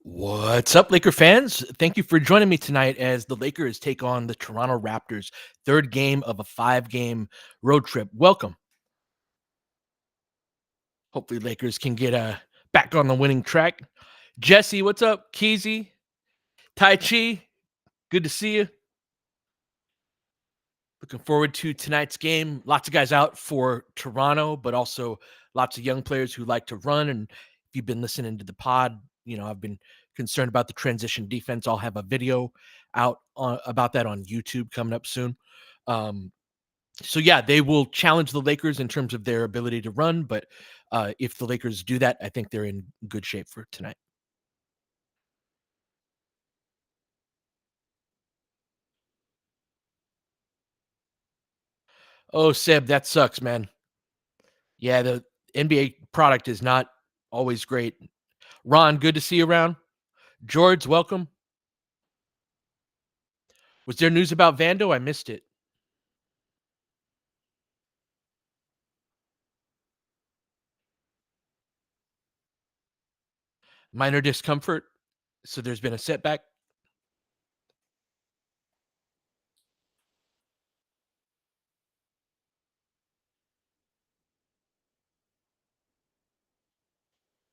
What's up, Laker fans? Thank you for joining me tonight as the Lakers take on the Toronto Raptors, third game of a five-game road trip. Welcome. Hopefully, Lakers can get back on the winning track. Jesse, what's up? Keezy, Tai Chi, good to see you. Looking forward to tonight's game. Lots of guys out for Toronto, but also lots of young players who like to run. And if you've been listening to the pod, I've been concerned about the transition defense. I'll have a video out about that on YouTube coming up soon. Um, so yeah, they will challenge the Lakers in terms of their ability to run. But if the Lakers do that, I think they're in good shape for tonight. Oh, Seb, that sucks, man. Yeah, the NBA product is not always great. Ron, good to see you around. George, welcome. Was there news about Vando? I missed it. Minor discomfort. So there's been a setback.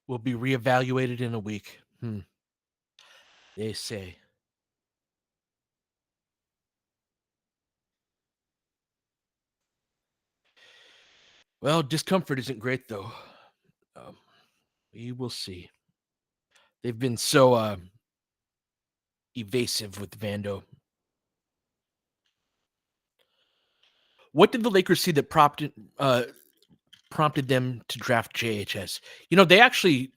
Will be reevaluated in a week. They say. Well, discomfort isn't great though. Um, we will see. They've been so evasive with Vando. What did the Lakers see that prompted them to draft JHS?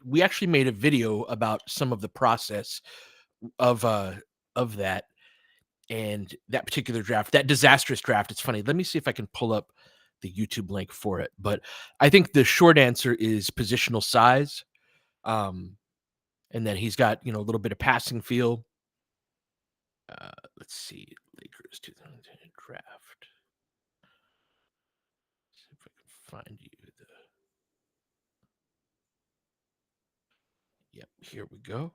We actually made a video about some of the process of that and that particular draft, that disastrous draft. It's funny. Let me see if I can pull up the YouTube link for it. But I think the short answer is positional size. Um, and then he's got, a little bit of passing feel. Let's see. Lakers 2010 draft. See if I can find you the. Yep, here we go.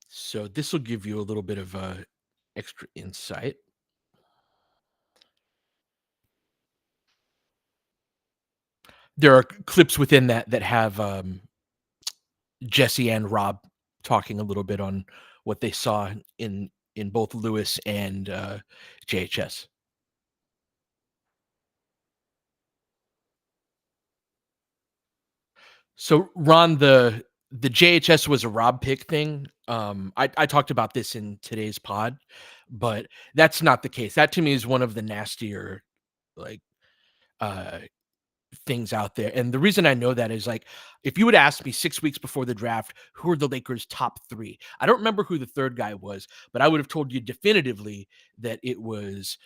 So this will give you a little bit of extra insight. There are clips within that have Jesse and Rob talking a little bit on what they saw in both Lewis and JHS. So Ron, the JHS was a Rob pick thing. I talked about this in today's pod, but that's not the case. That to me is one of the nastier like uh things out there. And the reason I know that is like, if you would ask me 6 weeks before the draft, who are the Lakers' top three? I don't remember who the third guy was, but I would have told you definitively that it was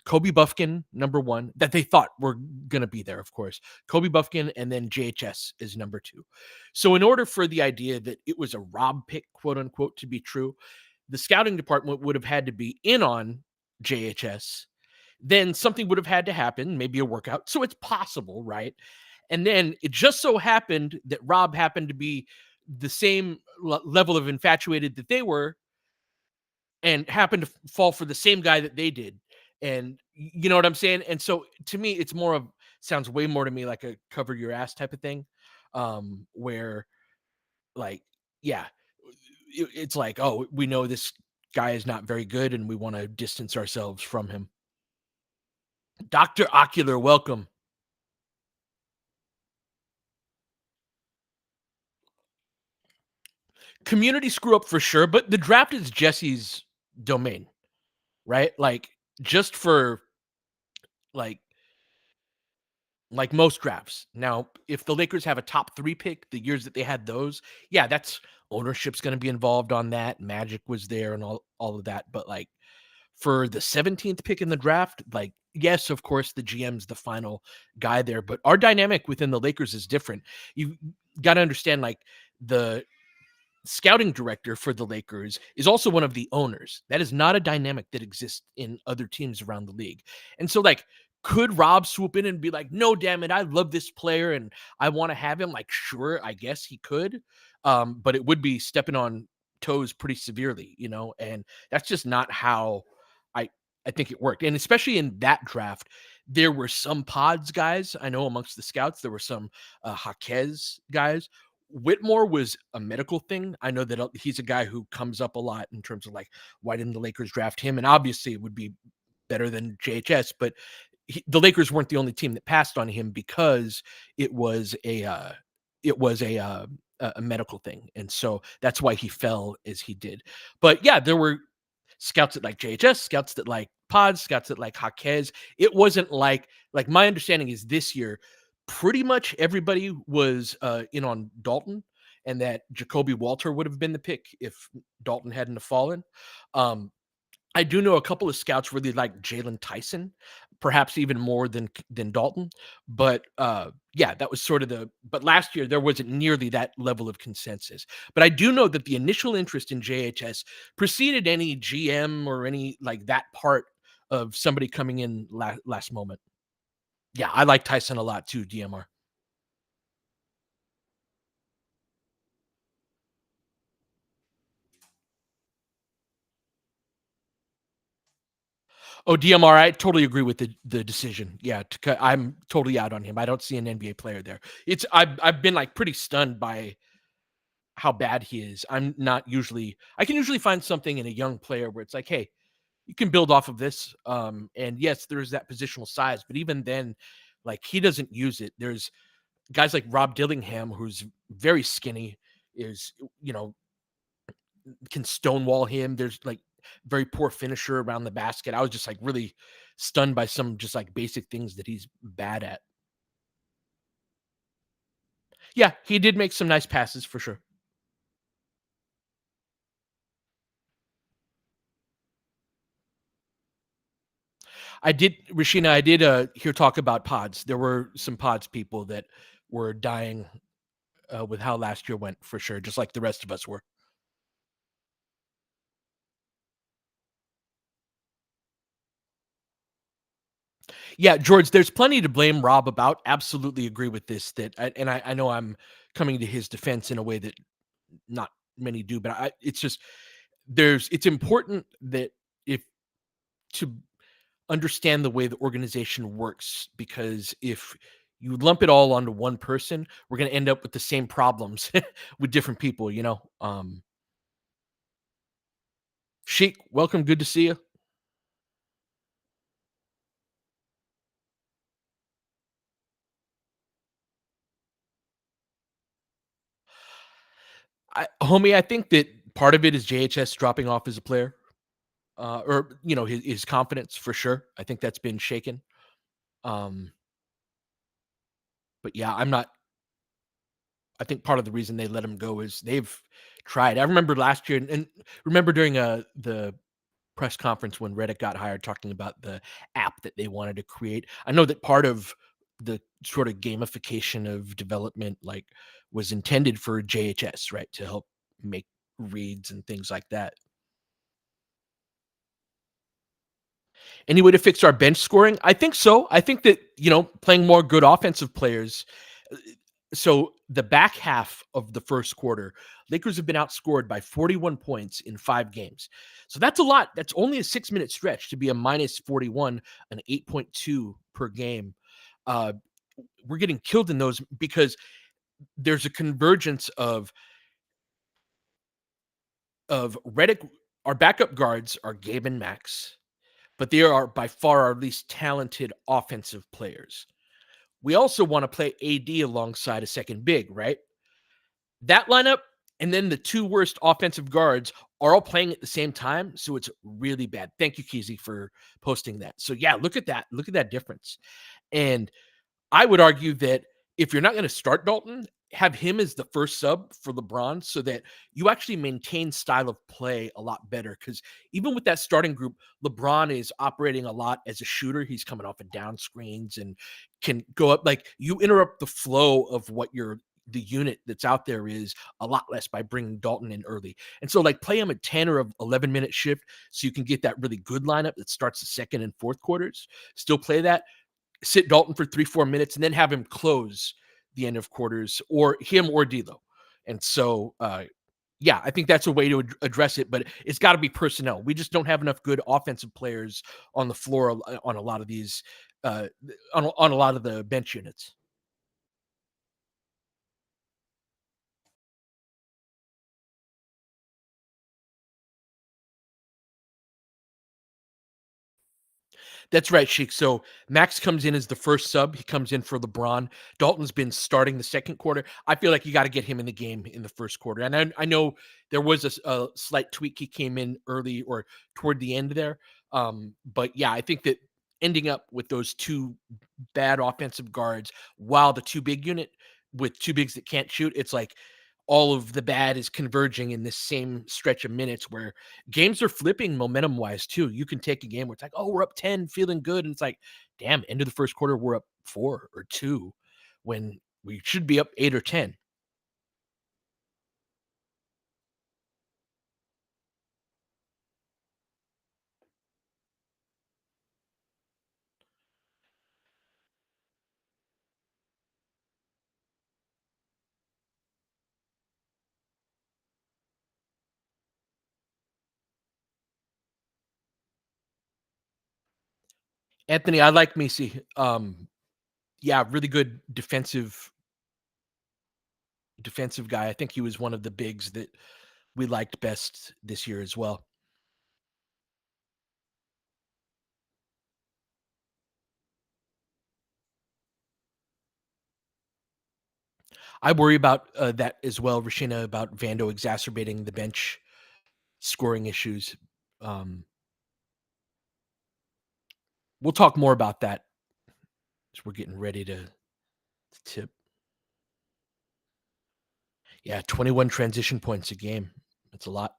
Kobe Buffkin, number one, that they thought were going to be there, of course. Kobe Buffkin, and then JHS is number two. So, in order for the idea that it was a Rob pick, quote unquote, to be true, the scouting department would have had to be in on JHS, then something would have had to happen, maybe a workout. So it's possible, right? And then it just so happened that Rob happened to be the same level of infatuated that they were and happened to fall for the same guy that they did. And you know what I'm saying? And so to me, it's more of sounds way more to me like a cover your ass type of thing. Where like, yeah, it's like, oh, we know this guy is not very good and we want to distance ourselves from him. Dr. Ocular, welcome. Community screw up for sure, but the draft is Jesse's domain, right? Like just for like like most drafts. Now, if the Lakers have a top 3 pick, the years that they had those, yeah, that's ownership's going to be involved on that. Magic was there and all of that, but like for the 17th pick in the draft, like yes, of course the GM's the final guy there, but our dynamic within the Lakers is different. You got to understand like the scouting director for the Lakers is also one of the owners. That is not a dynamic that exists in other teams around the league. And so like Could Rob swoop in and be like, "No, damn it, I love this player and I want to have him"? Like, sure, I guess he could, but it would be stepping on toes pretty severely, and that's just not how I I think it worked. And especially in that draft, there were some pods guys. I know amongst the scouts there were some Jaquez guys. Whitmore was a medical thing. I know that he's a guy who comes up a lot in terms of like, why didn't the Lakers draft him? And obviously, it would be better than JHS, but the Lakers weren't the only team that passed on him because it was a uh, it was a medical thing, and so that's why he fell as he did. But yeah, there were scouts that like JHS, scouts that like Pods, scouts that like Jaquez. It wasn't like my understanding is this year, pretty much everybody was in on Dalton, and that Jacoby Walter would have been the pick if Dalton hadn't have fallen. Um, I do know a couple of scouts really like Jalen Tyson, perhaps even more than Dalton. But yeah, that was sort of the. But last year there wasn't nearly that level of consensus. But I do know that the initial interest in JHS preceded any GM or any like that part of somebody coming in last moment. Yeah, I like Tyson a lot too. DMR. Oh, DMR, I totally agree with the decision. Yeah, I'm totally out on him. I don't see an NBA player there. I've been like pretty stunned by how bad he is. I can usually find something in a young player where it's like, hey, you can build off of this. And yes, there's that positional size, but even then, like he doesn't use it. There's guys like Rob Dillingham, who's very skinny, is can stonewall him. There's like very poor finisher around the basket. I was just like really stunned by some just like basic things that he's bad at. Yeah, he did make some nice passes for sure. I did hear talk about pods. There were some pods people that were dying with how last year went for sure, just like the rest of us were. Yeah, George, there's plenty to blame Rob about. Absolutely agree with this. I know I'm coming to his defense in a way that not many do, but it's just it's important that if to understand the way the organization works, because if you lump it all onto one person, we're going to end up with the same problems with different people. Sheik, welcome, good to see you. Homie, I think that part of it is JHS dropping off as a player, or his confidence for sure. I think that's been shaken. um but yeah, I think part of the reason they let him go is they've tried. I remember last year, and remember during the press conference when Reddit got hired, talking about the app that they wanted to create. I know that part of the sort of gamification of development like was intended for JHS, right, to help make reads and things like that. Any way to fix our bench scoring? I think so. I think that, playing more good offensive players. uh, So the back half of the first quarter, Lakers have been outscored by 41 points in 5 games. So that's a lot. That's only a 6-minute stretch to be a minus 41, an 8.2 per game. Uh, we're getting killed in those because there's a convergence of Reddick. Our backup guards are Gabe and Max, but they are by far our least talented offensive players. We also want to play AD alongside a second big, right? That lineup and then the two worst offensive guards are all playing at the same time, so it's really bad. Thank you, Keezy, for posting that. So yeah, look at that. Look at that difference. And I would argue that if you're not going to start Dalton, have him as the first sub for LeBron so that you actually maintain style of play a lot better. Because even with that starting group, LeBron is operating a lot as a shooter. He's coming off of down screens and can go up. Like you interrupt the flow of what the unit that's out there is a lot less by bringing Dalton in early. And so like play him a 10 or 11-minute shift so you can get that really good lineup that starts the second and fourth quarters. Still play that. sit Dalton for 3, 4 minutes, and then have him close the end of quarters, or him or D'Lo. And so, yeah, I think that's a way to address it, but it's got to be personnel. We just don't have enough good offensive players on the floor on a lot of these, uh, on a lot of the bench units. That's right, Sheik. So Max comes in as the first sub. He comes in for LeBron. Dalton's been starting the second quarter. I feel like you got to get him in the game in the first quarter. And I know there was a slight tweak. He came in early or toward the end there. But yeah, I think that ending up with those two bad offensive guards while the two big unit with two bigs that can't shoot, it's like all of the bad is converging in this same stretch of minutes where games are flipping momentum wise too. You can take a game where it's like, oh, we're up 10, feeling good. And it's like, damn, end of the first quarter, we're up 4 or 2 when we should be up 8 or 10. Anthony, I like Misi. Yeah, really good defensive guy. I think he was one of the bigs that we liked best this year as well. I worry about that as well, Rashina, about Vando exacerbating the bench scoring issues. Um, we'll talk more about that as we're getting ready to tip. Yeah, 21 transition points a game. That's a lot.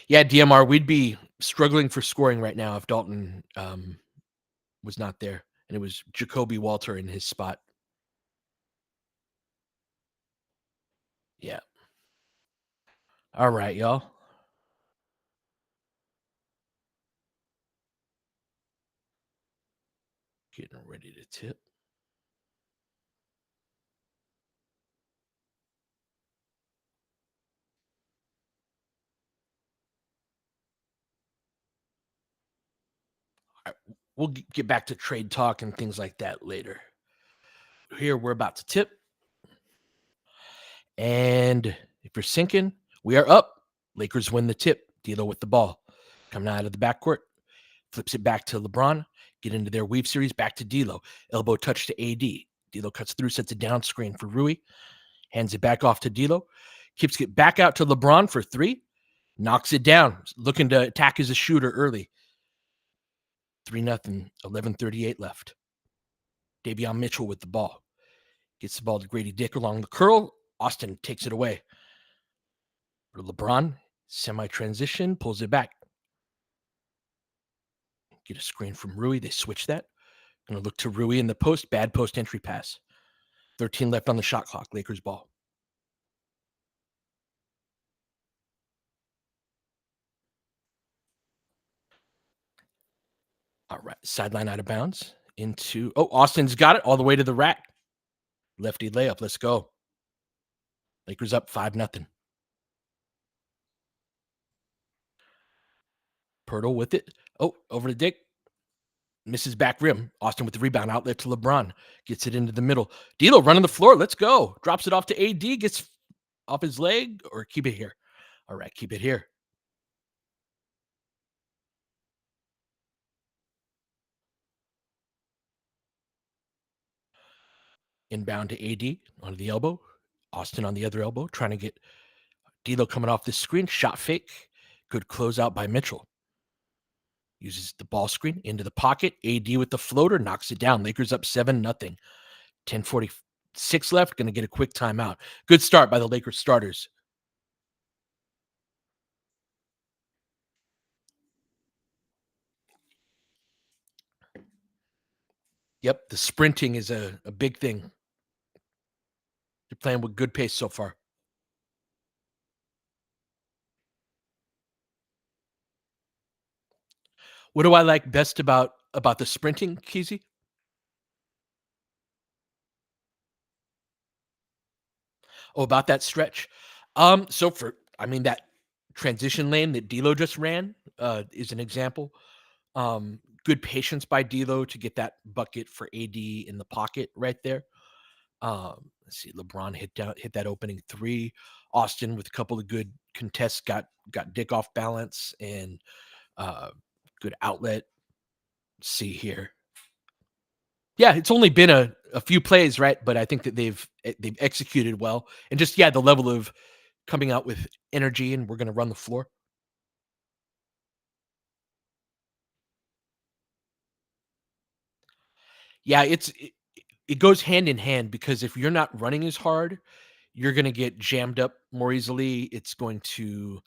Yeah, DMR, we'd be struggling for scoring right now if Dalton was not there, and it was Jacoby Walter in his spot. Yeah. All right, y'all. Getting ready to tip. All right, we'll get back to trade talk and things like that later. Here, we're about to tip. And if you're sinking, we are up. Lakers win the tip. D'Lo with the ball. Coming out of the backcourt. Flips it back to LeBron. Get into their weave series. Back to D'Lo. Elbow touch to AD. D'Lo cuts through, sets a down screen for Rui. Hands it back off to D'Lo. Keeps it back out to LeBron for three. Knocks it down. Looking to attack as a shooter early. 3-0. 11:38 left. Davion Mitchell with the ball. Gets the ball to Grady Dick along the curl. Austin takes it away. LeBron, semi-transition, pulls it back. Get a screen from Rui. They switch that. Going to look to Rui in the post. Bad post entry pass. 13 left on the shot clock. Lakers ball. All right. Sideline out of bounds. Into, oh, Austin's got it all the way to the rack. Lefty layup. Let's go. Lakers up 5-0. Pirtle with it. Oh, over to Dick. Misses back rim. Austin with the rebound. Outlet to LeBron. Gets it into the middle. D'Lo running the floor. Let's go. Drops it off to AD. Gets off his leg, or keep it here. All right, keep it here. Inbound to AD on the elbow. Austin on the other elbow, trying to get D'Lo coming off the screen. Shot fake. Good closeout by Mitchell. Uses the ball screen into the pocket. AD with the floater knocks it down. Lakers up 7-0. 10:46 left. Going to get a quick timeout. Good start by the Lakers starters. Yep, the sprinting is a big thing. You're playing with good pace so far. What do I like best about the sprinting, Keezy? Oh, about that stretch? So for I mean, that transition lane that D'Lo just ran, is an example. Good patience by D'Lo to get that bucket for AD in the pocket right there. Let's see, LeBron hit that opening three. Austin with a couple of good contests got Dick off balance and uh, good outlet. See here. Yeah, it's only been a few plays, right? But I think that they've executed well, and just yeah, the level of coming out with energy, and we're going to run the floor. Yeah, it goes hand in hand because if you're not running as hard, you're going to get jammed up more easily. It's going to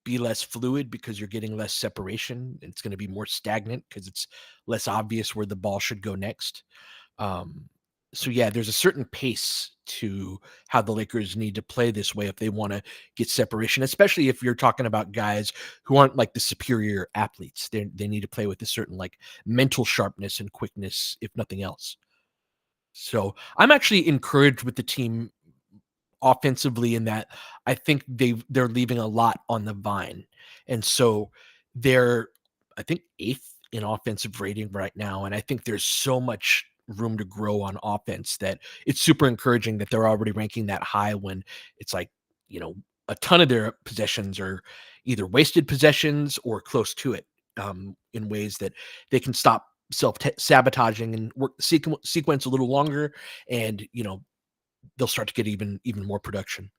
be less fluid because you're getting less separation. It's going to be more stagnant because it's less obvious where the ball should go next. Um, so yeah, there's a certain pace to how the Lakers need to play this way if they want to get separation, especially if you're talking about guys who aren't like the superior athletes. They need to play with a certain like mental sharpness and quickness, if nothing else. So I'm actually encouraged with the team offensively in that I think they're leaving a lot on the vine. And so they're I think 8th in offensive rating right now, and I think there's so much room to grow on offense that it's super encouraging that they're already ranking that high when it's like, you know, a ton of their possessions are either wasted possessions or close to it, in ways that they can stop self sabotaging and work the sequence a little longer, and they'll start to get even more production.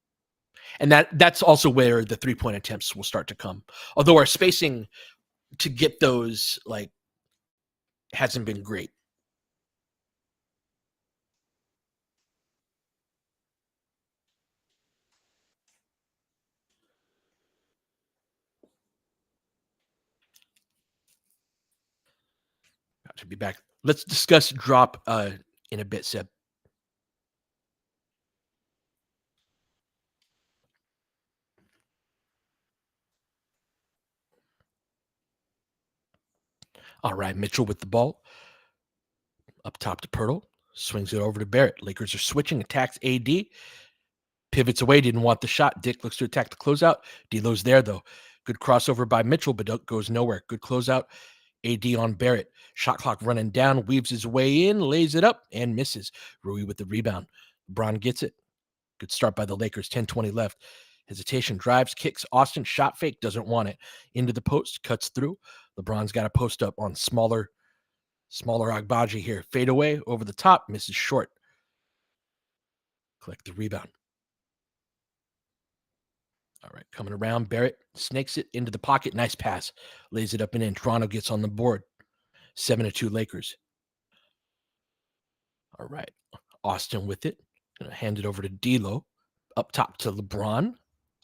And that's also where the 3-point attempts will start to come. Although our spacing to get those like hasn't been great. Got to be back. Let's discuss drop in a bit, Seb. All right, Mitchell with the ball up top to Pirtle. Swings it over to Barrett. Lakers are switching, attacks AD, pivots away, didn't want the shot. Dick looks to attack the closeout. D'Lo's there though. Good crossover by Mitchell, but goes nowhere. Good closeout. AD on Barrett. Shot clock running down, weaves his way in, lays it up, and misses. Rui with the rebound. LeBron gets it. Good start by the Lakers. 10-20 left. Hesitation, drives, kicks. Austin, shot fake, doesn't want it. Into the post, cuts through. LeBron's got a post up on smaller Agbaji here. Fade away, over the top, misses short. Collect the rebound. All right, coming around, Barrett snakes it into the pocket. Nice pass. Lays it up and in. Toronto gets on the board. 7-2 Lakers. All right. Austin with it. Gonna hand it over to D'Lo. Up top to LeBron.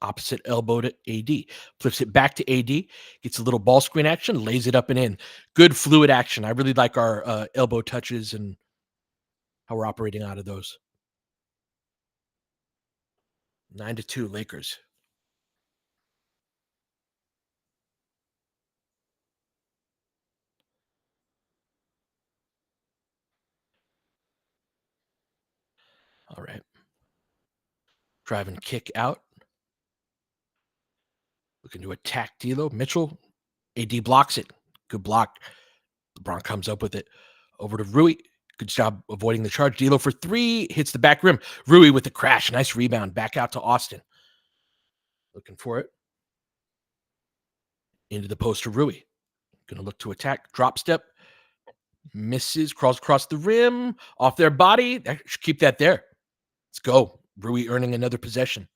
Opposite elbow to AD. Flips it back to AD. Gets a little ball screen action. Lays it up and in. Good fluid action. I really like our elbow touches and how we're operating out of those. 9-2 Lakers. All right. Drive and kick out. Looking to attack D'Lo. Mitchell. AD blocks it. Good block. LeBron comes up with it. Over to Rui. Good job avoiding the charge. D'Lo for three. Hits the back rim. Rui with the crash. Nice rebound. Back out to Austin. Looking for it. Into the post to Rui. Going to look to attack. Drop step. Misses. Crawls across the rim. Off their body. Should keep that there. Let's go. Rui earning another possession.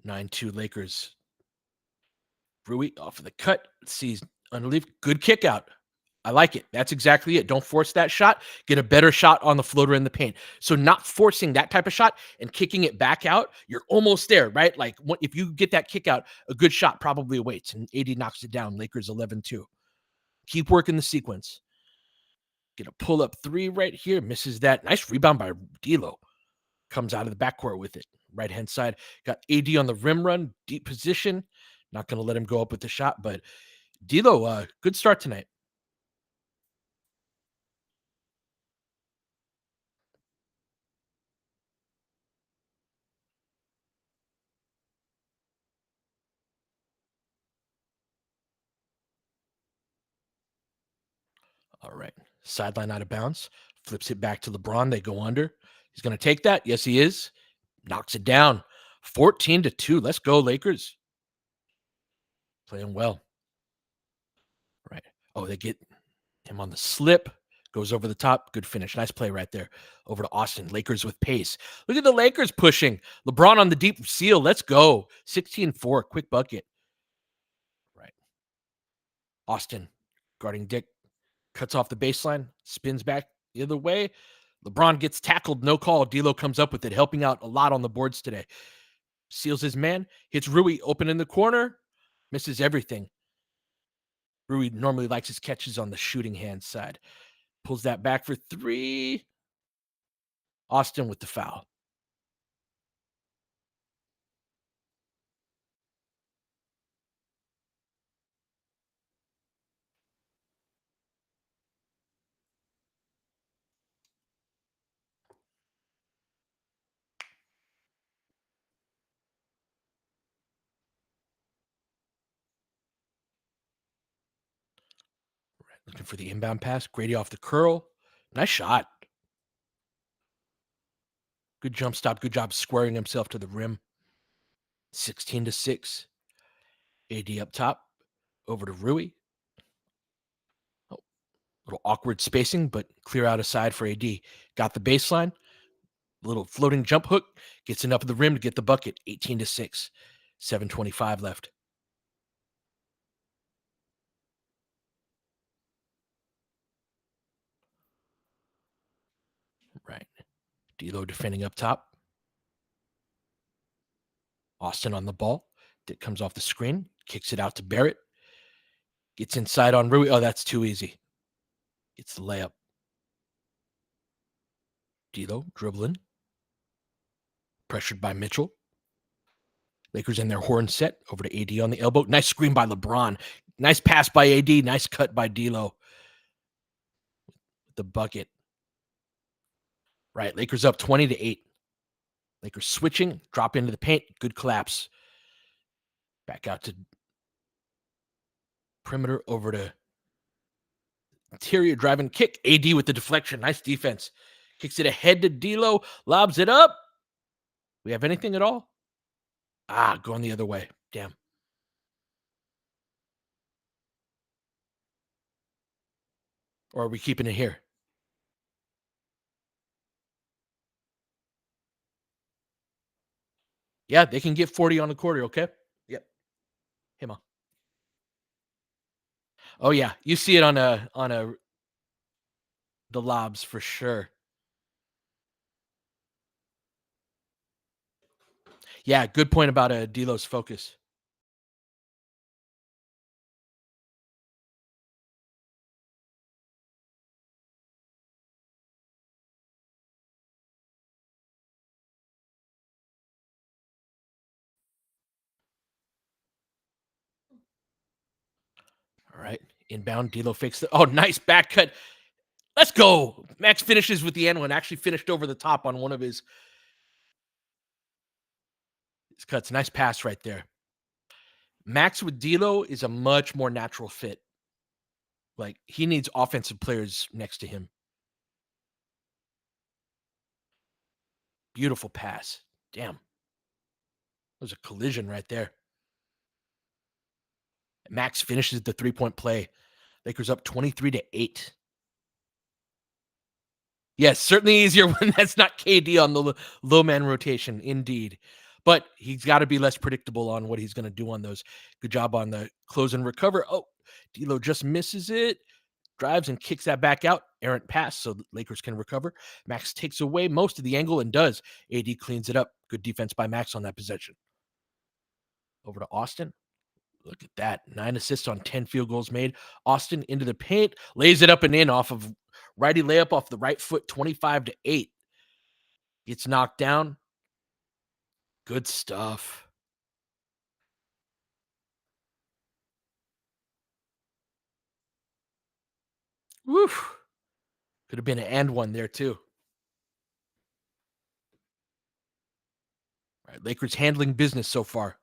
9-2 Lakers. Rui off of the cut. Sees underneath. Good kick out. I like it. That's exactly it. Don't force that shot. Get a better shot on the floater in the paint. So not forcing that type of shot and kicking it back out, you're almost there, right? Like if you get that kick out, a good shot probably awaits. And AD knocks it down. Lakers 11-2. Keep working the sequence. Get a pull up three right here. Misses that. Nice rebound by D'Lo. Comes out of the backcourt with it. Right hand side. Got AD on the rim run. Deep position. Not going to let him go up with the shot, but D'Lo, good start tonight. All right. Sideline out of bounds. Flips it back to LeBron. They go under. He's going to take that. Yes, he is. Knocks it down. 14-2. Let's go, Lakers. Playing well. Right. Oh, they get him on the slip. Goes over the top. Good finish. Nice play right there. Over to Austin. Lakers with pace. Look at the Lakers pushing. LeBron on the deep seal. Let's go. 16-4. Quick bucket. Right. Austin guarding Dick. Cuts off the baseline. Spins back the other way. LeBron gets tackled. No call. D'Lo comes up with it. Helping out a lot on the boards today. Seals his man. Hits Rui open in the corner. Misses everything. Rui normally likes his catches on the shooting hand side. Pulls that back for three. Austin with the foul. Looking for the inbound pass. Grady off the curl. Nice shot. Good jump stop. Good job squaring himself to the rim. 16-6. AD up top. Over to Rui. Oh, little awkward spacing, but clear out aside for AD. Got the baseline. Little floating jump hook. Gets enough of the rim to get the bucket. 18-6. 7:25 left. Right. D'Lo defending up top. Austin on the ball. That comes off the screen. Kicks it out to Barrett. Gets inside on Rui. Oh, that's too easy. Gets the layup. D'Lo dribbling. Pressured by Mitchell. Lakers in their horn set. Over to AD on the elbow. Nice screen by LeBron. Nice pass by AD. Nice cut by D'Lo. The bucket. Right. Lakers up 20-8. Lakers switching. Drop into the paint. Good collapse. Back out to perimeter. Over to interior driving kick. AD with the deflection. Nice defense. Kicks it ahead to D'Lo. Lobs it up. We have anything at all? Going the other way. Damn. Or are we keeping it here? Yeah, they can get 40 on the quarter, okay? Yep. Hey, on. Oh yeah, you see it on the lobs for sure. Yeah, good point about D'Lo's focus. All right, inbound. D'Lo fakes the. Oh, nice back cut. Let's go. Max finishes with the end one. Actually finished over the top on one of his cuts. Nice pass right there. Max with D'Lo is a much more natural fit. Like he needs offensive players next to him. Beautiful pass. Damn. There's a collision right there. Max finishes the 3-point play. Lakers up 23-8. Yes, certainly easier when that's not KD on the low man rotation, indeed. But he's got to be less predictable on what he's going to do on those. Good job on the close and recover. Oh, D'Lo just misses it. Drives and kicks that back out. Errant pass, so the Lakers can recover. Max takes away most of the angle and does. AD cleans it up. Good defense by Max on that possession. Over to Austin. Look at that. 9 assists on 10 field goals made. Austin into the paint. Lays it up and in off of Righty layup off the right foot, 25-8. Gets knocked down. Good stuff. Woo. Could have been an and one there too. All right, Lakers handling business so far.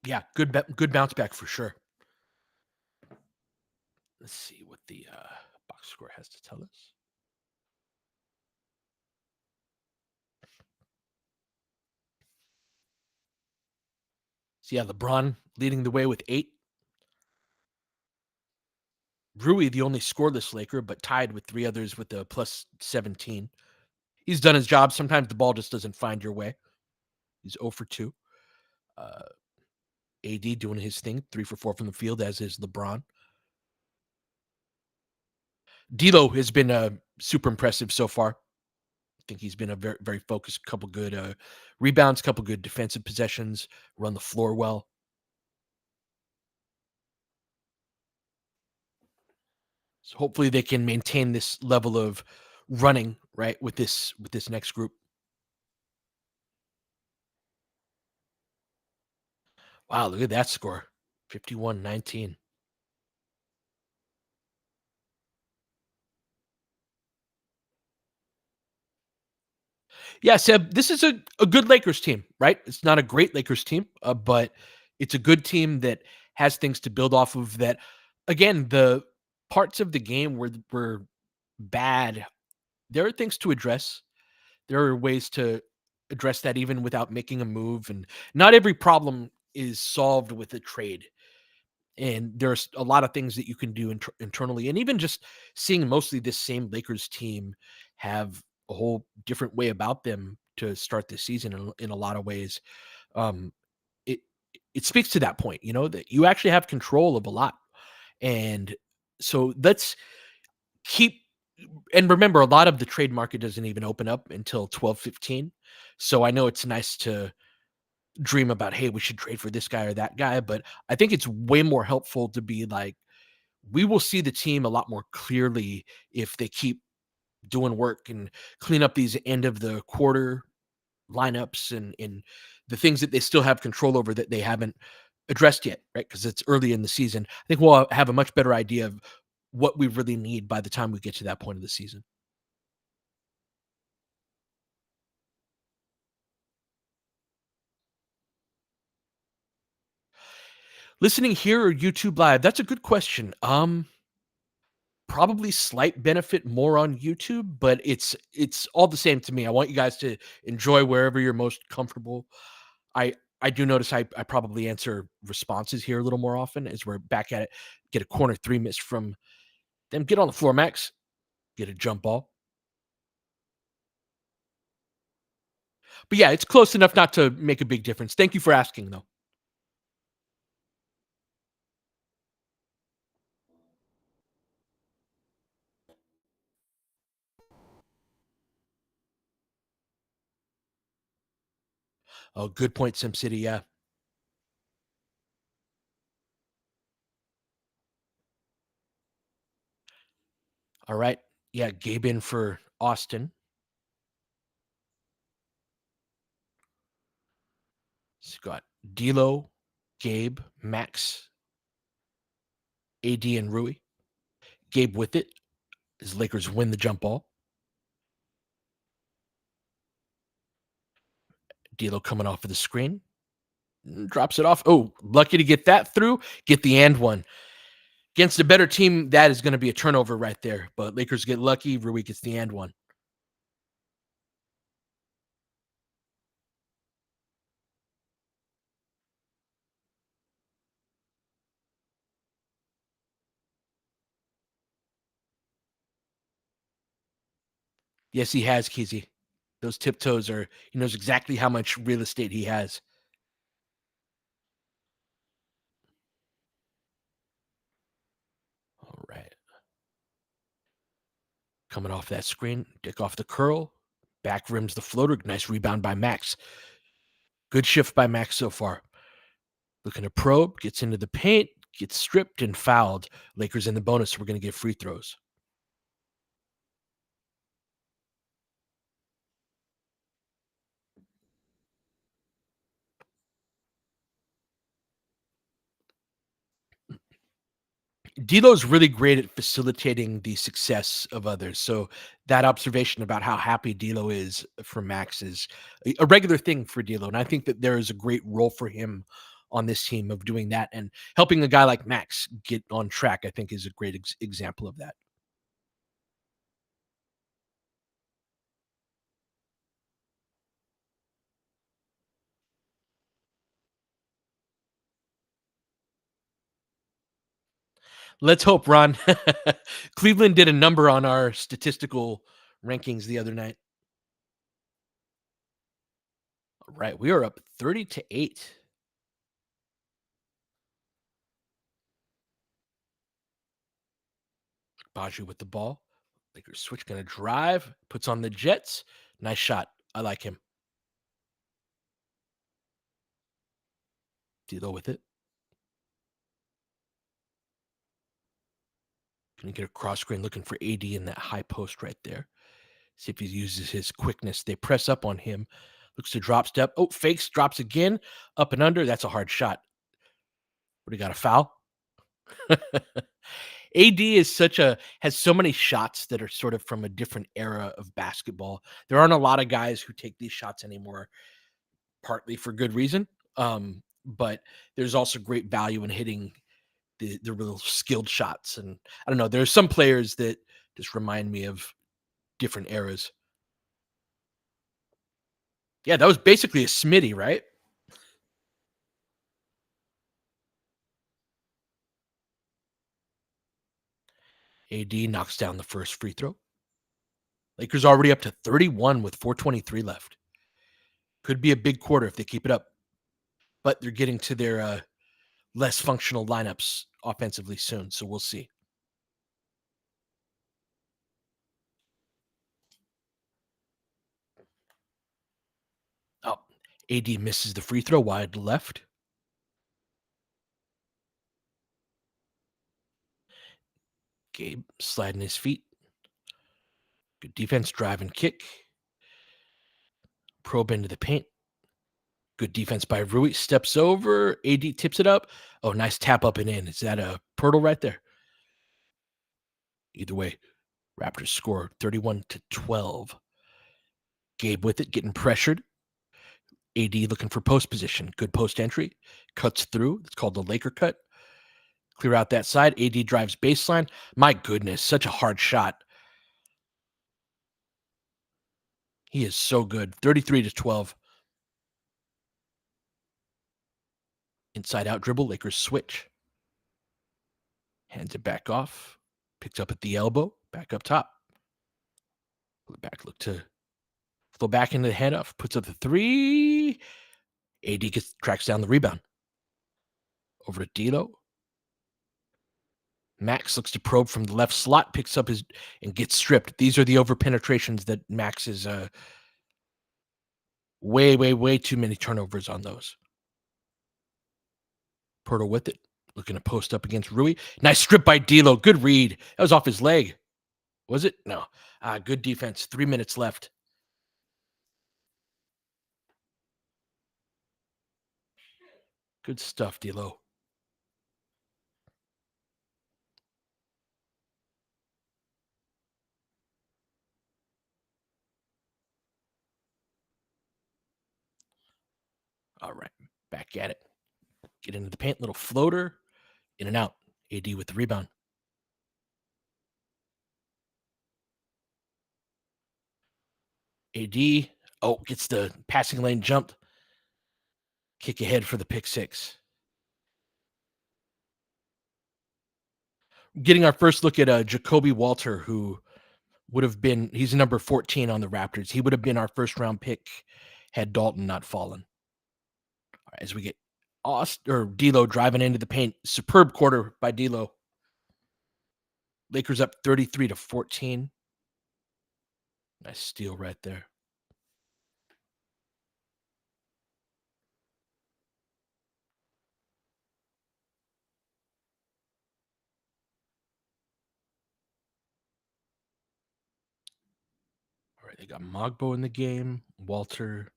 Yeah, good bounce back for sure. Let's see what the box score has to tell us. So yeah, LeBron leading the way with 8. Rui, the only scoreless Laker, but tied with 3 others with a plus 17. He's done his job. Sometimes the ball just doesn't find your way. He's 0 for 2. Uh, AD doing his thing, 3 for 4 from the field, as is LeBron. D'Lo has been super impressive so far. I think he's been a very, very focused. Couple good rebounds, couple good defensive possessions, run the floor well. So hopefully they can maintain this level of running right with this next group. Wow, look at that score. 51-19. Yeah, Seb, this is a good Lakers team, right? It's not a great Lakers team, but it's a good team that has things to build off of that. Again, the parts of the game were bad. There are things to address. There are ways to address that even without making a move. And not every problem is solved with a trade. And there's a lot of things that you can do internally. And even just seeing mostly this same Lakers team have a whole different way about them to start this season in a lot of ways. Um, it it speaks to that point, that you actually have control of a lot. And so let's keep and remember, a lot of the trade market doesn't even open up until 12:15. So I know it's nice to dream about, hey, we should trade for this guy or that guy, but I think it's way more helpful to be like, we will see the team a lot more clearly if they keep doing work and clean up these end of the quarter lineups and the things that they still have control over that they haven't addressed yet, right? Because it's early in the season. I think we'll have a much better idea of what we really need by the time we get to that point of the season. Listening here or YouTube Live? That's a good question. Probably slight benefit more on YouTube, but it's all the same to me. I want you guys to enjoy wherever you're most comfortable. I I do notice I probably answer responses here a little more often as we're back at it. Get a corner 3 miss from them. Get on the floor, Max. Get a jump ball. But yeah, it's close enough not to make a big difference. Thank you for asking, though. Oh, good point, SimCity. Yeah. All right. Yeah, Gabe in for Austin. He's got D'Lo, Gabe, Max, AD, and Rui. Gabe with it. His Lakers win the jump ball. D'Lo coming off of the screen. Drops it off. Oh, lucky to get that through. Get the and one. Against a better team, that is going to be a turnover right there. But Lakers get lucky. Rui gets the and one. Yes, he has, Keezy. Those tiptoes are, he knows exactly how much real estate he has. All right. Coming off that screen, dick off the curl. Back rims the floater. Nice rebound by Max. Good shift by Max so far. Looking to probe, gets into the paint, gets stripped and fouled. Lakers in the bonus. We're going to get free throws. D'Lo's really great at facilitating the success of others. So that observation about how happy D'Lo is for Max is a regular thing for D'Lo, and I think that there is a great role for him on this team of doing that and helping a guy like Max get on track. I think is a great example of that. Let's hope, Ron. Cleveland did a number on our statistical rankings the other night. All right, we are up 30-8. Baju with the ball. Lakers switch, gonna drive, puts on the Jets. Nice shot. I like him. D'Lo with it. Gonna get a cross screen looking for AD in that high post right there. See if he uses his quickness. They press up on him. Looks to drop step. Oh, fakes, drops again. Up and under. That's a hard shot. What do you got? A foul? AD is has so many shots that are sort of from a different era of basketball. There aren't a lot of guys who take these shots anymore, partly for good reason. But there's also great value in hitting the real skilled shots. And I don't know, there's some players that just remind me of different eras. Yeah, that was basically a Smitty, right? AD knocks down the first free throw. Lakers already up to 31 with 4:23 left. Could be a big quarter if they keep it up. But they're getting to their less functional lineups offensively soon, so we'll see. Oh, AD misses the free throw wide left. Gabe sliding his feet. Good defense, drive and kick. Probe into the paint. Good defense by Rui. Steps over. AD tips it up. Oh, nice tap up and in. Is that a Pirtle right there? Either way, Raptors score 31-12. Gabe with it, getting pressured. AD looking for post position. Good post entry. Cuts through. It's called the Laker cut. Clear out that side. AD drives baseline. My goodness, such a hard shot. He is so good. 33-12. Inside out dribble. Lakers switch. Hands it back off. Picks up at the elbow. Back up top. Back look to flow back into the handoff. Puts up the three. AD tracks down the rebound. Over to D'Lo. Max looks to probe from the left slot, picks up his and gets stripped. These are the over penetrations that Max is way too many turnovers on those. Pirtle with it, looking to post up against Rui. Nice strip by D'Lo. Good read. That was off his leg. Was it? No. Good defense. 3 minutes left. Good stuff, D'Lo. All right, back at it. Get into the paint, little floater, in and out. AD with the rebound. AD, gets the passing lane jumped. Kick ahead for the pick six. Getting our first look at Jacoby Walter, who would have been, he's number 14 on the Raptors. He would have been our first round pick had Dalton not fallen. All right, as we get D'Lo driving into the paint. Superb quarter by D'Lo. Lakers up 33-14. Nice steal right there. They got Mogbo in the game. Walter,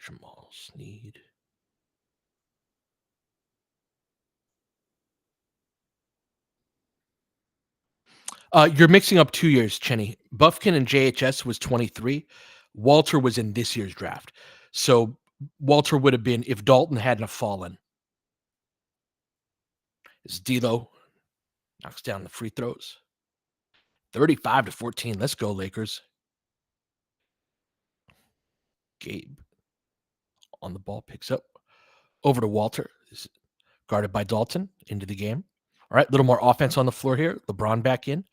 Jamal Sneed. You're mixing up 2 years, Chenny. Buffkin and JHS was 23. Walter was in this year's draft. So Walter would have been if Dalton hadn't have fallen. It's D'Lo knocks down the free throws. 35-14. Let's go, Lakers. Gabe on the ball, picks up over to Walter. Is guarded by Dalton into the game. All right, a little more offense on the floor here. LeBron back in.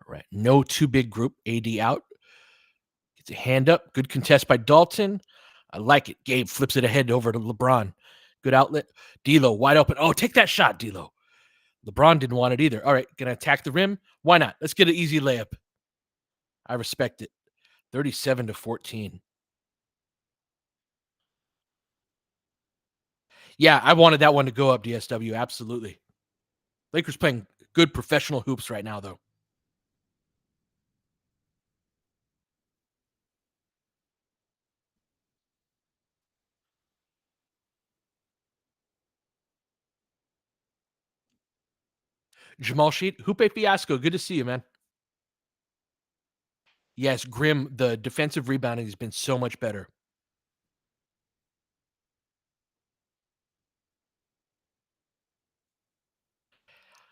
All right, no too big group. AD out. Gets a hand up. Good contest by Dalton. I like it. Gabe flips it ahead over to LeBron. Good outlet. D'Lo wide open. Oh, take that shot, D'Lo. LeBron didn't want it either. All right, gonna attack the rim. Why not? Let's get an easy layup. I respect it. 37-14. Yeah, I wanted that one to go up, DSW. Absolutely. Lakers playing good professional hoops right now, though. Jamal Sheet, Hoope Fiasco. Good to see you, man. Yes, Grim, the defensive rebounding has been so much better.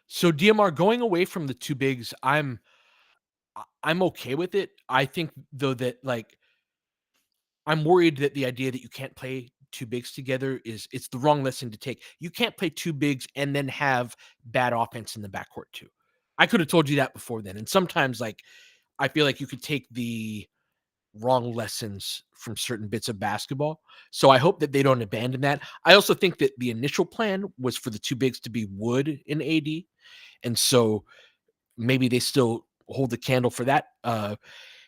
So DMR going away from the two bigs, I'm okay with it. I think though that like I'm worried that the idea that you can't play two bigs together is it's the wrong lesson to take. You can't play two bigs and then have bad offense in the backcourt too. I could have told you that before then. And sometimes like I feel like you could take the wrong lessons from certain bits of basketball. So I hope that they don't abandon that. I also think that the initial plan was for the two bigs to be Wood and AD. And so maybe they still hold the candle for that.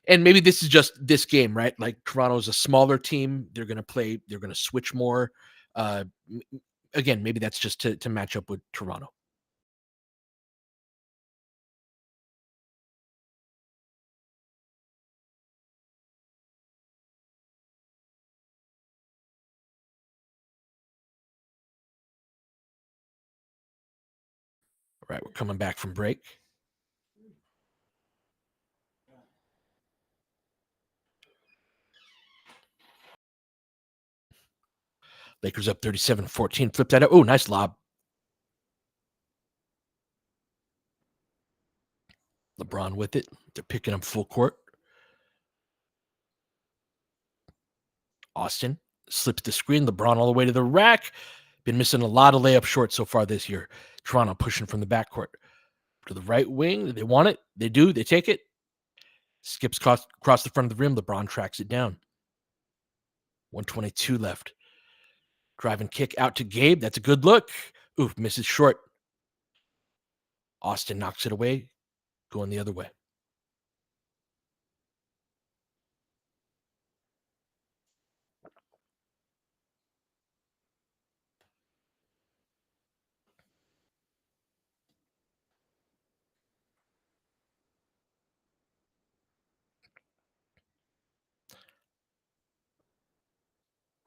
And maybe this is just this game, right? Like Toronto's a smaller team. They're going to play, they're going to switch more. Uh, Again, maybe that's just to match up with Toronto. All right, we're coming back from break. Lakers up 37-14. Flip that out. Oh, nice lob. LeBron with it. They're picking up full court. Austin slips the screen. LeBron all the way to the rack. Been missing a lot of layup short so far this year. Toronto pushing from the backcourt to the right wing. They want it. They do. They take it. Skips across the front of the rim. LeBron tracks it down. 122 left. Drive and kick out to Gabe. That's a good look. Oof, misses short. Austin knocks it away. Going the other way.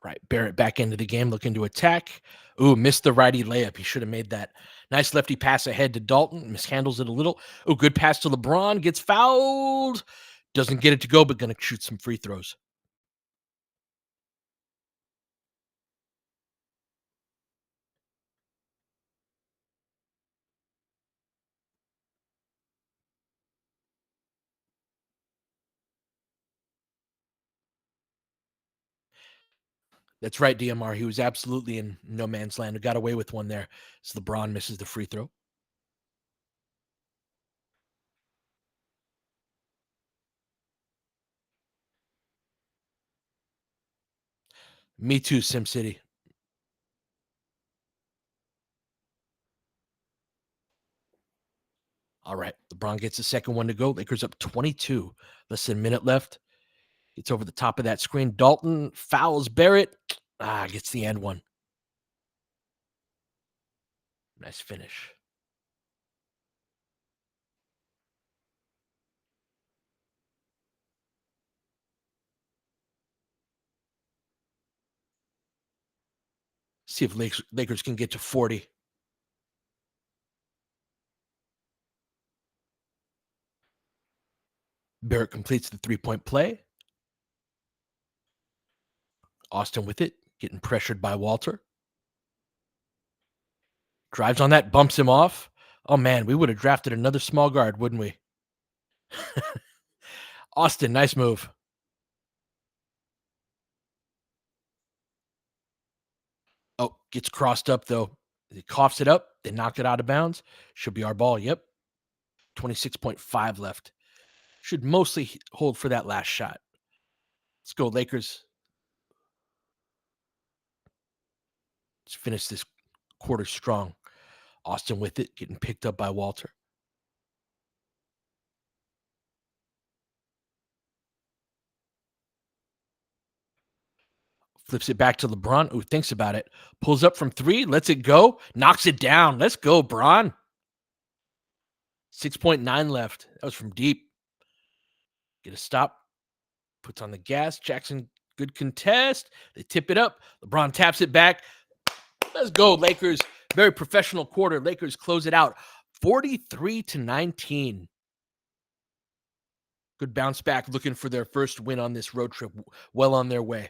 Right. Barrett back into the game, looking to attack. Ooh, missed the righty layup. He should have made that. Nice lefty pass ahead to Dalton. Mishandles it a little. Oh, good pass to LeBron. Gets fouled. Doesn't get it to go, but going to shoot some free throws. That's right, DMR. He was absolutely in no man's land. Got away with one there. So LeBron misses the free throw. Me too, SimCity. All right. LeBron gets the second one to go. Lakers up 22. Less than a minute left. It's over the top of that screen. Dalton fouls Barrett. Gets the end one. Nice finish. See if Lakers can get to 40. Barrett completes the 3-point play. Austin with it, getting pressured by Walter. Drives on that, bumps him off. Oh man, we would have drafted another small guard, wouldn't we? Austin, nice move. Oh, gets crossed up though. He coughs it up. They knock it out of bounds. Should be our ball. Yep. 26.5 left. Should mostly hold for that last shot. Let's go, Lakers. Let's finish this quarter strong. Austin with it, getting picked up by Walter. Flips it back to LeBron, who thinks about it. Pulls up from 3, lets it go, knocks it down. Let's go, Bron. 6.9 left. That was from deep. Get a stop. Puts on the gas. Jackson, good contest. They tip it up. LeBron taps it back. Let's go, Lakers. Very professional quarter. Lakers close it out 43-19. Good bounce back, looking for their first win on this road trip. Well on their way.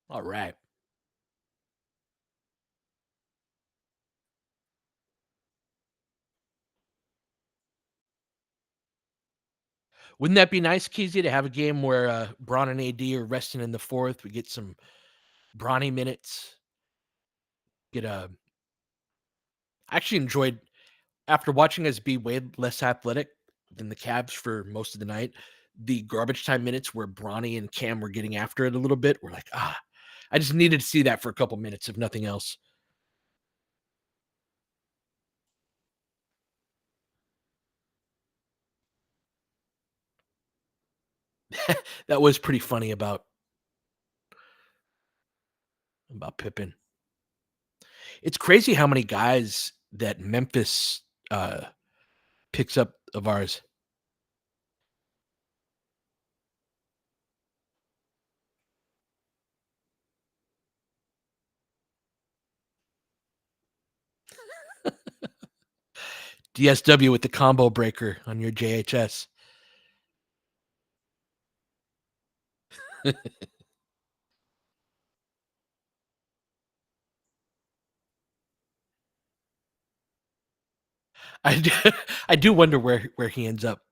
All right. Wouldn't that be nice, Keezy, to have a game where Bron and AD are resting in the fourth? We get some Bronny minutes. I actually enjoyed, after watching us be way less athletic than the Cavs for most of the night, the garbage time minutes where Bronny and Cam were getting after it a little bit. We're like, I just needed to see that for a couple minutes, if nothing else. That was pretty funny about Pippen. It's crazy how many guys that Memphis picks up of ours. DSW with the combo breaker on your JHS. I do, I do wonder where he ends up.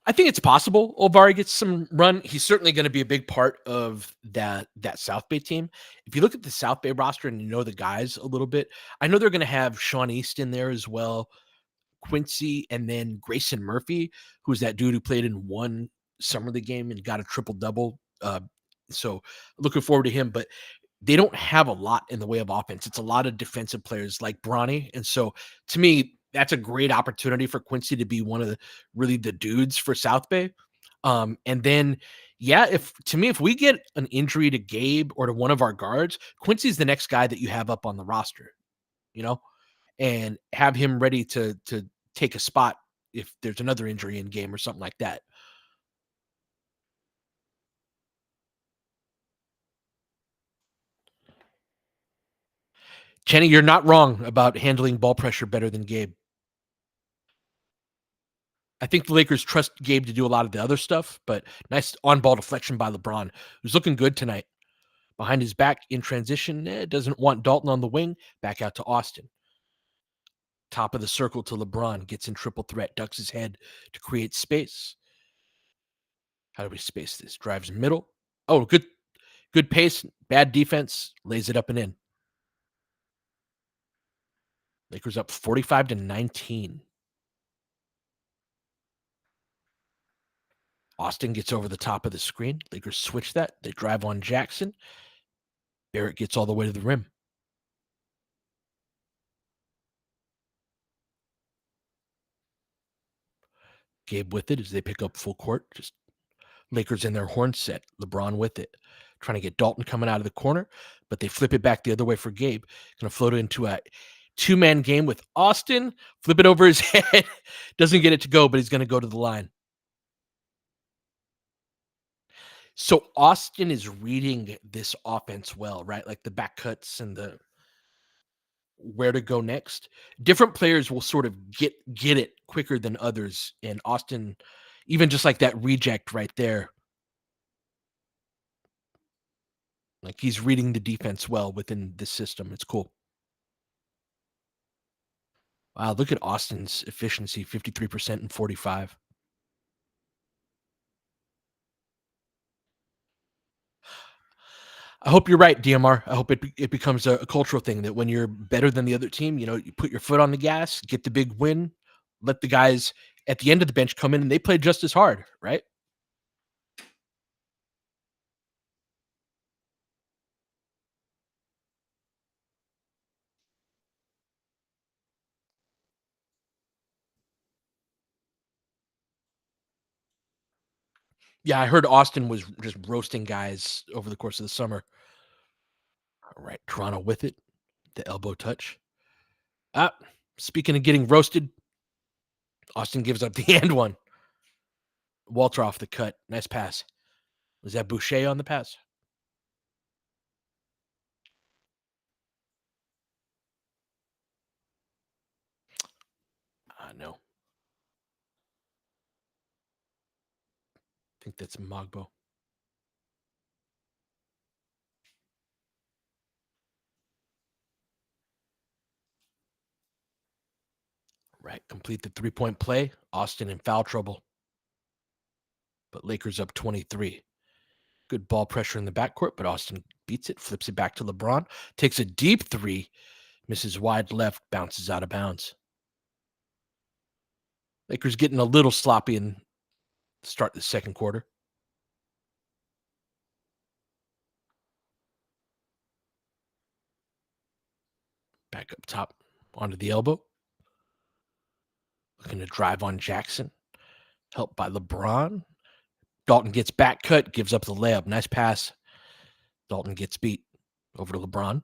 I think it's possible Ovari gets some run. He's certainly going to be a big part of that South Bay team. If you look at the South Bay roster and you know the guys a little bit, I know they're going to have Sean East in there as well, Quincy, and then Grayson Murphy, who's that dude who played in one summer league game and got a triple double. So looking forward to him, but they don't have a lot in the way of offense. It's a lot of defensive players like Bronny. And so to me, that's a great opportunity for Quincy to be one of the dudes for South Bay. And then, yeah, if we get an injury to Gabe or to one of our guards, Quincy's the next guy that you have up on the roster, you know, and have him ready to take a spot if there's another injury in game or something like that. Kenny, you're not wrong about handling ball pressure better than Gabe. I think the Lakers trust Gabe to do a lot of the other stuff, but nice on-ball deflection by LeBron, who's looking good tonight. Behind his back in transition, doesn't want Dalton on the wing. Back out to Austin. Top of the circle to LeBron. Gets in triple threat, ducks his head to create space. How do we space this? Drives middle. Oh, good pace. Bad defense. Lays it up and in. Lakers up 45-19. Austin gets over the top of the screen. Lakers switch that. They drive on Jackson. Barrett gets all the way to the rim. Gabe with it as they pick up full court. Just Lakers in their horn set. LeBron with it. Trying to get Dalton coming out of the corner, but they flip it back the other way for Gabe. Going to float it into a Two-man game with Austin. Flip it over his head. Doesn't get it to go, but he's going to go to the line. So Austin is reading this offense well, right? Like the back cuts and the where to go next. Different players will sort of get it quicker than others. And Austin, even just like that reject right there, like he's reading the defense well within this system. It's cool. Wow, look at Austin's efficiency, 53% and 45. I hope you're right, DMR. I hope it becomes a cultural thing that when you're better than the other team, you put your foot on the gas, get the big win, let the guys at the end of the bench come in and they play just as hard, right? Yeah, I heard Austin was just roasting guys over the course of the summer. All right, Toronto with it, the elbow touch. Ah, speaking of getting roasted, Austin gives up the and one. Walter off the cut. Nice pass. Was that Boucher on the pass? No. I think that's Mogbo. Right. Complete the 3-point play. Austin in foul trouble. But Lakers up 23. Good ball pressure in the backcourt, but Austin beats it, flips it back to LeBron, takes a deep three, misses wide left, bounces out of bounds. Lakers getting a little sloppy in the start of the second quarter. Back up top onto the elbow. Looking to drive on Jackson. Helped by LeBron. Dalton gets back cut, gives up the layup. Nice pass. Dalton gets beat over to LeBron.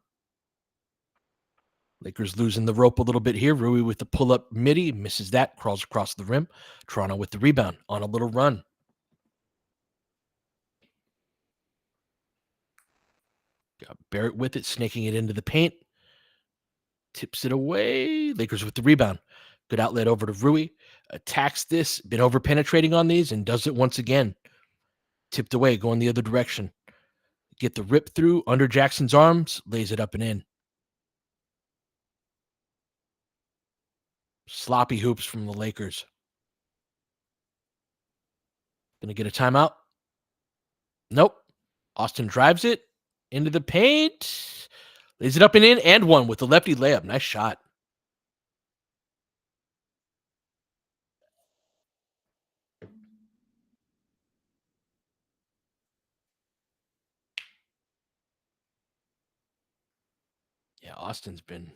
Lakers losing the rope a little bit here. Rui with the pull-up midi. Misses that. Crawls across the rim. Toronto with the rebound on a little run. Got Barrett with it, snaking it into the paint. Tips it away. Lakers with the rebound. Good outlet over to Rui. Attacks this. Been over penetrating on these and does it once again. Tipped away, going the other direction. Get the rip through under Jackson's arms. Lays it up and in. Sloppy hoops from the Lakers. Gonna get a timeout. Nope. Austin drives it into the paint. Lays it up and in and one with the lefty layup. Nice shot. Yeah, Austin's been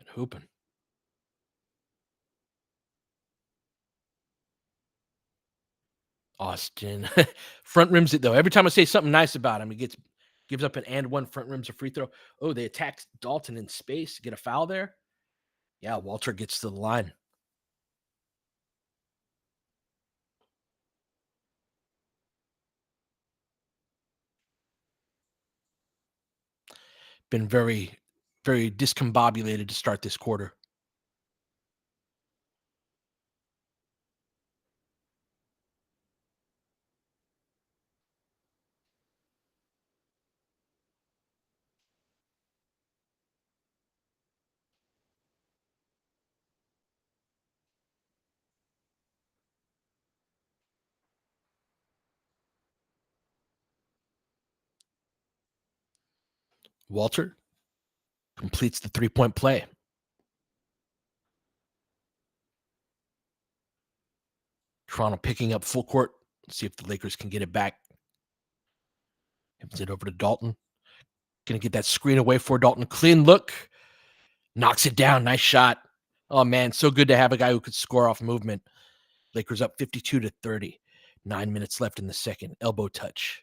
hooping. Austin front rims it though. Every time I say something nice about him, he gives up an and one, front rims a free throw. Oh, they attacked Dalton in space. Get a foul there. Yeah, Walter gets to the line. Been very, very discombobulated to start this quarter. Walter completes the 3-point play. Toronto picking up full court. Let's see if the Lakers can get it back. Gives it over to Dalton. Gonna get that screen away for Dalton. Clean look. Knocks it down. Nice shot. Oh man, so good to have a guy who could score off movement. Lakers up 52-30. 9 minutes left in the second. Elbow touch.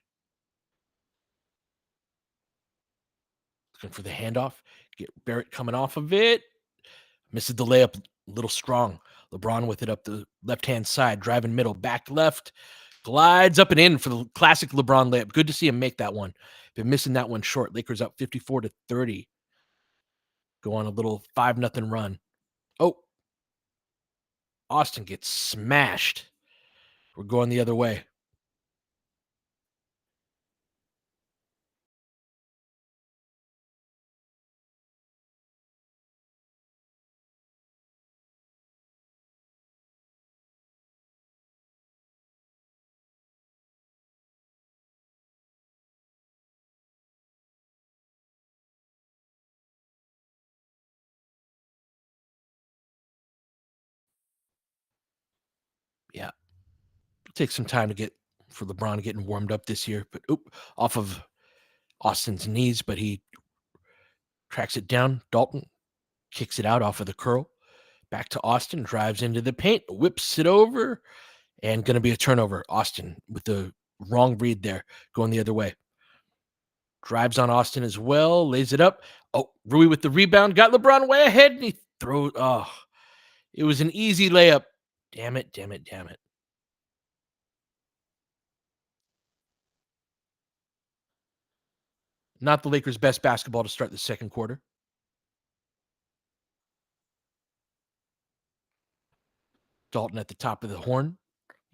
Looking for the handoff. Get Barrett coming off of it. Misses the layup a little strong. LeBron with it up the left-hand side, driving middle, back left, glides up and in for the classic LeBron layup. Good to see him make that one. Been missing that one short. Lakers up 54-30. Go on a little 5-0 run. Oh, Austin gets smashed. We're going the other way. Yeah. Take some time to get for LeBron getting warmed up this year, but off of Austin's knees, but he tracks it down. Dalton kicks it out off of the curl. Back to Austin, drives into the paint, whips it over, and going to be a turnover. Austin with the wrong read there, going the other way. Drives on Austin as well, lays it up. Oh, Rui with the rebound, got LeBron way ahead, and he throws. Oh, it was an easy layup. Damn it, damn it, damn it. Not the Lakers' best basketball to start the second quarter. Dalton at the top of the horn.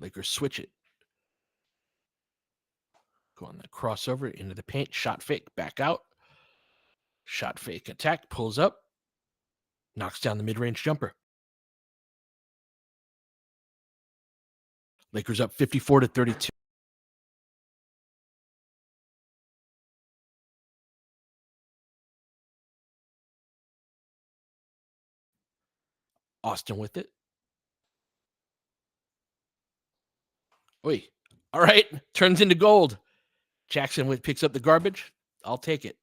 Lakers switch it. Go on the crossover into the paint. Shot fake, back out. Shot fake attack, pulls up. Knocks down the mid-range jumper. Lakers up 54-32. Austin with it. Oi. All right. Turns into gold. Jackson picks up the garbage. I'll take it.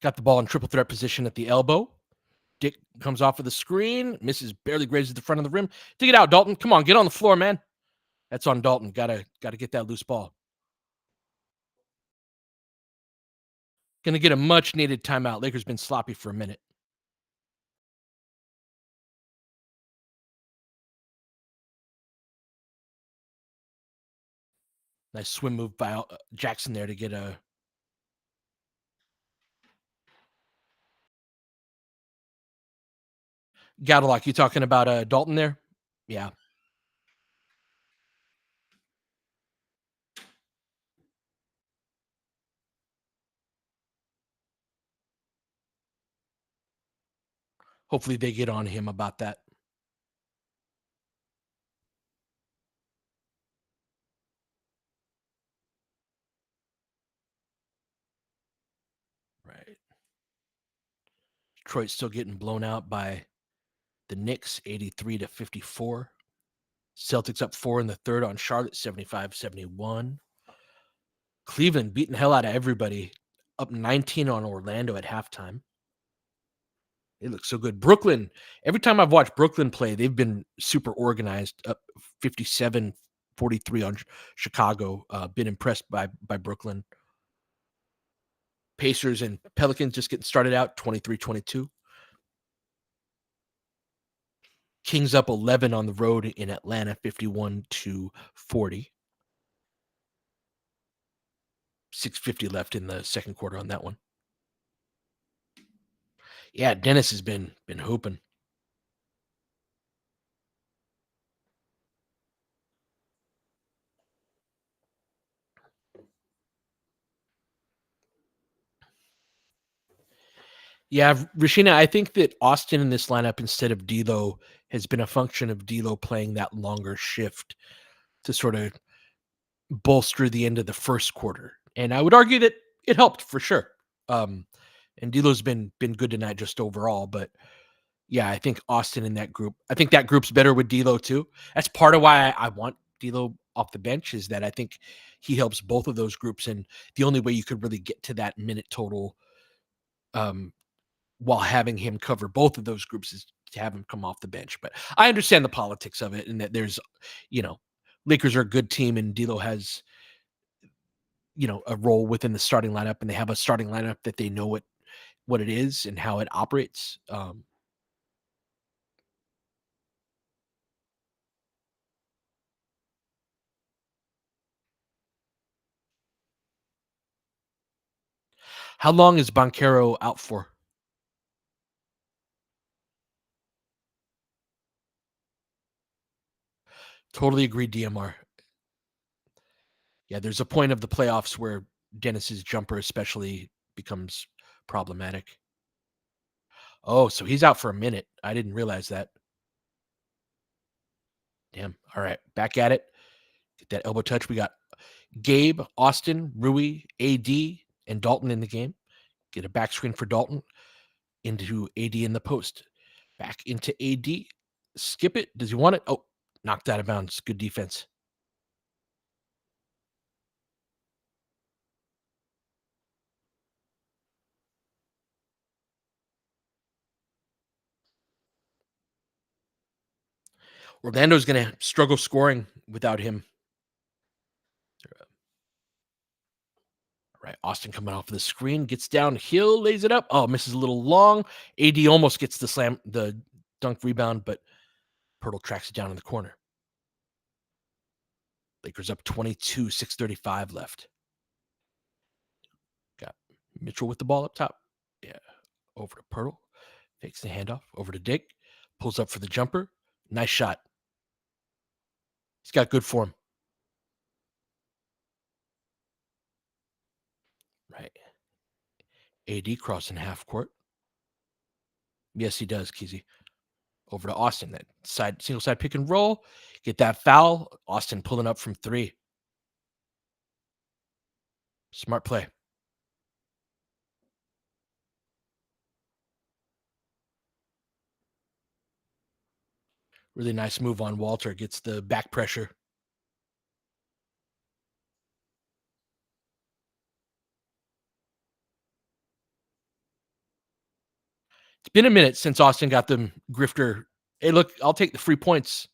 Got the ball in triple threat position at the elbow. Dick comes off of the screen. Misses, barely grazes the front of the rim. Dig it out, Dalton. Come on, get on the floor, man. That's on Dalton. Gotta get that loose ball. Gonna get a much needed timeout. Lakers been sloppy for a minute. Nice swim move by Jackson there to get a. Gadalock, you talking about Dalton there? Yeah. Hopefully they get on him about that. Right. Detroit's still getting blown out by the Knicks, 83-54. Celtics up 4 in the third on Charlotte, 75-71. Cleveland beating the hell out of everybody, up 19 on Orlando at halftime. They look so good. Brooklyn, every time I've watched Brooklyn play, they've been super organized, up 57-43 on Chicago. Been impressed by Brooklyn. Pacers and Pelicans just getting started out, 23-22. Kings up 11 on the road in Atlanta, 51-40. 6:50 left in the second quarter on that one. Yeah, Dennis has been hooping. Yeah, Rashina, I think that Austin in this lineup instead of D'Lo has been a function of D'Lo playing that longer shift to sort of bolster the end of the first quarter. And I would argue that it helped for sure. And D'Lo's been good tonight just overall, but yeah, I think Austin in that group. I think that group's better with D'Lo too. That's part of why I want D'Lo off the bench is that I think he helps both of those groups. And the only way you could really get to that minute total while having him cover both of those groups is to have him come off the bench. But I understand the politics of it and that there's, you know, Lakers are a good team and D'Lo has, a role within the starting lineup and they have a starting lineup that they know what it is and how it operates. How long is Boncaro out for? Totally agree, DMR. Yeah, there's a point of the playoffs where Dennis's jumper especially becomes problematic. Oh, so he's out for a minute. I didn't realize that. Damn. All right, back at it. Get that elbow touch. We got Gabe, Austin, Rui, AD, and Dalton in the game. Get a back screen for Dalton into AD in the post. Back into AD. Skip it. Does he want it? Oh, knocked out of bounds. Good defense. Orlando's going to struggle scoring without him. Right, Austin coming off the screen, gets downhill, lays it up. Oh, misses a little long. AD almost gets the dunk rebound, but Pirtle tracks it down in the corner. Lakers up 22, 6:35 left. Got Mitchell with the ball up top. Yeah, over to Pirtle. Fakes the handoff. Over to Dick. Pulls up for the jumper. Nice shot. He's got good form. Right. AD crossing half court. Yes, he does, Keezy. Over to Austin. That single side pick and roll. Get that foul. Austin pulling up from three. Smart play. Really nice move on Walter. Gets the back pressure. It's been a minute since Austin got them grifter. Hey, look, I'll take the free points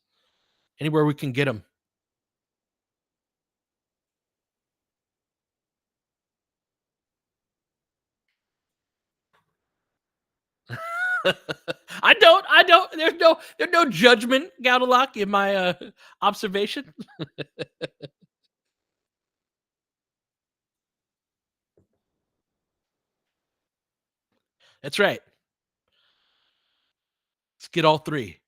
anywhere we can get them. I don't. There's no judgment, Gaudelak, in my observation. That's right. Let's get all three.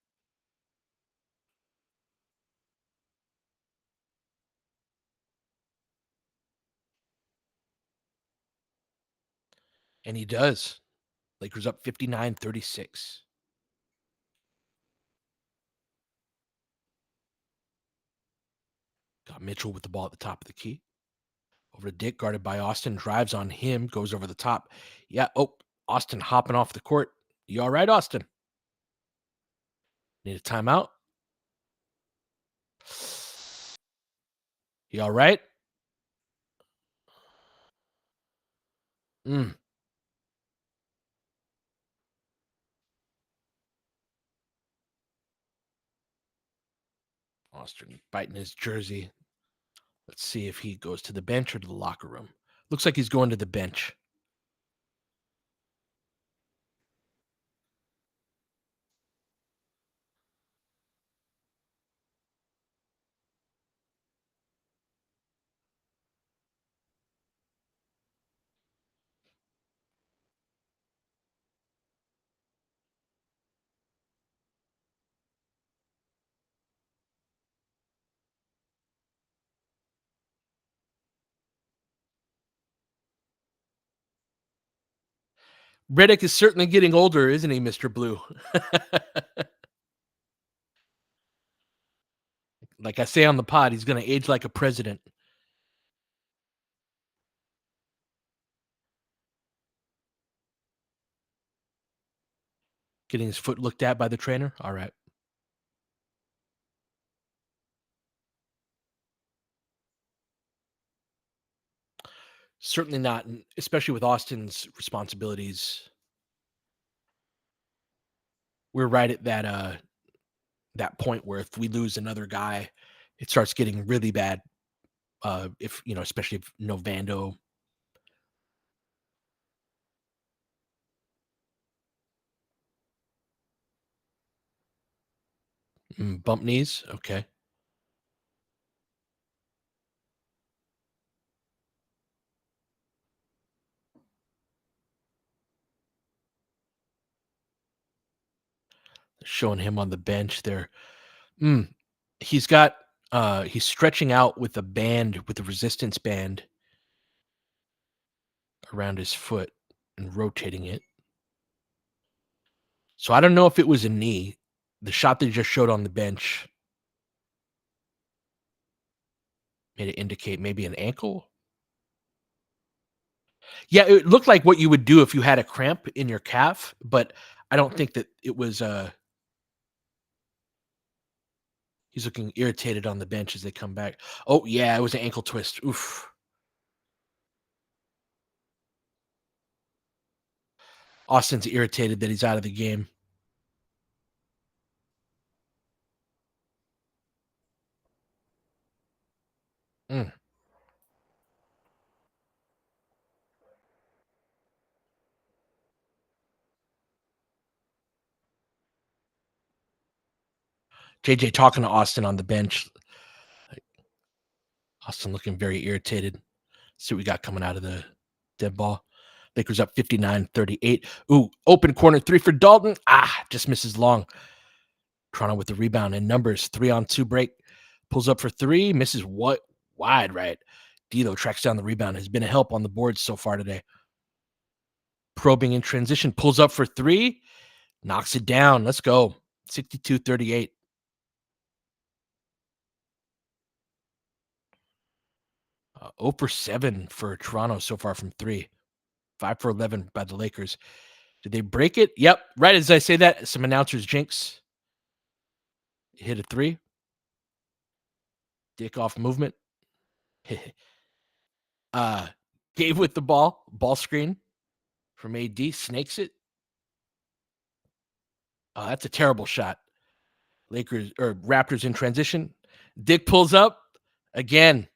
And he does. Lakers up 59-36. Got Mitchell with the ball at the top of the key. Over to Dick, guarded by Austin, drives on him, goes over the top. Yeah. Oh, Austin hopping off the court. You all right, Austin? Need a timeout? You all right? Mm. Austin biting his jersey. Let's see if he goes to the bench or to the locker room. Looks like he's going to the bench. Reddick is certainly getting older, isn't he, Mr. Blue? Like I say on the pod, he's going to age like a president. Getting his foot looked at by the trainer. All right. Certainly not, especially with Austin's responsibilities. we're right at that point where if we lose another guy, it starts getting really bad. If especially if Vando bump knees. Okay, showing him on the bench there. Mm, he's got he's stretching out with a band with a resistance band around his foot and rotating it. So I don't know if it was a knee. The shot they just showed on the bench made it indicate maybe an ankle. Yeah, it looked like what you would do if you had a cramp in your calf, but I don't think that it was. He's looking irritated on the bench as they come back. Oh yeah, it was an ankle twist. Oof. Austin's irritated that he's out of the game. Mm. JJ talking to Austin on the bench. Austin looking very irritated. See what we got coming out of the dead ball. Lakers up 59-38. Ooh, open corner three for Dalton. Just misses long. Toronto with the rebound and numbers. 3-on-2 break. Pulls up for three. Misses what? Wide right. D'Lo tracks down the rebound. Has been a help on the boards so far today. Probing in transition. Pulls up for three. Knocks it down. Let's go. 62-38. 0 for 7 for Toronto so far from three. 5 for 11 by the Lakers. Did they break it? Yep. Right as I say that, some announcers jinx. Hit a three. Dick off movement. uh Gabe with the ball screen from AD, snakes it. That's a terrible shot. Lakers or Raptors in transition. Dick pulls up again.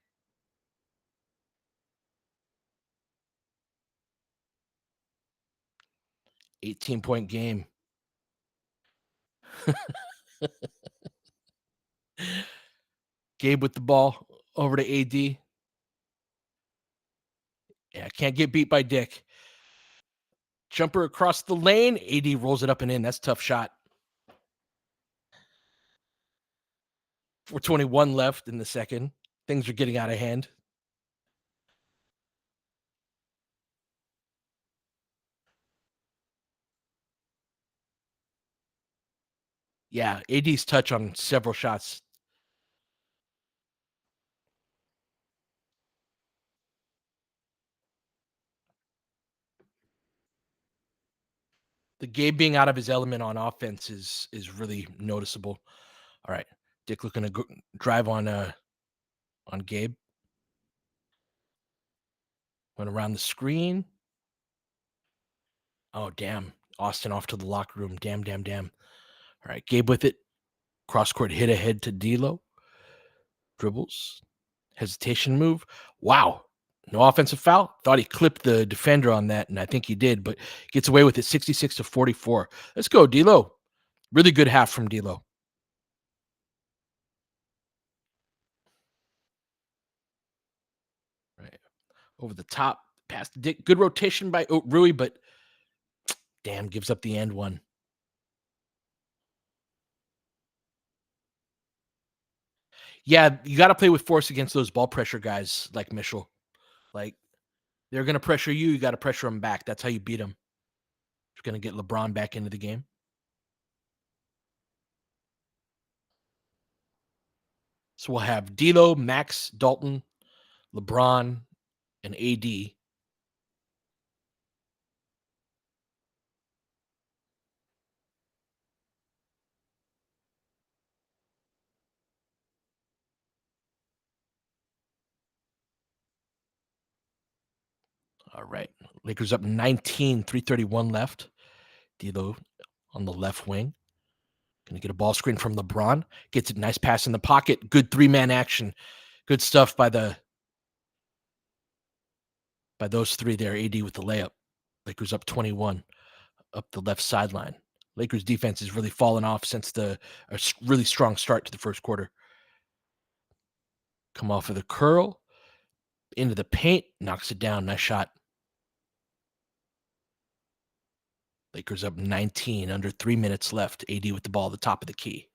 18-point game. Gabe with the ball over to AD. Yeah, can't get beat by Dick. Jumper across the lane. AD rolls it up and in. That's a tough shot. 4:21 left in the second. Things are getting out of hand. Yeah, AD's touch on several shots. The Gabe being out of his element on offense is really noticeable. All right, Dick looking to drive on Gabe. Went around the screen. Oh damn! Austin off to the locker room. Damn. All right, Gabe with it. Cross court hit ahead to D'Lo. Dribbles. Hesitation move. Wow. No offensive foul. Thought he clipped the defender on that, and I think he did, but gets away with it 66-44. Let's go, D'Lo. Really good half from D'Lo. Right. Over the top. Past Dick. Good rotation by Rui, but damn, gives up the end one. Yeah, you got to play with force against those ball pressure guys like Mitchell. Like, they're going to pressure you. You got to pressure them back. That's how you beat them. You're going to get LeBron back into the game. So we'll have D'Lo, Max, Dalton, LeBron, and AD. All right. Lakers up 19, 3:31 left. D'Lo on the left wing. Gonna get a ball screen from LeBron. Gets a nice pass in the pocket. Good three-man action. Good stuff by those three there. AD with the layup. Lakers up 21 up the left sideline. Lakers defense has really fallen off since really strong start to the first quarter. Come off of the curl into the paint, knocks it down. Nice shot. Lakers up 19, under 3 minutes left. AD with the ball at the top of the key.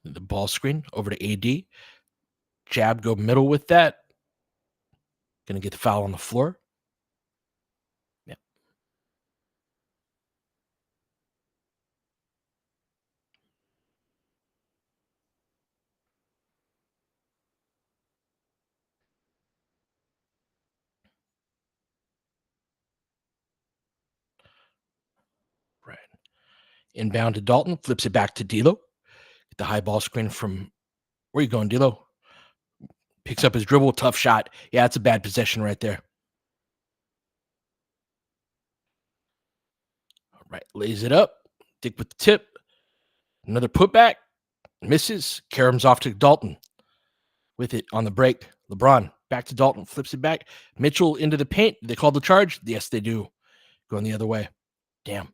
The ball screen over to AD. Jab, go middle with that. Gonna get the foul on the floor. Yeah. Right. Inbound to Dalton, flips it back to D'Lo. Get the high ball screen from where you going, D'Lo? Picks up his dribble, tough shot. Yeah, it's a bad possession right there. All right, lays it up. Dick with the tip. Another putback. Misses. Karam's off to Dalton. With it on the break. LeBron back to Dalton. Flips it back. Mitchell into the paint. They call the charge? Yes, they do. Going the other way. Damn.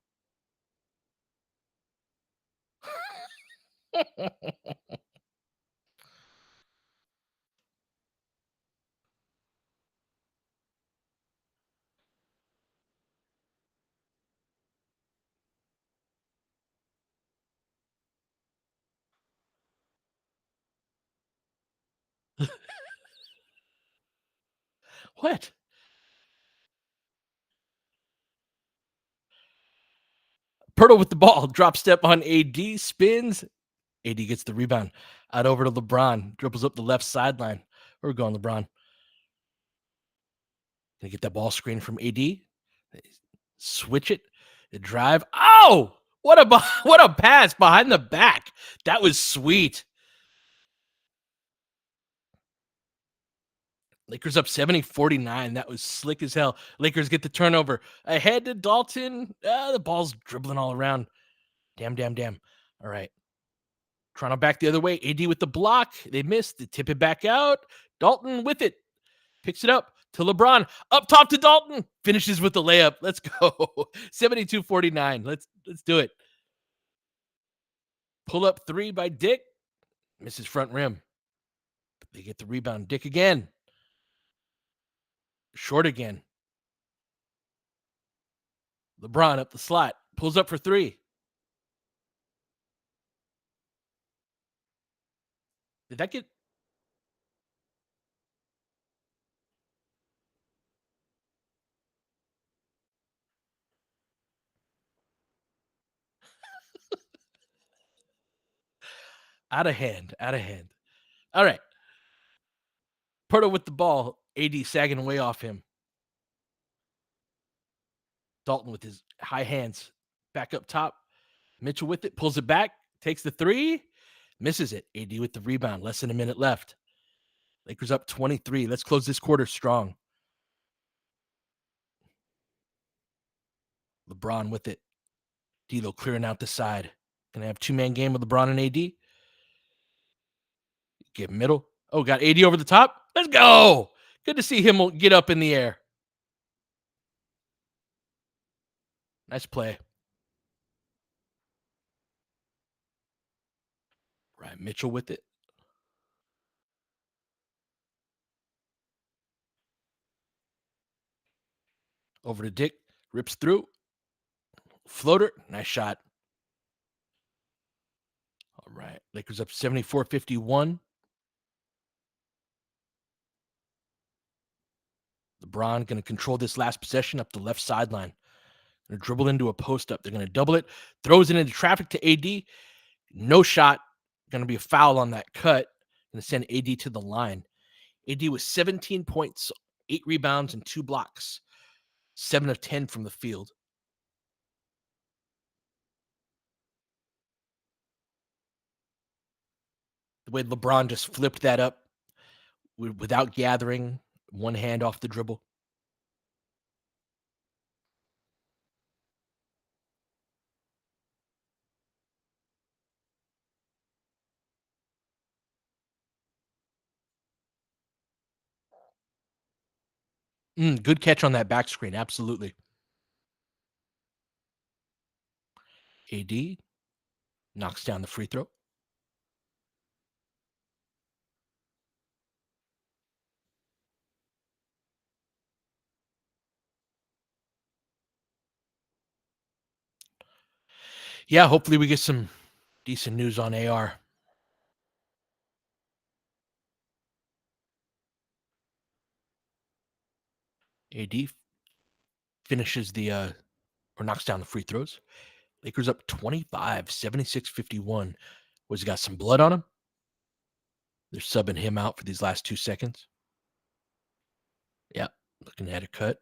What? Pirtle with the ball. Drop step on AD. Spins. AD gets the rebound. Out over to LeBron. Dribbles up the left sideline. Where we going, LeBron? Gonna get that ball screen from AD. Switch it. The drive. Oh! What a pass behind the back. That was sweet. Lakers up 70-49. That was slick as hell. Lakers get the turnover. Ahead to Dalton. The ball's dribbling all around. Damn. All right. Toronto back the other way. AD with the block. They missed. They tip it back out. Dalton with it. Picks it up to LeBron. Up top to Dalton. Finishes with the layup. Let's go. 72-49. Let's do it. Pull up three by Dick. Misses front rim. They get the rebound. Dick again. Short again. LeBron up the slot. Pulls up for three. Did that get... Out of hand. All right. Porto with the ball. AD sagging away off him. Dalton with his high hands. Back up top. Mitchell with it. Pulls it back. Takes the three. Misses it. AD with the rebound. Less than a minute left. Lakers up 23. Let's close this quarter strong. LeBron with it. D'Lo clearing out the side. Gonna have two-man game with LeBron and AD. Get middle. Oh, got AD over the top. Let's go. Good to see him get up in the air. Nice play. Right, Mitchell with it. Over to Dick. Rips through. Floater. Nice shot. All right. Lakers up 74-51. LeBron going to control this last possession up the left sideline. Going to dribble into a post up. They're going to double it. Throws it into traffic to AD. No shot. Going to be a foul on that cut. Going to send AD to the line. AD was 17 points, 8 rebounds, and 2 blocks. 7 of 10 from the field. The way LeBron just flipped that up without gathering, one hand off the dribble. Good catch on that back screen. Absolutely. AD knocks down the free throw. Yeah, hopefully we get some decent news on AR. AD finishes or knocks down the free throws. Lakers up 25, 76-51. Was he got some blood on him? They're subbing him out for these last 2 seconds. Yeah, looking at a cut.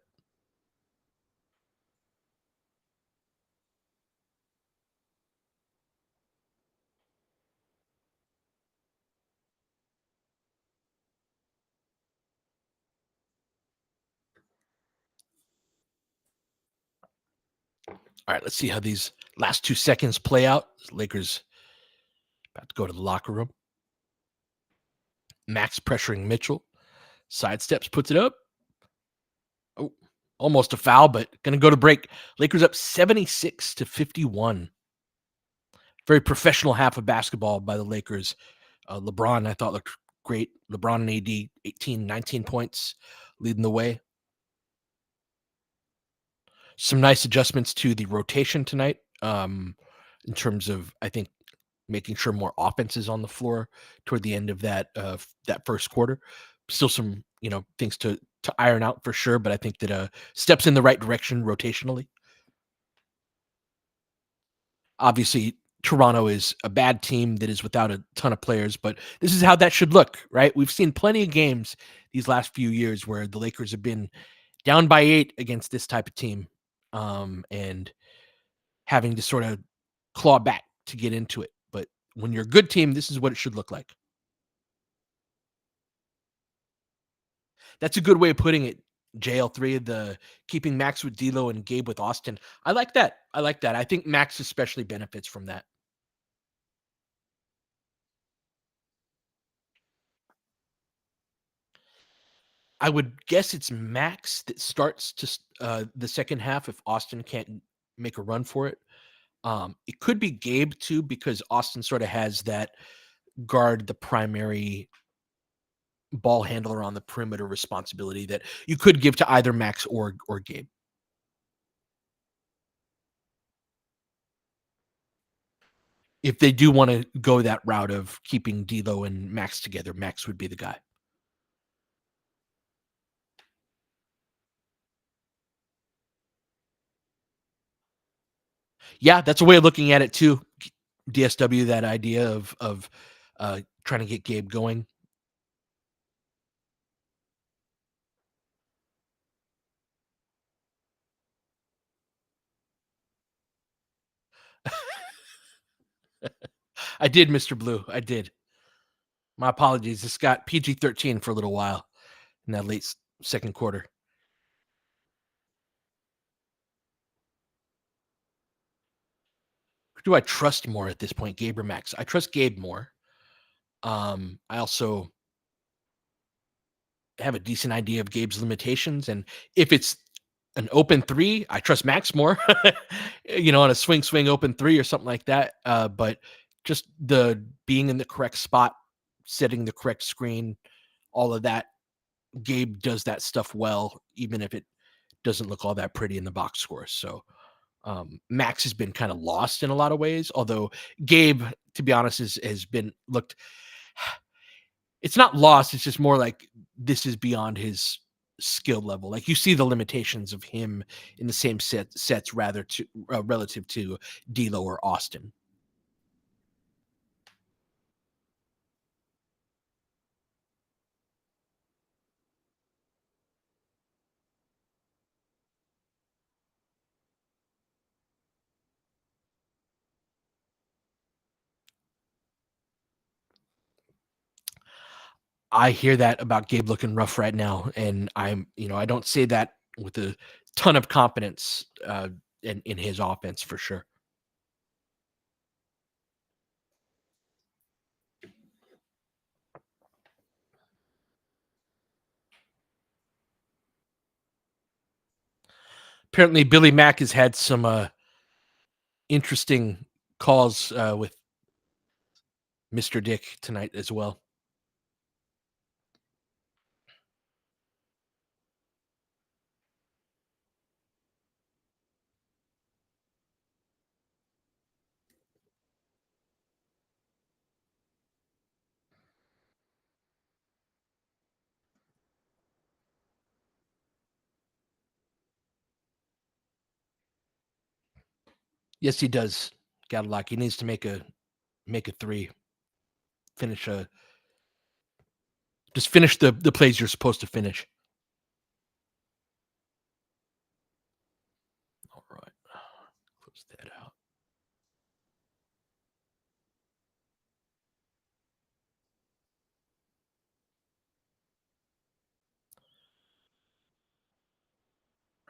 All right, let's see how these last 2 seconds play out. Lakers about to go to the locker room. Max pressuring Mitchell. Sidesteps, puts it up. Oh, almost a foul, but going to go to break. Lakers up 76-51. Very professional half of basketball by the Lakers. LeBron, I thought, looked great. LeBron and AD, 18, 19 points, leading the way. Some nice adjustments to the rotation tonight, in terms of, I think, making sure more offense is on the floor toward the end of that first quarter. Still some, things to iron out for sure, but I think that steps in the right direction rotationally. Obviously, Toronto is a bad team that is without a ton of players, but this is how that should look, right? We've seen plenty of games these last few years where the Lakers have been down by 8 against this type of team, and having to sort of claw back to get into it. But when you're a good team, this is what it should look like. That's a good way of putting it. JL3, the keeping Max with D'Lo and Gabe with Austin. I like that. I like that. I think Max especially benefits from that. I would guess it's Max that starts the second half if Austin can't make a run for it. It could be Gabe too because Austin sort of has that guard the primary ball handler on the perimeter responsibility that you could give to either Max or Gabe. If they do want to go that route of keeping D'Lo and Max together, Max would be the guy. Yeah, that's a way of looking at it too. DSW, that idea of trying to get Gabe going. I did, Mr. Blue. I did. My apologies. This got PG-13 for a little while in that second quarter. Who do I trust more at this point, Gabe or Max? I trust Gabe more. I also have a decent idea of Gabe's limitations, and if it's an open three, I trust Max more. On a swing open three or something like that. But just the being in the correct spot, setting the correct screen, all of that. Gabe does that stuff well, even if it doesn't look all that pretty in the box score. So Max has been kind of lost in a lot of ways. Although Gabe, to be honest, has been looked. It's not lost. It's just more like this is beyond his skill level. Like you see the limitations of him in the same sets rather to relative to D'Lo or Austin. I hear that about Gabe looking rough right now, and I don't say that with a ton of confidence in his offense for sure. Apparently, Billy Mack has had some interesting calls with Mr. Dick tonight as well. Yes, he does. Got a lock. He needs to make a three. Finish a Just finish the plays you're supposed to finish. All right. Close that out.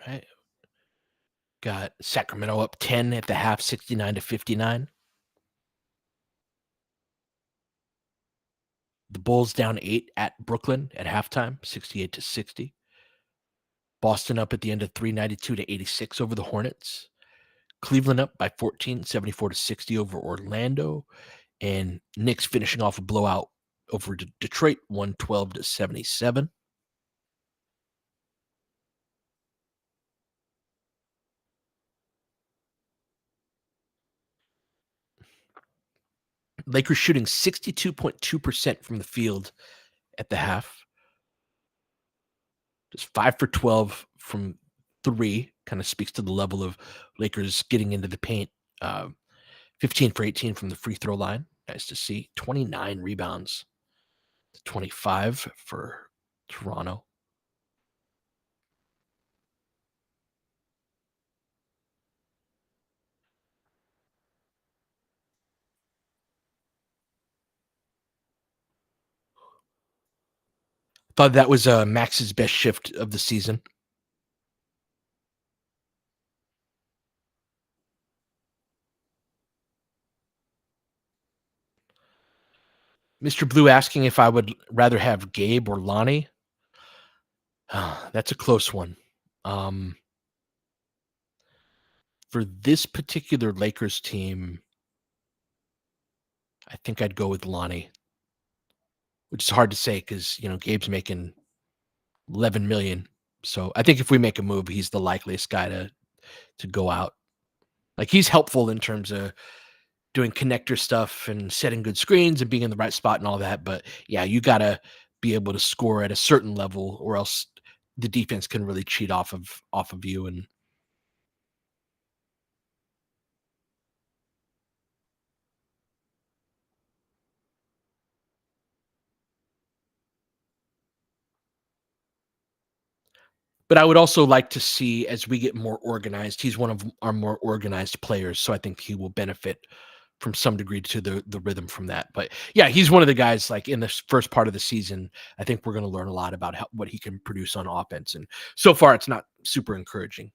Right. Got Sacramento up 10 at the half, 69-59. The Bulls down 8 at Brooklyn at halftime, 68-60. Boston up at the end of 3, 92-86 over the Hornets. Cleveland up by 14, 74-60 over Orlando. And Knicks finishing off a blowout over Detroit, 112-77. Lakers shooting 62.2% from the field at the half. Just 5 for 12 from three. Kind of speaks to the level of Lakers getting into the paint. 15 for 18 from the free throw line. Nice to see. 29 rebounds. 25 for Toronto. Thought that was Max's best shift of the season. Mr. Blue asking if I would rather have Gabe or Lonnie. That's a close one. For this particular Lakers team, I think I'd go with Lonnie, which is hard to say because Gabe's making 11 million. So I think if we make a move, he's the likeliest guy to go out. Like he's helpful in terms of doing connector stuff and setting good screens and being in the right spot and all that. But yeah, you gotta be able to score at a certain level, or else the defense can really cheat off of you. And but I would also like to see as we get more organized. He's one of our more organized players, so I think he will benefit from some degree to the rhythm from that. But yeah, he's one of the guys like in the first part of the season. I think we're going to learn a lot about what he can produce on offense, and so far it's not super encouraging.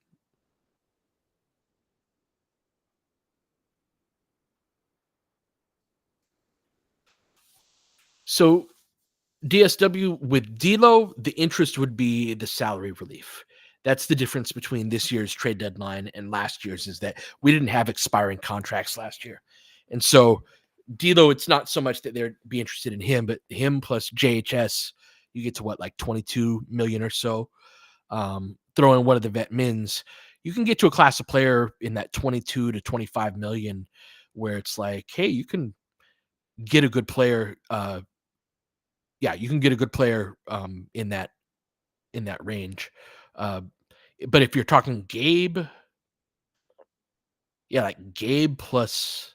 So DSW with D'Lo, the interest would be the salary relief. That's the difference between this year's trade deadline and last year's is that we didn't have expiring contracts last year. And so D'Lo, it's not so much that they'd be interested in him, but him plus JHS, you get to what, like 22 million or so. Throw in one of the vet mins, you can get to a class of player in that 22 to 25 million where it's like, hey, you can get a good player. Yeah, you can get a good player in that range. Uh, but if you're talking Gabe, yeah, like Gabe plus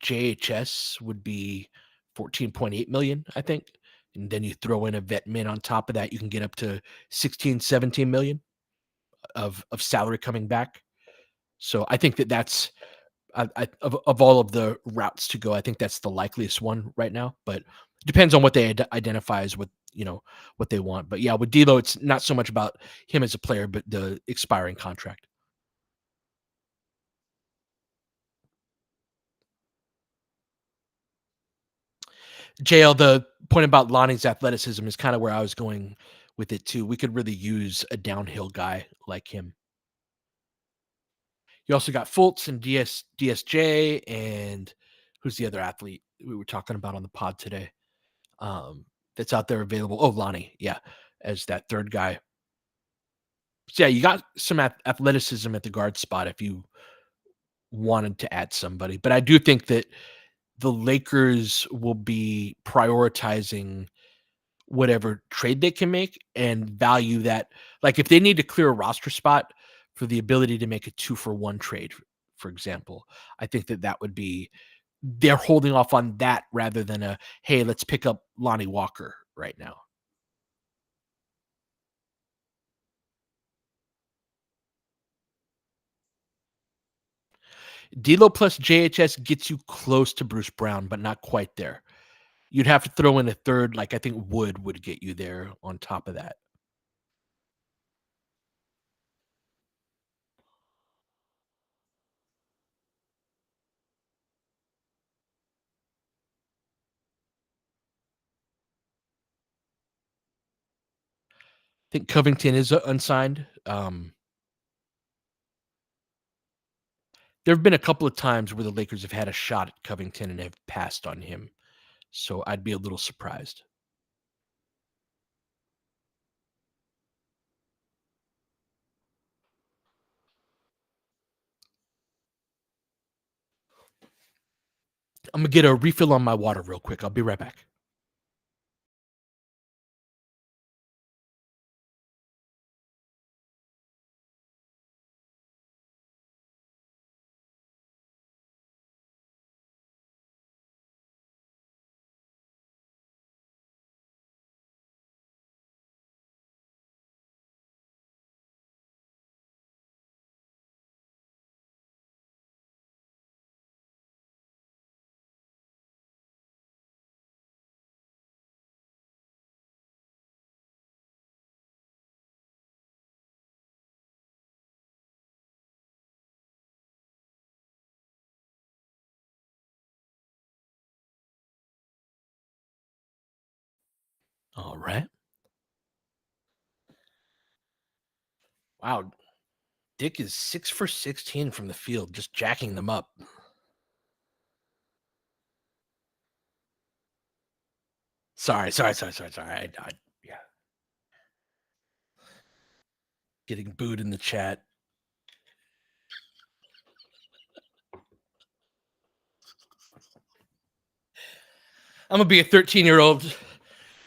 JHS would be 14.8 million, I think. And then you throw in a vet min on top of that, you can get up to 16, 17 million of salary coming back. So I think that's of all of the routes to go, I think that's the likeliest one right now. But it depends on what they identify as what they want. But yeah, with D'Lo, it's not so much about him as a player, but the expiring contract. JL, the point about Lonnie's athleticism is kind of where I was going with it too. We could really use a downhill guy like him. You also got Fultz and DSJ, and who's the other athlete we were talking about on the pod today? That's out there available. Oh, Lonnie, yeah, as that third guy. So yeah, you got some athleticism at the guard spot if you wanted to add somebody, but I do think that the Lakers will be prioritizing whatever trade they can make and value that. Like if they need to clear a roster spot for the ability to make a 2-for-1 trade, for example, I think that that would be they're holding off on that rather than a hey, let's pick up Lonnie Walker right now. D'Lo plus JHS gets you close to Bruce Brown, but not quite there. You'd have to throw in a third, like I think Wood would get you there on top of that. I think Covington is unsigned. There have been a couple of times where the Lakers have had a shot at Covington and have passed on him, so I'd be a little surprised. I'm gonna get a refill on my water real quick. I'll be right back. All right. Wow, Dick is 6 for 16 from the field, just jacking them up. Sorry. Yeah, getting booed in the chat. I'm gonna be a 13-year-old.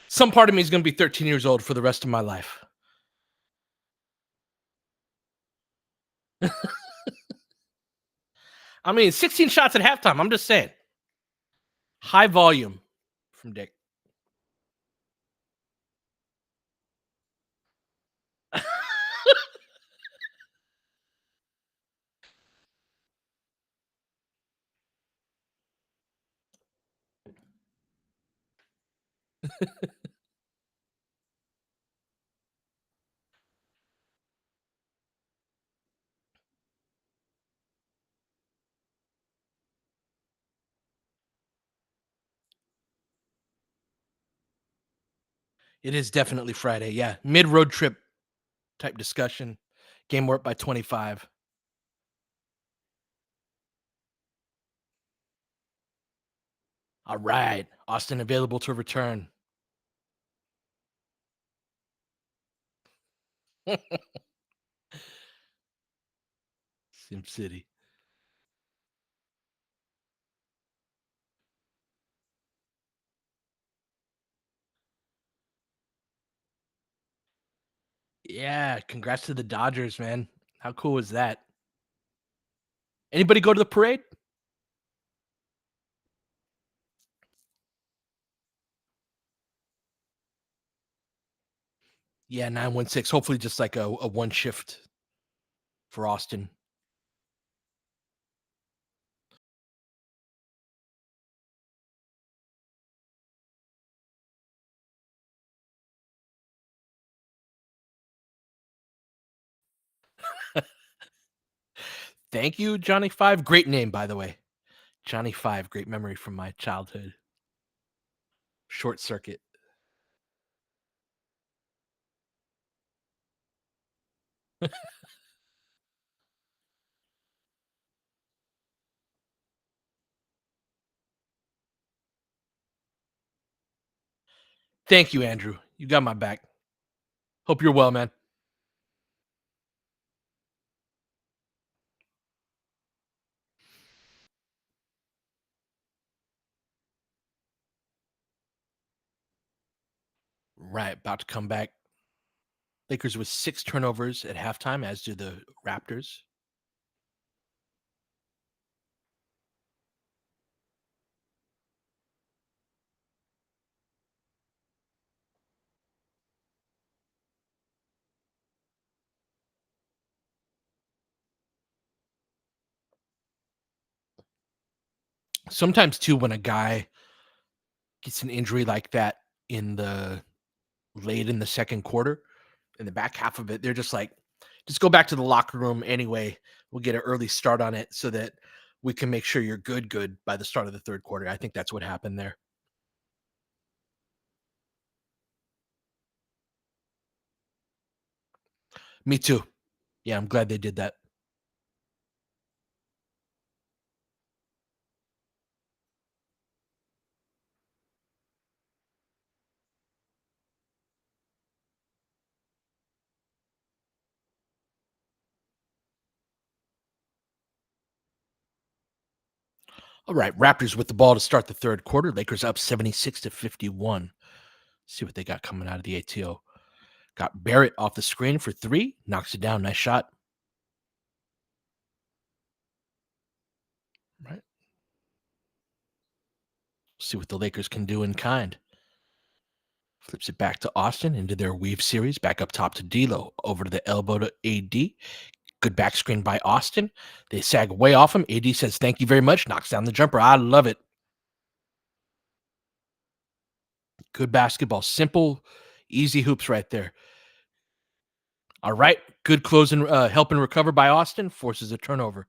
Some part of me is gonna be 13 years old for the rest of my life. I mean, 16 shots at halftime. I'm just saying. High volume from Dick. It is definitely Friday. Yeah, mid road trip type discussion. Game work by 25. All right, Austin available to return. Sim City. Yeah, congrats to the Dodgers, man. How cool is that? Anybody go to the parade? Yeah, 916. Hopefully, just like a one shift for Austin. Thank you, Johnny Five. Great name, by the way. Johnny Five. Great memory from my childhood. Short circuit. Thank you, Andrew. You got my back. Hope you're well, man. Right, about to come back. Lakers with 6 turnovers at halftime, as do the Raptors. Sometimes too, when a guy gets an injury like that in the late in the second quarter, in the back half of it, they're just like, just go back to the locker room anyway. We'll get an early start on it so that we can make sure you're good by the start of the third quarter. I think that's what happened there. Me too. Yeah, I'm glad they did that. All right, Raptors with the ball to start the third quarter. Lakers up 76-51. See what they got coming out of the ATO. Got Barrett off the screen for three, knocks it down. Nice shot. Right. See what the Lakers can do in kind. Flips it back to Austin into their weave series. Back up top to D'Lo. Over to the elbow to AD. Good back screen by Austin. They sag way off him. AD says, "Thank you very much." Knocks down the jumper. I love it. Good basketball. Simple, easy hoops right there. All right. Good closing, help and recover by Austin. Forces a turnover.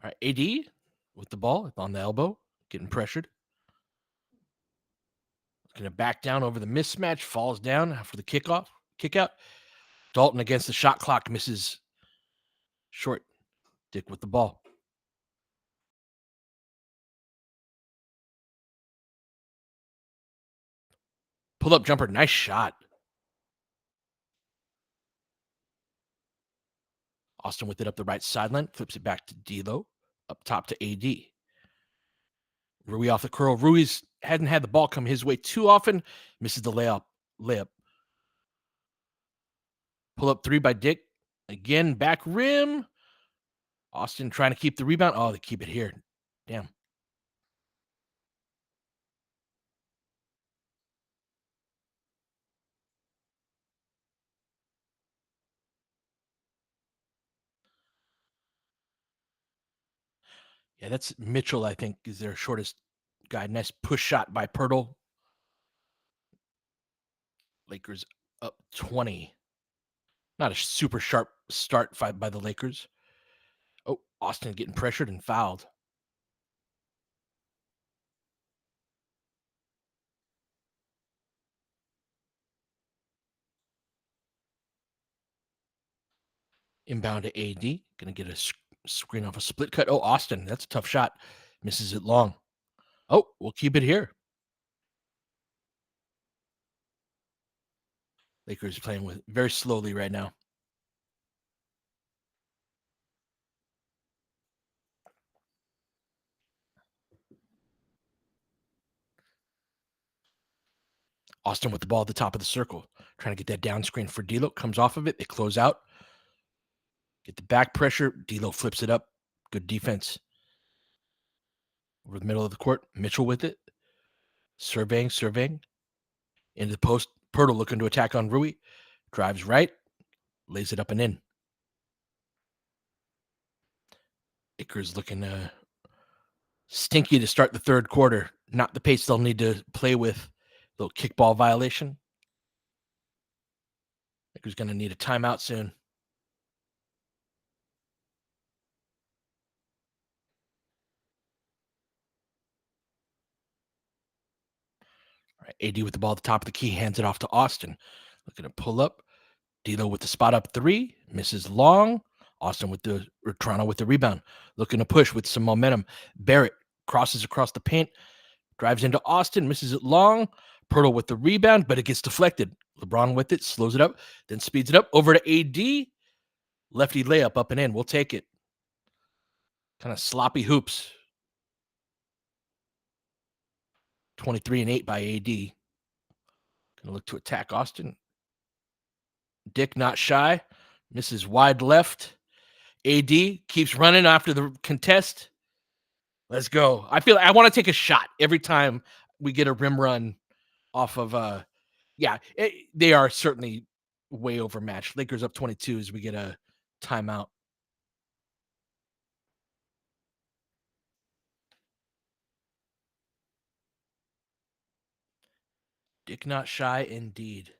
All right. AD with the ball on the elbow, getting pressured. Going to back down over the mismatch. Falls down for the kickoff, kick out. Dalton against the shot clock misses short. Dick with the ball. Pull up jumper. Nice shot. Austin with it up the right sideline. Flips it back to D'Lo. Up top to AD. Rui off the curl. Rui's hadn't had the ball come his way too often. Misses the layup. Pull up three by Dick. Again, back rim. Austin trying to keep the rebound. Oh, they keep it here. Damn. Yeah, that's Mitchell, I think, is their shortest guy. Nice push shot by Pirtle. Lakers up 20. Not a super sharp start fight by the Lakers. Oh, Austin getting pressured and fouled. Inbound to AD. Gonna get a screen off a split cut. Oh, Austin, that's a tough shot. Misses it long. Oh, we'll keep it here. Lakers playing with very slowly right now. Austin with the ball at the top of the circle, trying to get that down screen for D'Lo. Comes off of it. They close out. Get the back pressure. D'Lo flips it up. Good defense. Over the middle of the court. Mitchell with it. Surveying. Into the post. Pirtle looking to attack on Rui. Drives right. Lays it up and in. Lakers looking stinky to start the third quarter. Not the pace they'll need to play with. Little kickball violation. Lakers going to need a timeout soon. All right, AD with the ball at the top of the key, hands it off to Austin. Looking to pull up. D'Lo with the spot up three, misses long. Austin with the or Toronto with the rebound, looking to push with some momentum. Barrett crosses across the paint, drives into Austin, misses it long. Pirtle with the rebound, but it gets deflected. LeBron with it, slows it up, then speeds it up over to AD. Lefty layup up and in. We'll take it. Kind of sloppy hoops. 23 and 8 by AD. Gonna look to attack Austin. Dick not shy. Misses wide left. AD keeps running after the contest. Let's go. I feel I want to take a shot every time we get a rim run off of they are certainly way overmatched. Lakers up 22 as we get a timeout. Dick not shy indeed.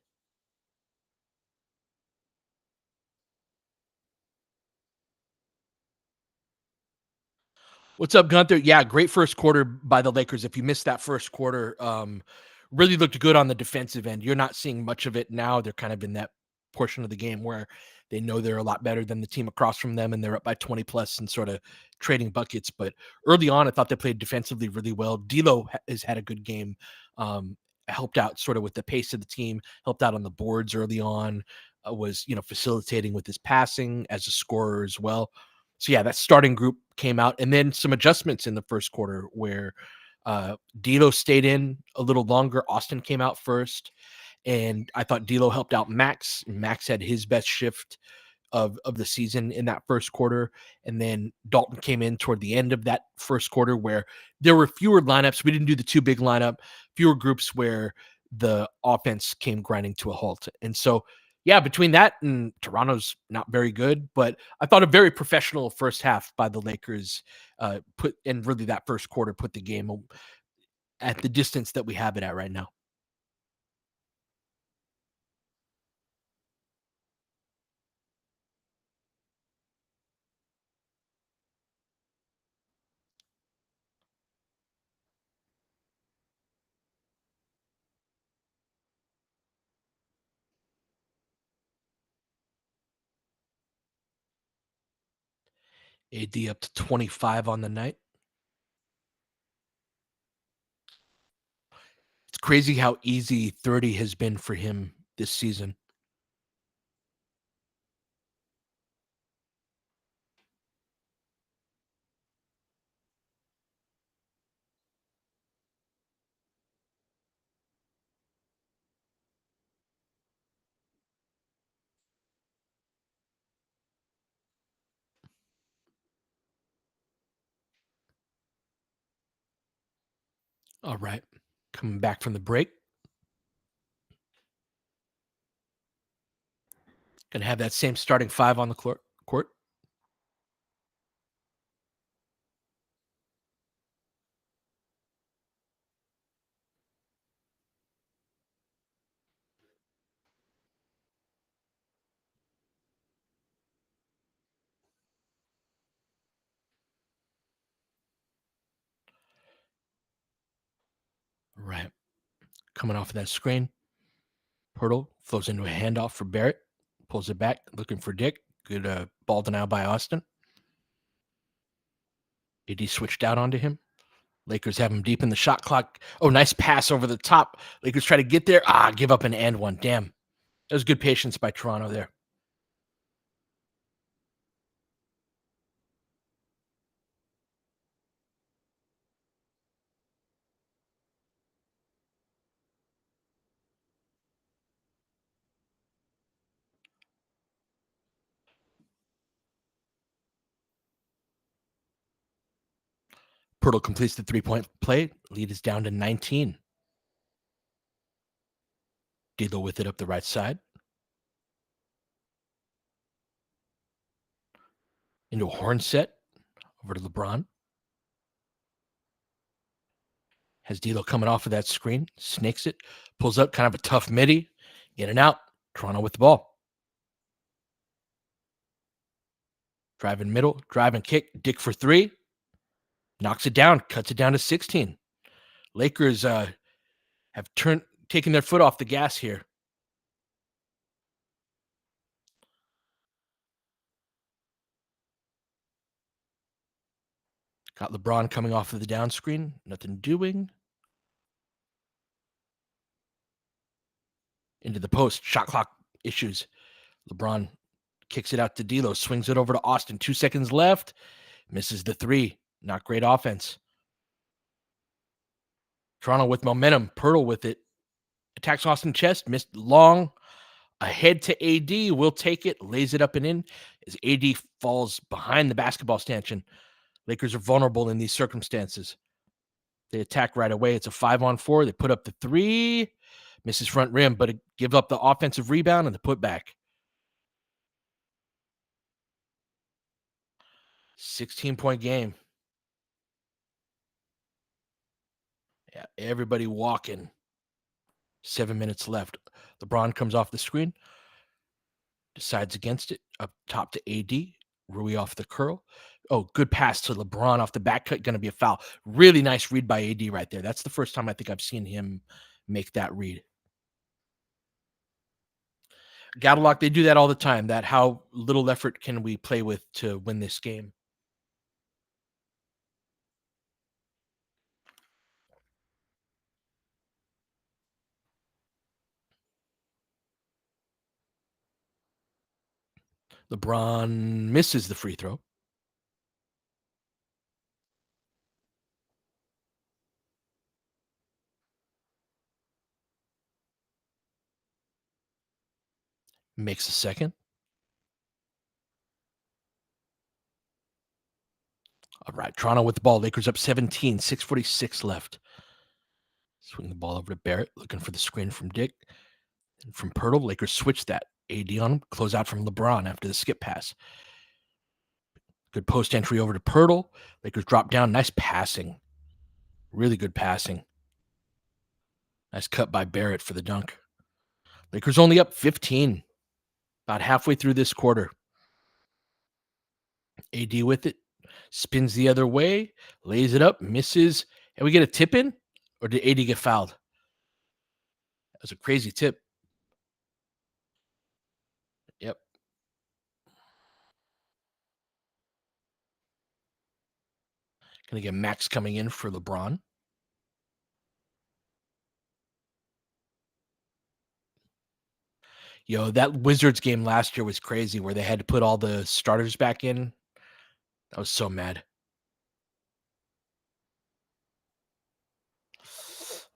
What's up, Gunther? Yeah, great first quarter by the Lakers. If you missed that first quarter, really looked good on the defensive end. You're not seeing much of it now. They're kind of in that portion of the game where they know they're a lot better than the team across from them and they're up by 20 plus and sort of trading buckets. But early on, I thought they played defensively really well. D'Lo has had a good game. Helped out sort of with the pace of the team, helped out on the boards early on, was, facilitating with his passing as a scorer as well. So yeah, that starting group came out, and then some adjustments in the first quarter where D'Lo stayed in a little longer. Austin came out first, and I thought D'Lo helped out Max. Max had his best shift of the season in that first quarter, and then Dalton came in toward the end of that first quarter where there were fewer lineups. We didn't do the two big lineup, fewer groups where the offense came grinding to a halt, and so yeah, between that and Toronto's not very good, but I thought a very professional first half by the Lakers put and really that first quarter put the game at the distance that we have it at right now. AD up to 25 on the night. It's crazy how easy 30 has been for him this season. All right. Coming back from the break. Gonna have that same starting five on the court. Right. Coming off of that screen. Pirtle flows into a handoff for Barrett. Pulls it back, looking for Dick. Good ball denial by Austin. AD switched out onto him. Lakers have him deep in the shot clock. Oh, nice pass over the top. Lakers try to get there. Give up an and one. Damn. That was good patience by Toronto there. Pirtle completes the three-point play. Lead is down to 19. D'Lo with it up the right side. Into a horn set. Over to LeBron. Has D'Lo coming off of that screen. Snakes it. Pulls up kind of a tough midi. In and out. Toronto with the ball. Driving middle. Driving kick. Dick for three. Knocks it down. Cuts it down to 16. Lakers have turned taken their foot off the gas here. Got LeBron coming off of the down screen, nothing doing. Into the post, shot clock issues. LeBron kicks it out to D'Lo, swings it over to Austin. 2 seconds left, misses the three. Not great offense. Toronto with momentum. Pirtle with it. Attacks Austin chest, missed long. Ahead to AD, will take it, lays it up and in as AD falls behind the basketball stanchion. Lakers are vulnerable in these circumstances. They attack right away. It's a 5-on-4. They put up the three, misses front rim, but give up the offensive rebound and the putback. 16-point game. Yeah, everybody walking. 7 minutes left. LeBron comes off the screen, decides against it, up top to AD. Rui off the curl. Oh, good pass to LeBron off the back cut. Going to be a foul. Really nice read by AD right there. That's the first time I think I've seen him make that read. Gadlock, they do that all the time. That how little effort can we play with to win this game? LeBron misses the free throw. Makes a second. All right, Toronto with the ball. Lakers up 17, 6:46 left. Swing the ball over to Barrett, looking for the screen from Dick. And from Pirtle, Lakers switch that. AD on him, close out from LeBron after the skip pass. Good post entry over to Pirtle. Lakers drop down. Nice passing. Really good passing. Nice cut by Barrett for the dunk. Lakers only up 15. About halfway through this quarter. AD with it. Spins the other way. Lays it up. Misses. And we get a tip in? Or did AD get fouled? That was a crazy tip. Yep. Gonna get Max coming in for LeBron. Yo, that Wizards game last year was crazy where they had to put all the starters back in. I was so mad.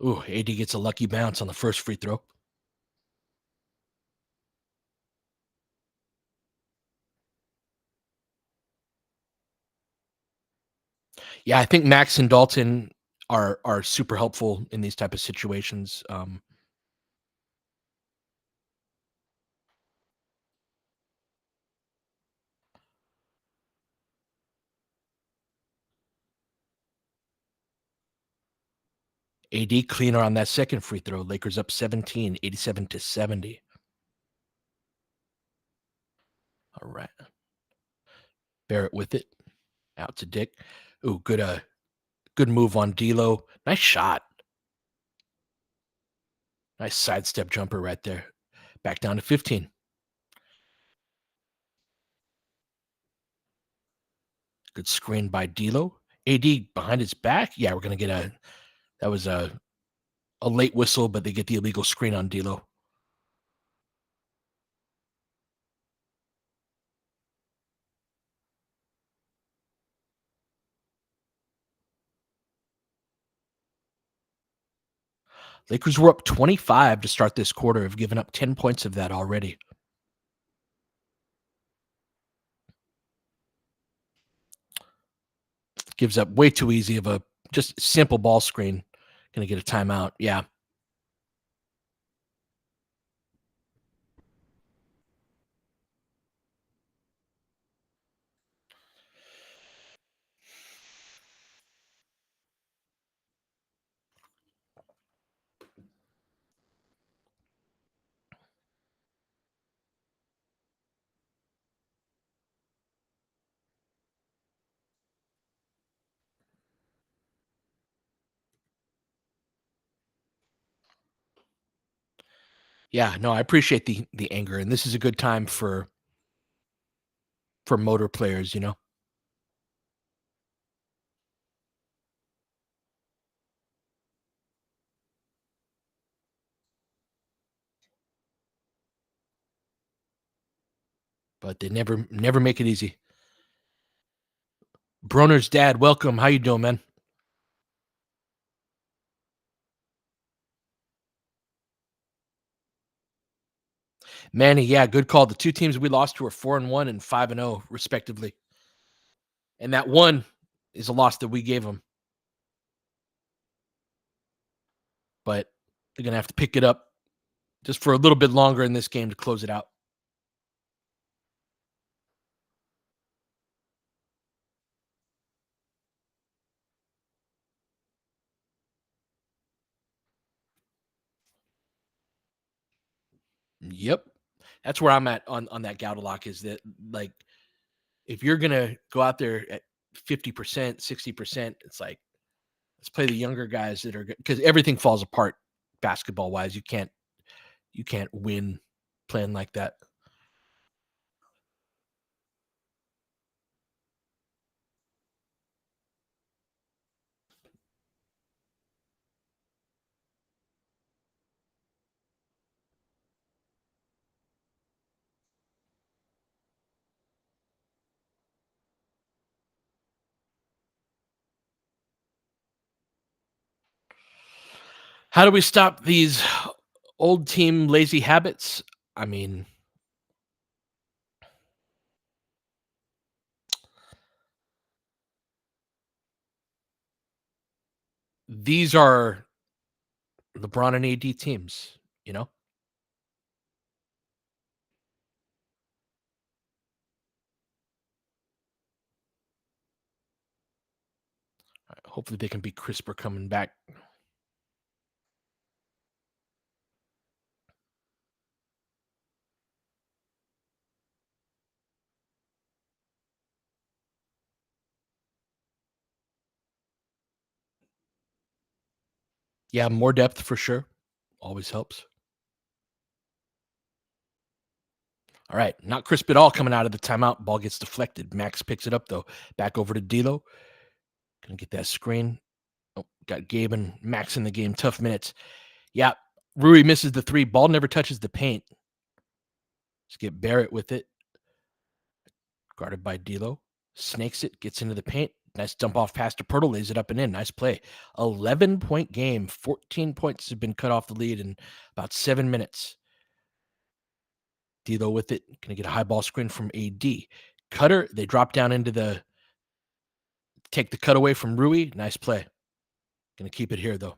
Ooh, AD gets a lucky bounce on the first free throw. Yeah, I think Max and Dalton are super helpful in these type of situations. AD cleaner on that second free throw. Lakers up 17, 87-70. All right. Barrett with it. Out to Dick. Ooh, good move on D'Lo. Nice shot. Nice sidestep jumper right there. Back down to 15. Good screen by D'Lo. AD behind his back. Yeah, we're gonna get that was a late whistle, but they get the illegal screen on D'Lo. Lakers were up 25 to start this quarter. Have given up 10 points of that already. Gives up way too easy of a just simple ball screen. Gonna get a timeout. Yeah. Yeah, no, I appreciate the anger, and this is a good time for motor players, you know? But they never make it easy. Broner's dad, welcome. How you doing, man? Manny, yeah, good call. The 2 teams we lost to are 4-1 and 5-0 respectively. And that one is a loss that we gave them, but they're gonna have to pick it up just for a little bit longer in this game to close it out. Yep. That's where I'm at on that Gaudelok is that, like, if you're gonna go out there at 50%, 60%, it's like, let's play the younger guys that are because everything falls apart basketball wise. You can't win playing like that. How do we stop these old team lazy habits? I mean, these are LeBron and AD teams, you know? Hopefully they can be crisper coming back. Yeah, more depth for sure. Always helps. All right, not crisp at all coming out of the timeout. Ball gets deflected. Max picks it up though. Back over to D'Lo. Gonna get that screen. Oh, got Gabe and Max in the game. Tough minutes. Yeah, Rui misses the three. Ball never touches the paint. Just get Barrett with it. Guarded by D'Lo. Snakes it. Gets into the paint. Nice dump off pass to Pirtle. Lays it up and in. Nice play. 11-point game. 14 points have been cut off the lead in about 7 minutes. D'Lo with it. Gonna get a high ball screen from AD. Cutter. They drop down into the take the cut away from Rui. Nice play. Gonna keep it here though.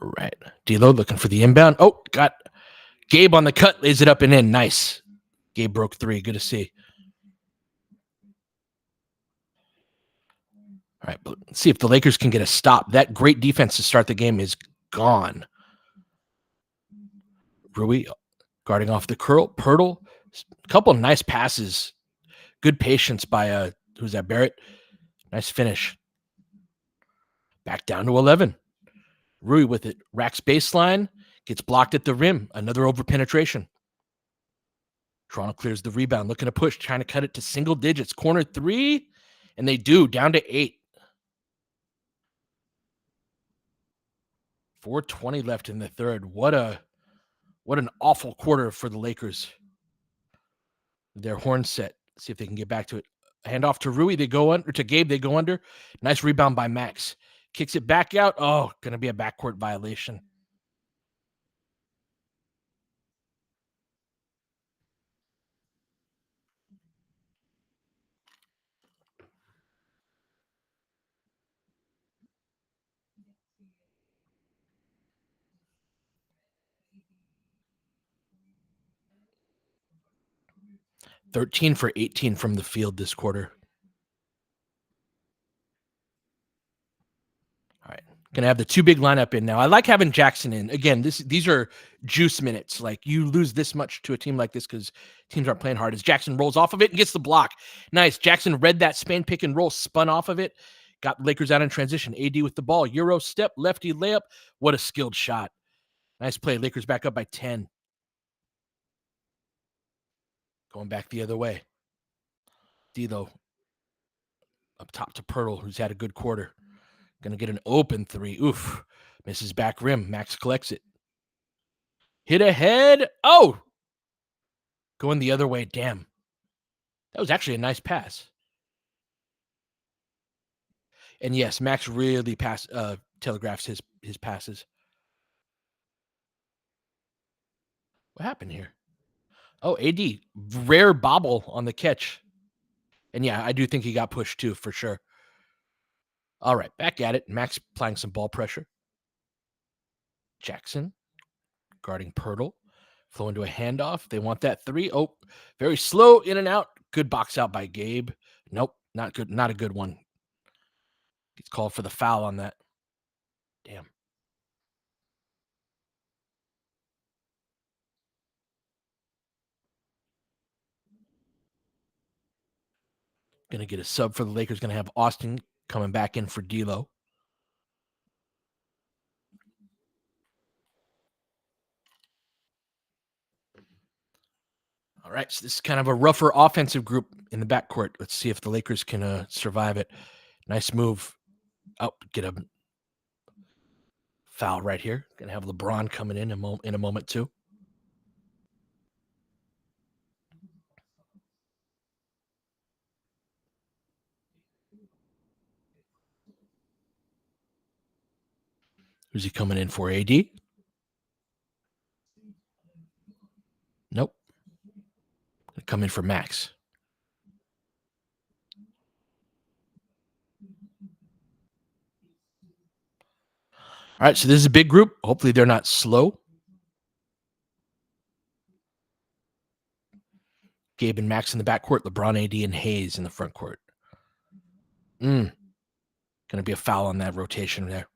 All right. D'Lo looking for the inbound. Oh, got Gabe on the cut. Lays it up and in. Nice. Gabe broke three. Good to see. All right, but let's see if the Lakers can get a stop. That great defense to start the game is gone. Rui guarding off the curl. Pirtle. A couple of nice passes. Good patience by who's that? Barrett. Nice finish. Back down to 11. Rui with it. Racks baseline. Gets blocked at the rim. Another over penetration. Toronto clears the rebound. Looking to push. Trying to cut it to single digits. Corner three. And they do. Down to 8. 4:20 left in the third. What an awful quarter for the Lakers. Their horn set. See if they can get back to it. Hand off to Rui. They go under to Gabe. They go under. Nice rebound by Max. Kicks it back out. Oh, gonna be a backcourt violation. 13 for 18 from the field this quarter. All right. Gonna have the two big lineup in now. I like having Jackson in. Again, these are juice minutes. Like you lose this much to a team like this because teams aren't playing hard. As Jackson rolls off of it and gets the block. Nice. Jackson read that Spain pick and roll, spun off of it, got Lakers out in transition. AD with the ball. Euro step, lefty layup. What a skilled shot. Nice play. Lakers back up by 10. Going back the other way. D'Lo up top to Pirtle, who's had a good quarter. Gonna get an open three. Oof. Misses back rim. Max collects it. Hit ahead. Oh! Going the other way. Damn. That was actually a nice pass. And yes, Max really telegraphs his passes. What happened here? Oh, AD. Rare bobble on the catch. And yeah, I do think he got pushed too, for sure. All right, back at it. Max applying some ball pressure. Jackson guarding Pirtle. Flow into a handoff. They want that three. Oh, very slow in and out. Good box out by Gabe. Nope, not good. Not a good one. Gets called for the foul on that. Damn. Gonna get a sub for the Lakers. Gonna have Austin coming back in for D'Lo. All right, so this is kind of a rougher offensive group in the backcourt. Let's see if the Lakers can survive it. Nice move. Oh, get a foul right here. Gonna have LeBron coming in a moment too. Who's he coming in for? AD? Nope. Gonna come in for Max. All right, so this is a big group. Hopefully they're not slow. Gabe and Max in the backcourt. LeBron, AD, and Hayes in the front court. Going to be a foul on that rotation there.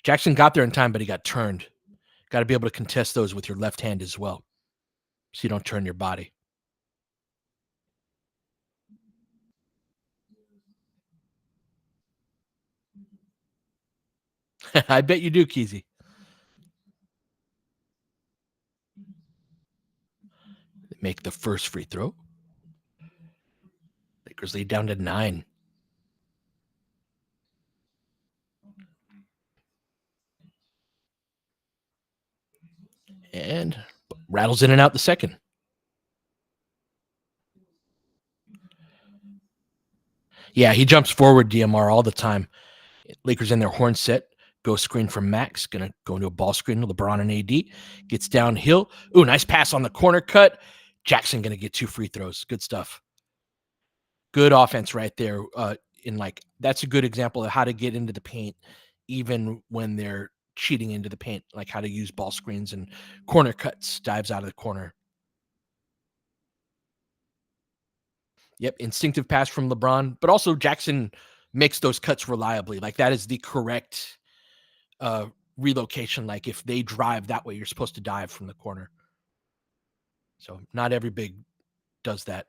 Jackson got there in time, but he got turned. Got to be able to contest those with your left hand as well, so you don't turn your body. I bet you do, Keezy. They make the first free throw. Lakers lead down to 9. And rattles in and out the second. Yeah, he jumps forward, DMR, all the time. Lakers in their horn set. Go screen from Max. Going to go into a ball screen. LeBron and AD. Gets downhill. Ooh, nice pass on the corner cut. Jackson going to get 2 free throws. Good stuff. Good offense right there. That's a good example of how to get into the paint, even when they're cheating into the paint, like how to use ball screens and corner cuts, dives out of the corner. Yep, instinctive pass from LeBron, but also Jackson makes those cuts reliably. Like that is the correct relocation. Like if they drive that way, you're supposed to dive from the corner. So not every big does that.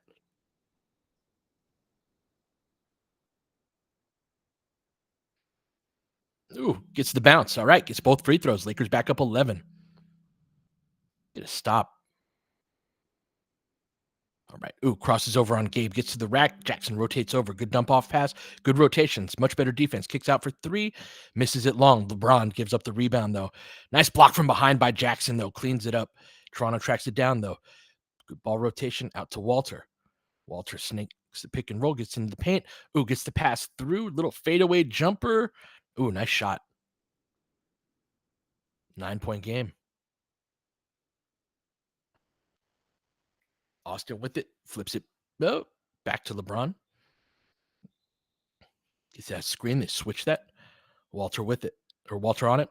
Ooh, gets the bounce. All right, gets both free throws. Lakers back up 11. Get a stop. All right. Ooh, crosses over on Gabe. Gets to the rack. Jackson rotates over. Good dump off pass. Good rotations. Much better defense. Kicks out for 3. Misses it long. LeBron gives up the rebound, though. Nice block from behind by Jackson, though. Cleans it up. Toronto tracks it down, though. Good ball rotation out to Walter. Walter snakes the pick and roll. Gets into the paint. Ooh, gets the pass through. Little fadeaway jumper. Ooh, nice shot. 9-point game. Austin with it. Flips it. Oh, back to LeBron. Gets that screen. They switch that. Walter with it. Or Walter on it.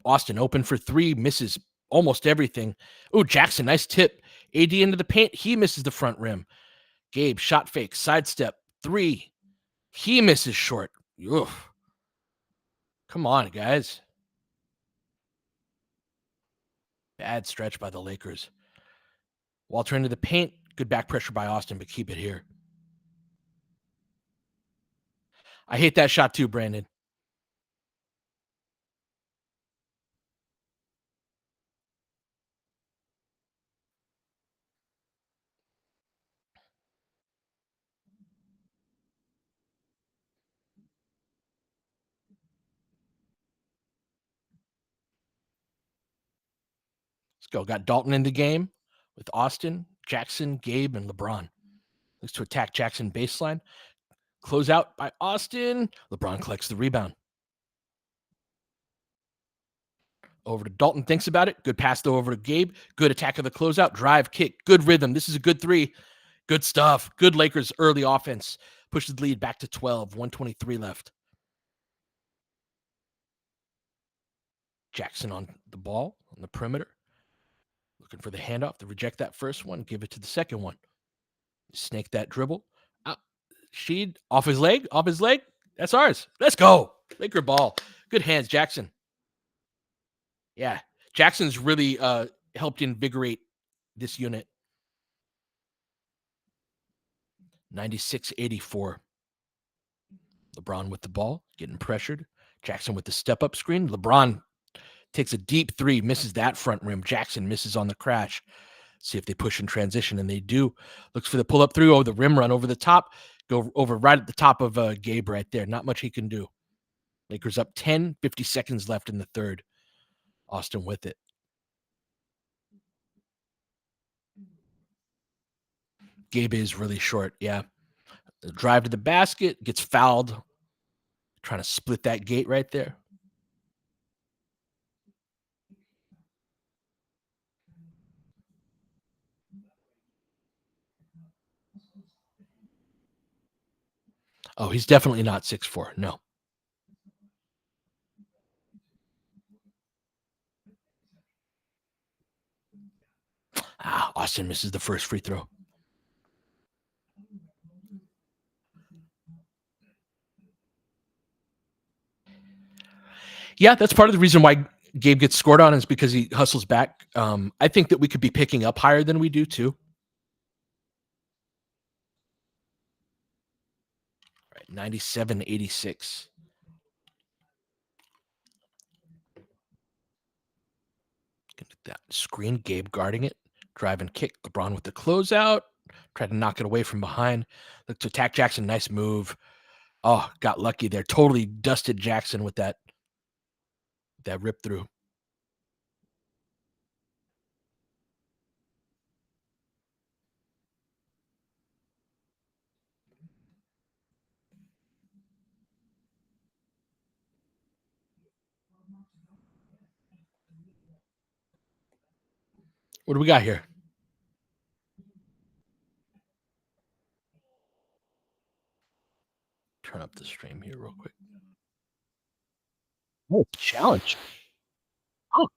Austin open for 3. Misses almost everything. Ooh, Jackson. Nice tip. AD into the paint. He misses the front rim. Gabe. Shot fake. Sidestep. 3. He misses short. Oof. Come on, guys. Bad stretch by the Lakers. Walter into the paint. Good back pressure by Austin, but keep it here. I hate that shot too, Brandon. Let's go. Got Dalton in the game with Austin, Jackson, Gabe, and LeBron. Looks to attack Jackson baseline. Close out by Austin. LeBron collects the rebound. Over to Dalton, thinks about it. Good pass though over to Gabe. Good attack of the closeout. Drive, kick. Good rhythm. This is a good three. Good stuff. Good Lakers early offense. Pushes the lead back to 12. 123 left. Jackson on the ball on the perimeter. Looking for the handoff to reject that first one. Give it to the second one. Snake that dribble. Out. Sheed off his leg. Off his leg. That's ours. Let's go. Laker ball. Good hands, Jackson. Yeah. Jackson's really helped invigorate this unit. 96-84. LeBron with the ball, getting pressured. Jackson with the step-up screen. LeBron takes a deep three, misses that front rim. Jackson misses on the crash. See if they push in transition, and they do. Looks for the pull-up three. Oh, the rim run over the top. Go over right at the top of Gabe right there. Not much he can do. Lakers up 10, 50 seconds left in the third. Austin with it. Gabe is really short, yeah. The drive to the basket, gets fouled. Trying to split that gate right there. Oh, he's definitely not 6'4". No. Austin misses the first free throw. Yeah, that's part of the reason why Gabe gets scored on is because he hustles back. I think that we could be picking up higher than we do too. Right, 97-86. That screen, Gabe guarding it, drive and kick. LeBron with the closeout, tried to knock it away from behind. Look to attack Jackson, nice move. Oh, got lucky there. Totally dusted Jackson with that rip through. What do we got here? Turn up the stream here real quick. Oh, challenge. Oh,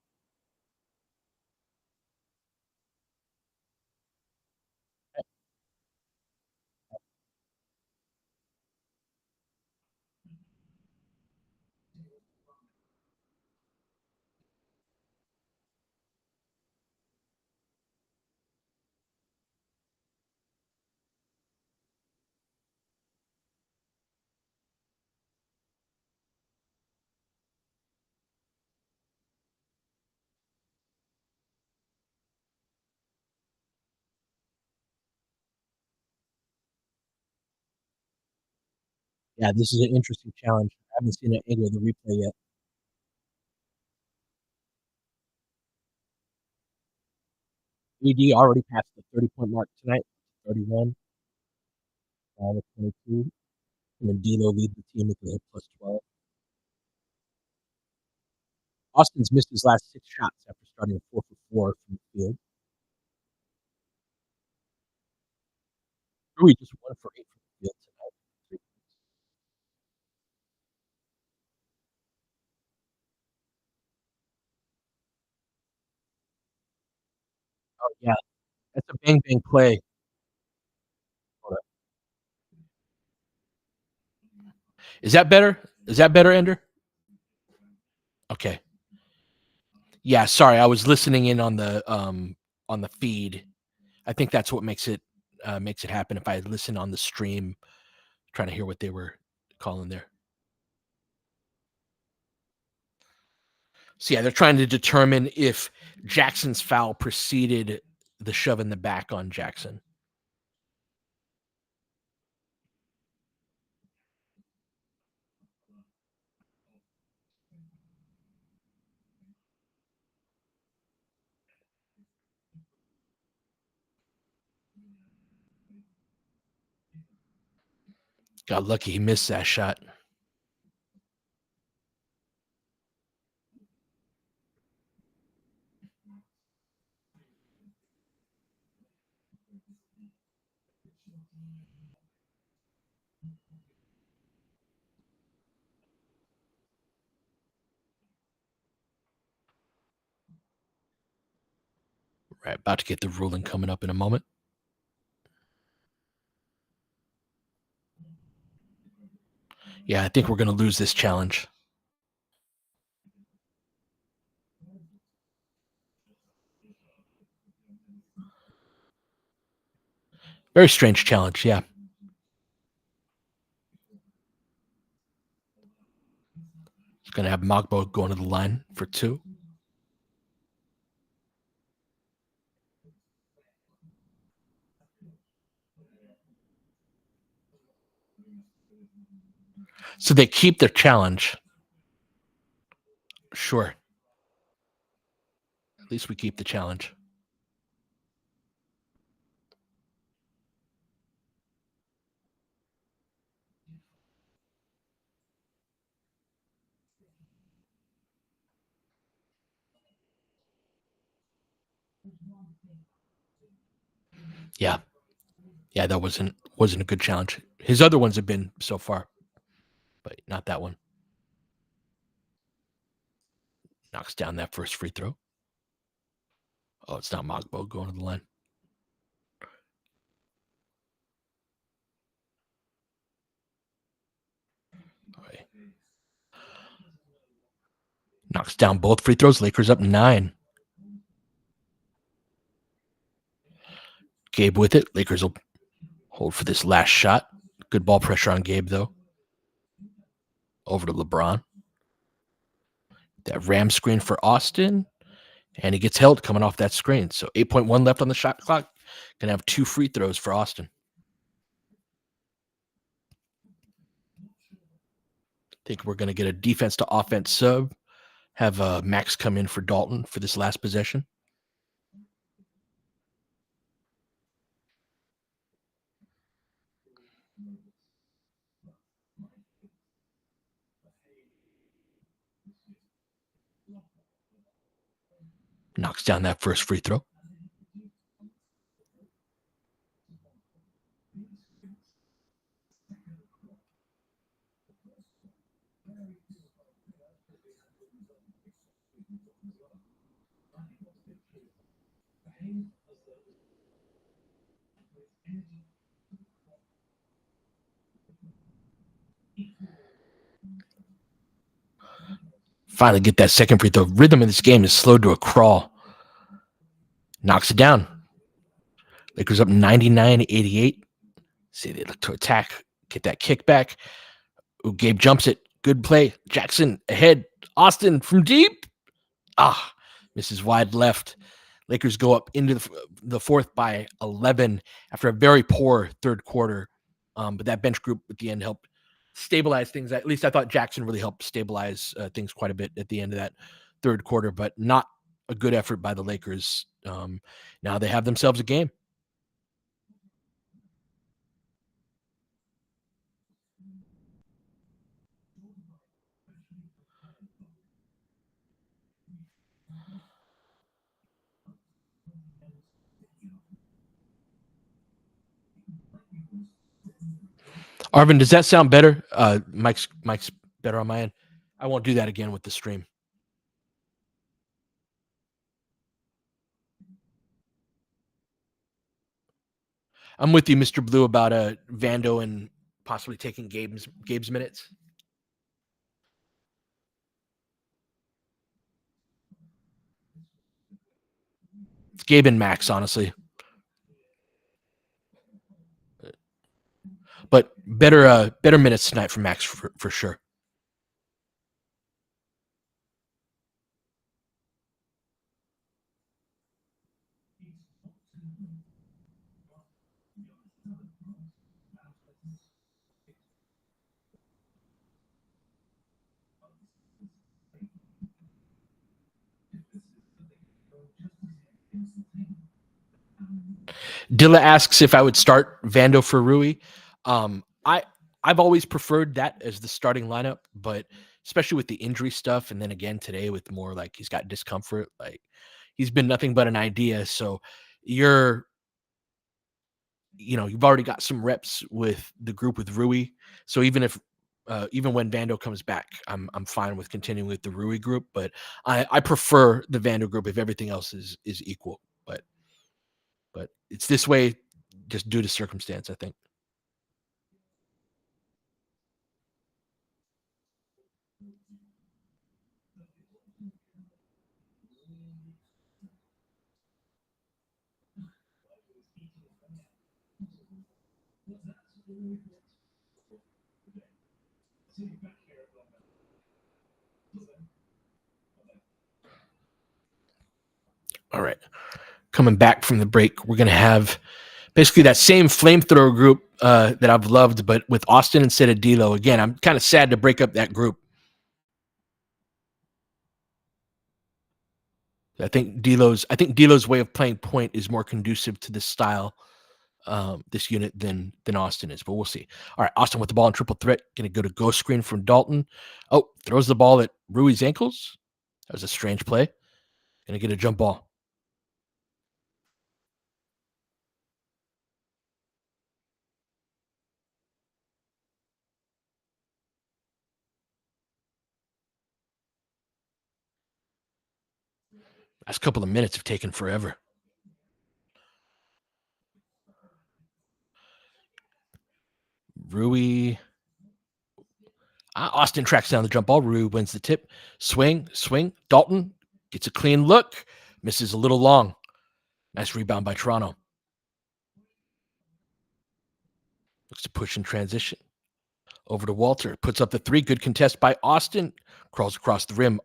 yeah, this is an interesting challenge. I haven't seen any of the replay yet. AD already passed the 30-point mark tonight, 31, 22. And then D'Lo leads the team with the plus 12. Austin's missed his last 6 shots after starting 4 for 4 from the field. Rui just 1 for 8 from the field tonight. Oh, yeah, that's a bang bang play. Is that better? Is that better, Ender? Okay. Yeah, sorry, I was listening in on the feed. I think that's what makes it happen if I listen on the stream, trying to hear what they were calling there. So yeah, they're trying to determine if Jackson's foul preceded the shove in the back on Jackson. Got lucky he missed that shot. Right, about to get the ruling coming up in a moment. Yeah, I think we're going to lose this challenge. Very strange challenge, yeah. It's going to have Mogbo going to the line for 2. So they keep their challenge. Sure. At least we keep the challenge. Yeah. Yeah, that wasn't a good challenge. His other ones have been so far, but not that one. Knocks down that first free throw. Oh, it's not Mogbo going to the line. All right. Knocks down both free throws. Lakers up 9. Gabe with it. Lakers will hold for this last shot. Good ball pressure on Gabe, though. Over to LeBron. That ram screen for Austin. And he gets held coming off that screen. So 8.1 left on the shot clock. Going to have 2 free throws for Austin. Think we're going to get a defense to offense sub. Have Max come in for Dalton for this last possession. Knocks down that first free throw. Finally get that second free throw. Rhythm of this game is slowed to a crawl. Knocks it down. Lakers up 99-88. See, they look to attack. Get that kickback. Ooh, Gabe jumps it. Good play. Jackson ahead. Austin from deep. Misses wide left. Lakers go up into the fourth by 11 after a very poor third quarter. But that bench group at the end helped stabilize things. At least I thought Jackson really helped stabilize things quite a bit at the end of that third quarter, but not a good effort by the Lakers. Now they have themselves a game. Arvin, does that sound better? Mike's better on my end. I won't do that again with the stream. I'm with you, Mr. Blue, about Vando and possibly taking Gabe's minutes. Gabe and Max, honestly. But better minutes tonight for Max for sure. Dilla asks if I would start Vando for Rui. I've always preferred that as the starting lineup, but especially with the injury stuff, and then again today with more like he's got discomfort, like he's been nothing but an idea. So you're you've already got some reps with the group with Rui. So even when Vando comes back, I'm fine with continuing with the Rui group, but I prefer the Vando group if everything else is equal. But it's this way just due to circumstance, I think. All right. Coming back from the break, we're going to have basically that same flamethrower group that I've loved, but with Austin instead of D'Lo. Again, I'm kind of sad to break up that group. I think D'Lo's way of playing point is more conducive to this style, this unit than Austin is, but we'll see. All right, Austin with the ball in triple threat, going to go to ghost screen from Dalton. Oh, throws the ball at Rui's ankles. That was a strange play. Going to get a jump ball. Last couple of minutes have taken forever. Rui. Austin tracks down the jump ball. Rui wins the tip. Swing. Dalton gets a clean look. Misses a little long. Nice rebound by Toronto. Looks to push in transition. Over to Walter. Puts up the three. Good contest by Austin. Crawls across the rim.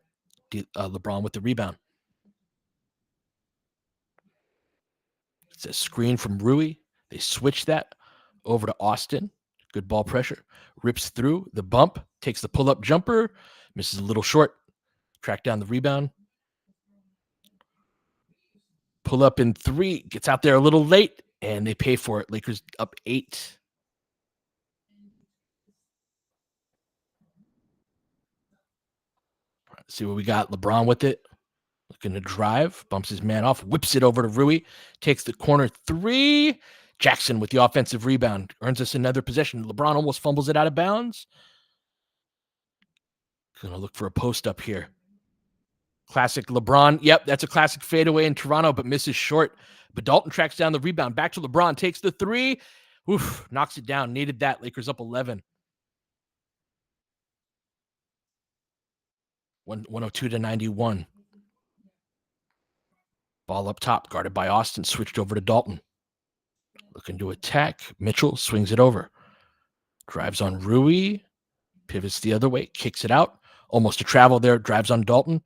LeBron with the rebound. It's a screen from Rui. They switch that over to Austin. Good ball pressure. Rips through the bump. Takes the pull-up jumper. Misses a little short. Track down the rebound. Pull up in three. Gets out there a little late. And they pay for it. Lakers up 8. Let's see what we got. LeBron with it. Looking to drive. Bumps his man off. Whips it over to Rui. Takes the corner 3. Jackson with the offensive rebound. Earns us another possession. LeBron almost fumbles it out of bounds. Gonna look for a post up here. Classic LeBron. Yep, that's a classic fadeaway in Toronto, but misses short. But Dalton tracks down the rebound. Back to LeBron. Takes the 3. Oof, knocks it down. Needed that. Lakers up 11. 102 to 91. Ball up top. Guarded by Austin. Switched over to Dalton. Looking to attack. Mitchell swings it over. Drives on Rui. Pivots the other way. Kicks it out. Almost a travel there. Drives on Dalton.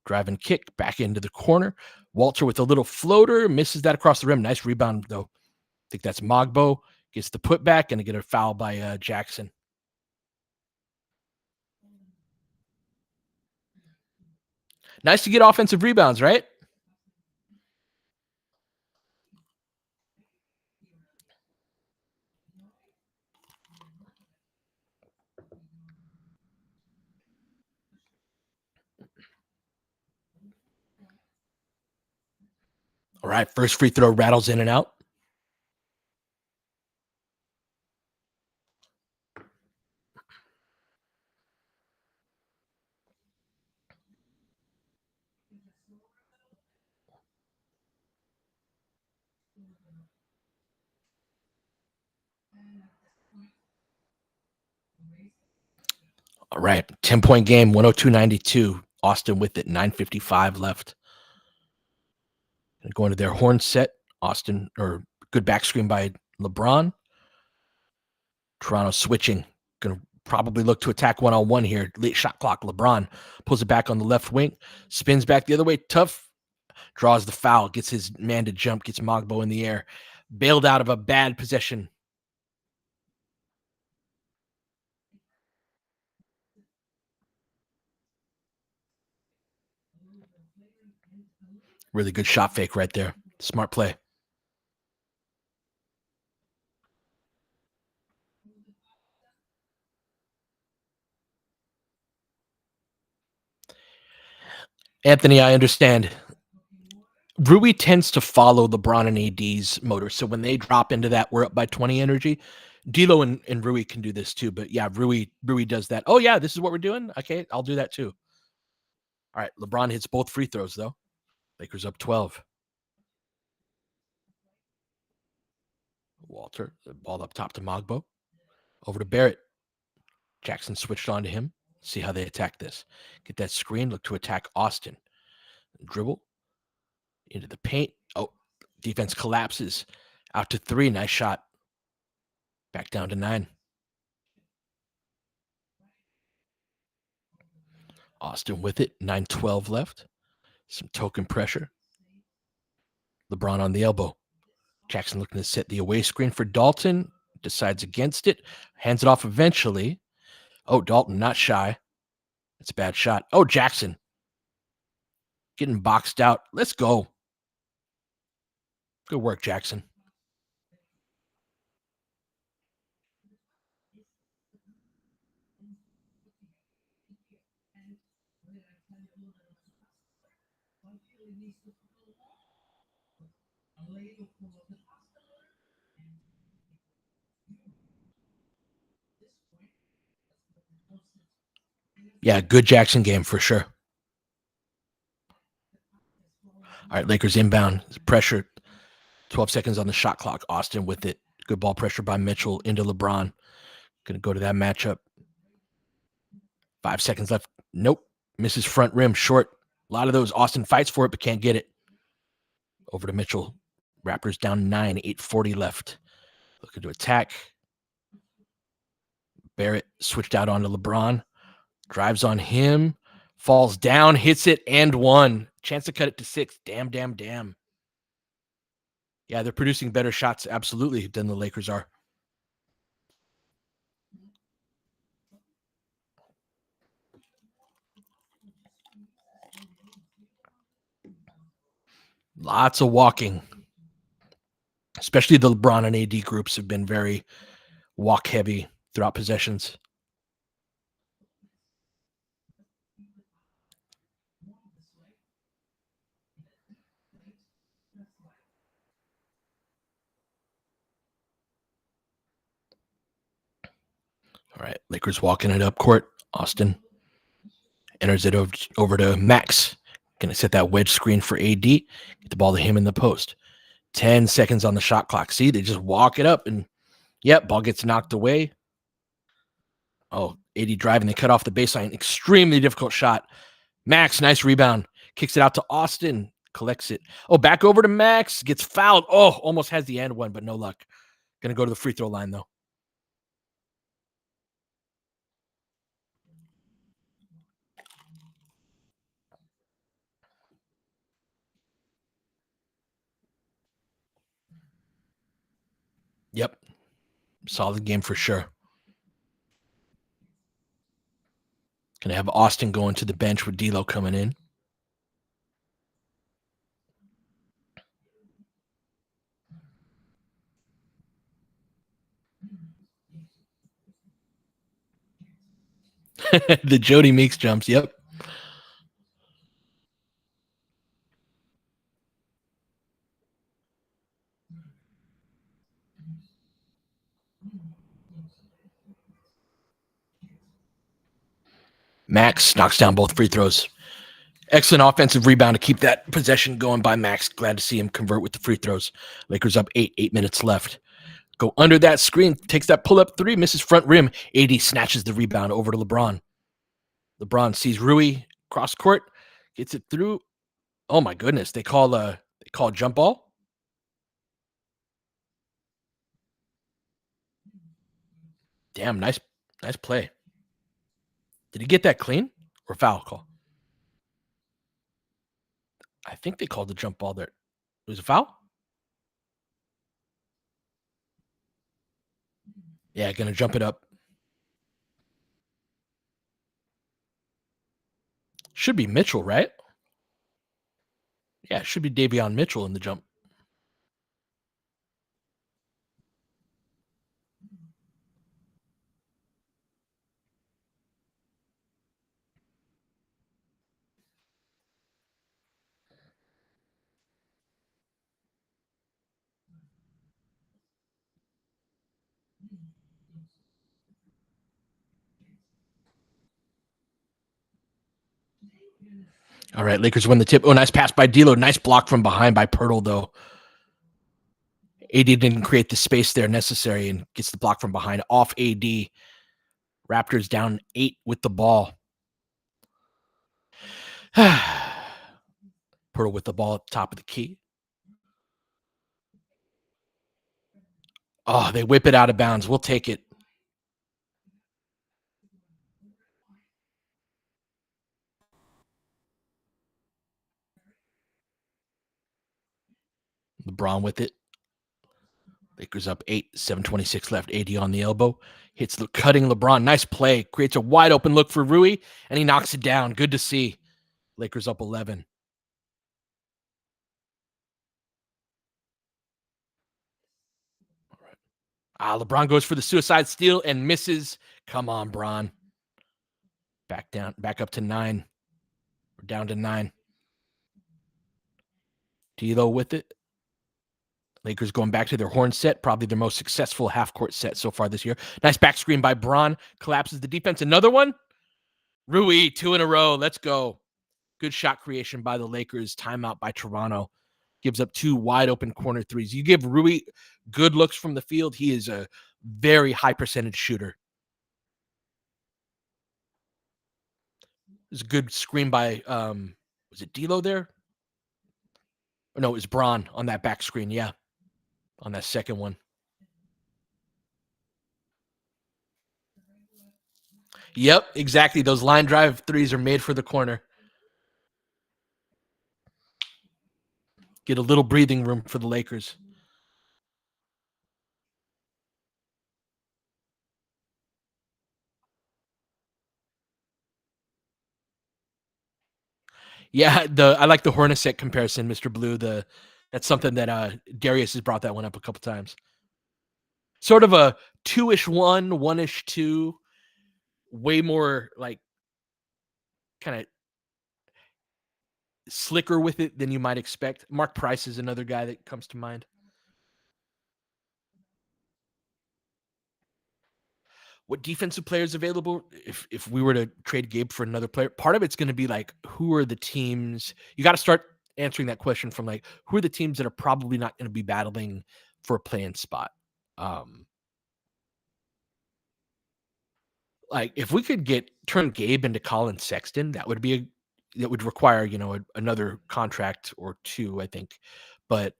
Drive and kick. Back into the corner. Walter with a little floater. Misses that across the rim. Nice rebound, though. I think that's Mogbo. Gets the putback and get a foul by Jackson. Nice to get offensive rebounds, right? All right, first free throw rattles in and out. All right, 10-point game, 102-92. Austin with it, 9:55 left. Going to their horn set. Austin, or good back screen by LeBron. Toronto switching. Going to probably look to attack one-on-one here. Late shot clock. LeBron pulls it back on the left wing. Spins back the other way. Tough. Draws the foul. Gets his man to jump. Gets Mogbo in the air. Bailed out of a bad possession. Really good shot fake right there. Smart play. Anthony, I understand. Rui tends to follow LeBron and AD's motor. So when they drop into that, we're up by 20 energy. D'Lo and Rui can do this too. But yeah, Rui does that. Oh, yeah, this is what we're doing? Okay, I'll do that too. All right, LeBron hits both free throws, though. Lakers up 12. Walter, the ball up top to Mogbo. Over to Barrett. Jackson switched on to him. See how they attack this. Get that screen. Look to attack Austin. Dribble. Into the paint. Oh, defense collapses. Out to 3. Nice shot. Back down to 9. Austin with it. 9:12 left. Some token pressure. LeBron on the elbow. Jackson looking to set the away screen for Dalton. Decides against it. Hands it off eventually. Oh, Dalton not shy. It's a bad shot. Oh, Jackson. Getting boxed out. Let's go. Good work, Jackson. Yeah, good Jackson game for sure. All right, Lakers inbound. Pressure. 12 seconds on the shot clock. Austin with it. Good ball pressure by Mitchell into LeBron. Going to go to that matchup. 5 seconds left. Nope. Misses front rim. Short. A lot of those. Austin fights for it, but can't get it. Over to Mitchell. Raptors down 9. 8:40 left. Looking to attack. Barrett switched out onto LeBron. Drives on him. Falls down. Hits it and one. Chance to cut it to 6. Damn. Yeah, they're producing better shots, absolutely, than the Lakers are. Lots of walking. Especially the LeBron and AD groups have been very walk heavy throughout possessions. All right, Lakers walking it up court. Austin enters it over to Max. Going to set that wedge screen for AD. Get the ball to him in the post. 10 seconds on the shot clock. See, they just walk it up and, yep, ball gets knocked away. Oh, AD driving. They cut off the baseline. Extremely difficult shot. Max, nice rebound. Kicks it out to Austin. Collects it. Oh, back over to Max. Gets fouled. Oh, almost has the and one, but no luck. Going to go to the free throw line, though. Yep. Solid game for sure. Going to have Austin going to the bench with D'Lo coming in. The Jody Meeks jumps. Yep. Max knocks down both free throws. Excellent offensive rebound to keep that possession going by Max. Glad to see him convert with the free throws. Lakers up 8 minutes left. Go under that screen, takes that pull-up 3, misses front rim. AD snatches the rebound over to LeBron. LeBron sees Rui cross court, gets it through. Oh my goodness, they call Called jump ball. Damn, nice play. Did he get that clean or foul call? I think they called the jump ball there. It was a foul? Yeah, gonna jump it up. Should be Mitchell, right? Yeah, it should be Davion Mitchell in the jump. All right, Lakers win the tip. Oh, nice pass by D'Lo. Nice block from behind by Pirtle, though. AD didn't create the space there necessary and gets the block from behind off AD. Raptors down 8 with the ball. Pirtle with the ball at the top of the key. Oh, they whip it out of bounds. We'll take it. LeBron with it. Lakers up 8, 7:26 left. AD on the elbow. Hits the cutting LeBron. Nice play. Creates a wide open look for Rui, and he knocks it down. Good to see. Lakers up 11. All right. LeBron goes for the suicide steal and misses. Come on, Bron. Back up to 9. We're down to 9. D'Lo with it. Lakers going back to their horn set, probably their most successful half-court set so far this year. Nice back screen by Bron. Collapses the defense. Another one. Rui, 2 in a row. Let's go. Good shot creation by the Lakers. Timeout by Toronto. Gives up 2 wide open corner threes. You give Rui good looks from the field, he is a very high percentage shooter. There's a good screen by, was it D'Lo there? Or no, it was Bron on that back screen. Yeah, on that second one. Yep, exactly. Those line drive threes are made for the corner. Get a little breathing room for the Lakers. Yeah, I like the Hornacek comparison, Mr. Blue. That's something that Darius has brought that one up a couple times. Sort of a 2-ish 1, 1-ish 2, way more like kind of slicker with it than you might expect. Mark Price is another guy that comes to mind. What defensive players available? If we were to trade Gabe for another player, part of it's going to be like, who are the teams? You got to start answering that question from like, who are the teams that are probably not going to be battling for a playing spot? Like if we could turn Gabe into Colin Sexton, that would require, another contract or 2, I think. But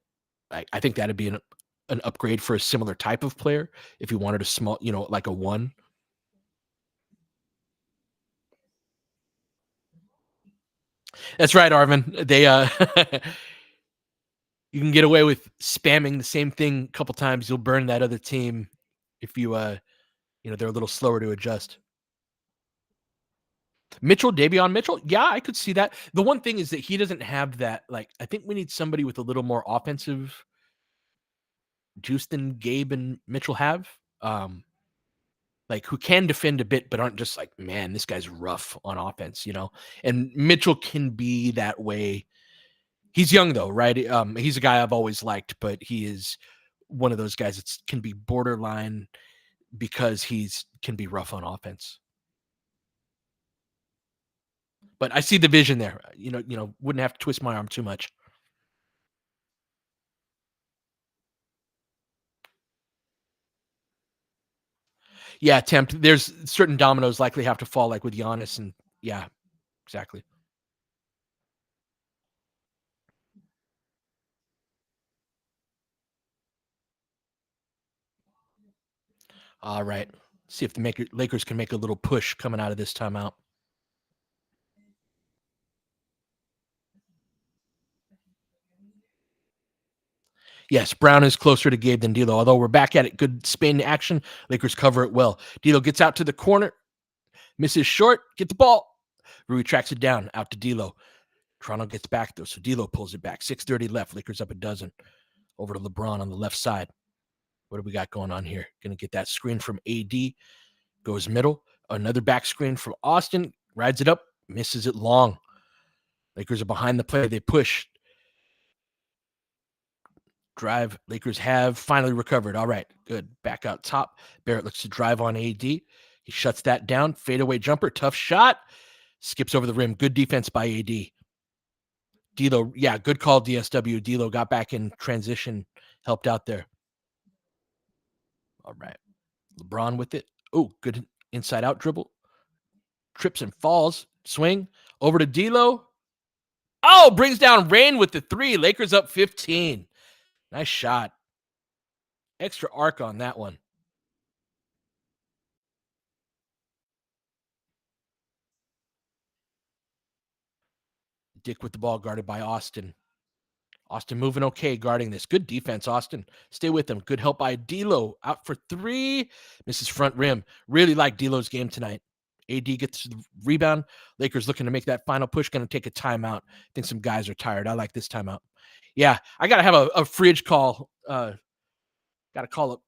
I think that'd be an upgrade for a similar type of player if you wanted a small, like a 1. That's right, Arvin. They you can get away with spamming the same thing a couple times. You'll burn that other team if they're a little slower to adjust. Mitchell, Davion Mitchell. Yeah, I could see that. The one thing is that he doesn't have that, like, I think we need somebody with a little more offensive juice than Gabe and Mitchell have. Like who can defend a bit, but aren't just like, man, this guy's rough on offense, And Mitchell can be that way. He's young though, right? He's a guy I've always liked, but he is one of those guys that can be borderline because can be rough on offense. But I see the vision there. Wouldn't have to twist my arm too much. Yeah, tempt. There's certain dominoes likely have to fall, like with Giannis, and yeah, exactly. All right. See if the Lakers can make a little push coming out of this timeout. Yes, Brown is closer to Gabe than D'Lo. Although we're back at it, good spin action. Lakers cover it well. D'Lo gets out to the corner, misses short, get the ball. Rui tracks it down out to D'Lo. Toronto gets back though, so D'Lo pulls it back. 6:30 left. Lakers up a dozen. Over to LeBron on the left side. What do we got going on here? Going to get that screen from AD. Goes middle. Another back screen from Austin. Rides it up. Misses it long. Lakers are behind the play. They push. Drive. Lakers have finally recovered. All right. Good. Back out top. Barrett looks to drive on AD. He shuts that down. Fadeaway jumper. Tough shot. Skips over the rim. Good defense by AD. D'Lo, yeah, good call, DSW. D'Lo got back in transition, helped out there. All right. LeBron with it. Oh, good inside out dribble. Trips and falls. Swing. Over to D'Lo. Oh, brings down Rain with the three. Lakers up 15. Nice shot. Extra arc on that one. Dick with the ball guarded by Austin. Austin moving okay, guarding this. Good defense, Austin. Stay with him. Good help by D'Lo. Out for three. Misses front rim. Really like D'Lo's game tonight. AD gets the rebound. Lakers looking to make that final push. Going to take a timeout. I think some guys are tired. I like this timeout. Yeah, I got to have a fridge call. Got to call up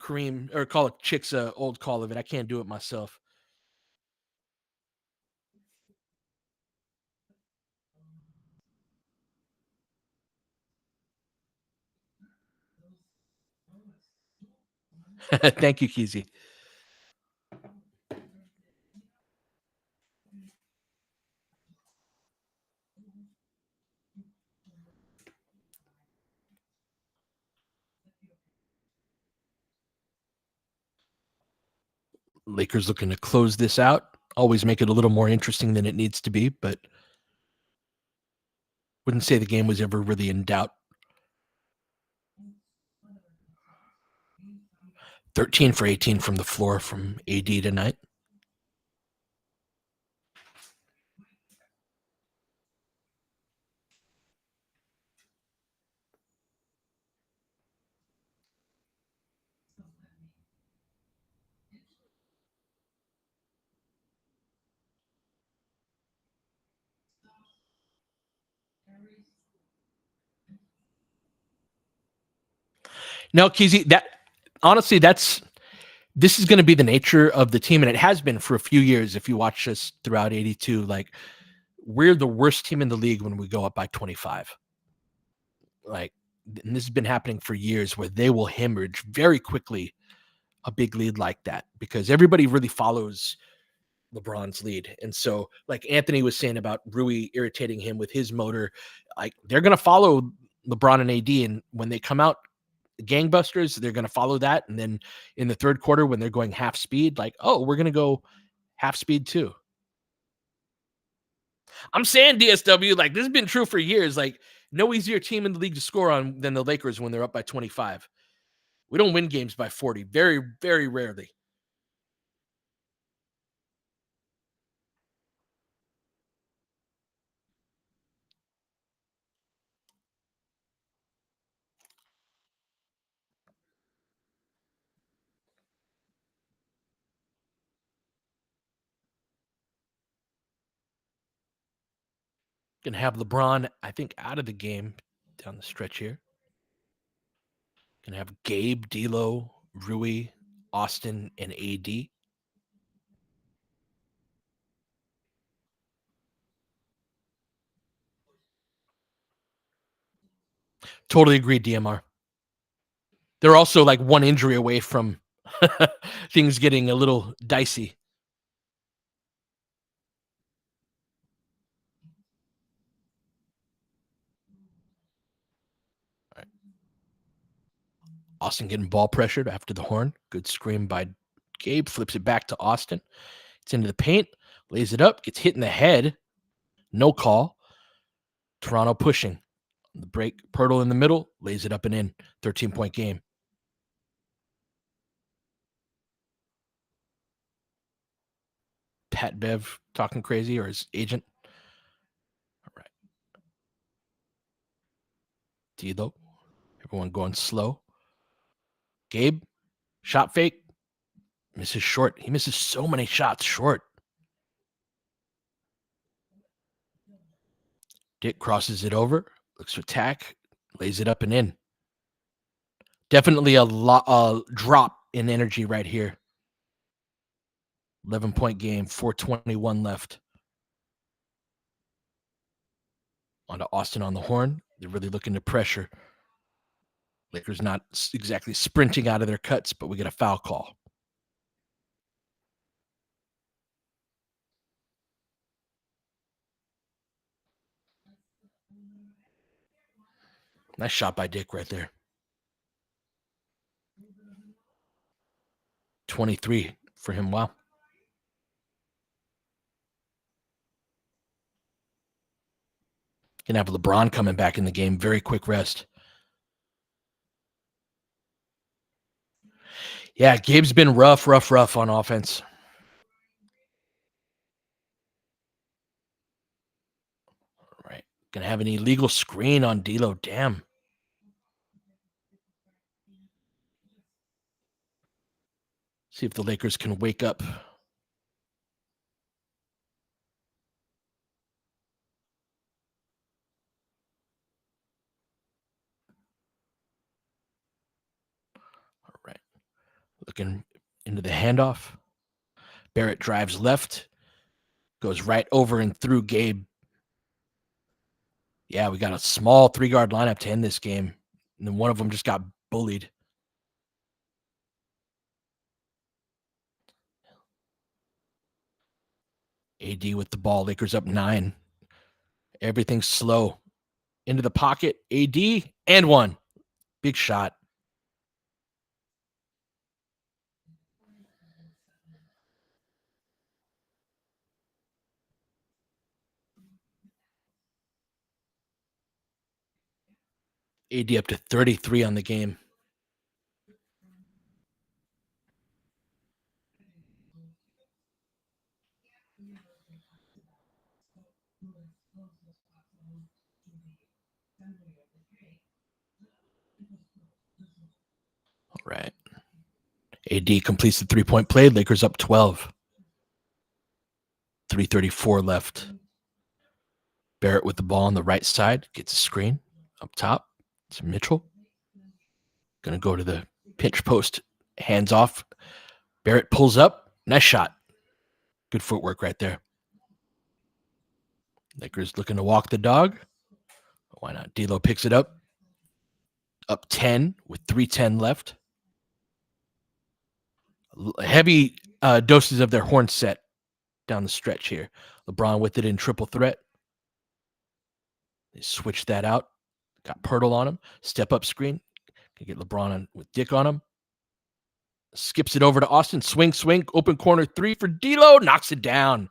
Kareem or call it Chick's old call of it. I can't do it myself. Thank you, Keezy. Lakers looking to close this out. Always make it a little more interesting than it needs to be, but wouldn't say the game was ever really in doubt. 13 for 18 from the floor from AD tonight. No, Keezy, that honestly, this is going to be the nature of the team, and it has been for a few years. If you watch us throughout 82, like we're the worst team in the league when we go up by 25. Like, and this has been happening for years where they will hemorrhage very quickly a big lead like that because everybody really follows LeBron's lead. And so, like Anthony was saying about Rui irritating him with his motor, like they're going to follow LeBron and AD. And when they come out gangbusters, they're going to follow that. And then in the third quarter, when they're going half speed, like, oh, we're going to go half speed too. I'm saying DSW, like this has been true for years. Like no easier team in the league to score on than the Lakers when they're up by 25. We don't win games by 40. Very, very rarely. Gonna have LeBron, I think, out of the game down the stretch here. Gonna have Gabe, D'Lo, Rui, Austin, and AD. Totally agree, DMR. They're also like one injury away from things getting a little dicey. All right. Austin getting ball pressured after the horn. Good scream by Gabe. Flips it back to Austin. It's into the paint. Lays it up. Gets hit in the head. No call. Toronto pushing. The break. Pirtle in the middle. Lays it up and in. 13-point game. Pat Bev talking crazy, or his agent. All right. D'Lo. Everyone going slow. Gabe. Shot fake. Misses short. He misses so many shots short. Dick crosses it over. Looks to attack. Lays it up and in. Definitely a drop in energy right here. 11-point game. 4:21 left. On to Austin on the horn. They're really looking to pressure. Lakers not exactly sprinting out of their cuts, but we get a foul call. Nice shot by Dick right there. 23 for him. Wow. Gonna have LeBron coming back in the game. Very quick rest. Yeah, Gabe's been rough on offense. All right. Gonna have an illegal screen on D'Lo. Damn. See if the Lakers can wake up. All right. Looking into the handoff. Barrett drives left. Goes right over and through Gabe. Yeah, we got a small 3-guard lineup to end this game. And then one of them just got bullied. AD with the ball. Lakers up 9. Everything's slow. Into the pocket. AD and 1. Big shot. AD up to 33 on the game. All right. AD completes the 3-point play. Lakers up 12. 3:34 left. Barrett with the ball on the right side. Gets a screen up top. It's Mitchell. Going to go to the pinch post. Hands off. Barrett pulls up. Nice shot. Good footwork right there. Lakers looking to walk the dog. Why not? D'Lo picks it up. Up 10 with 3:10 left. Heavy doses of their horn set down the stretch here. LeBron with it in triple threat. They switched that out. Got Pirtle on him. Step up screen. Can get LeBron on, with Dick on him. Skips it over to Austin. Swing. Open corner 3 for D'Lo. Knocks it down.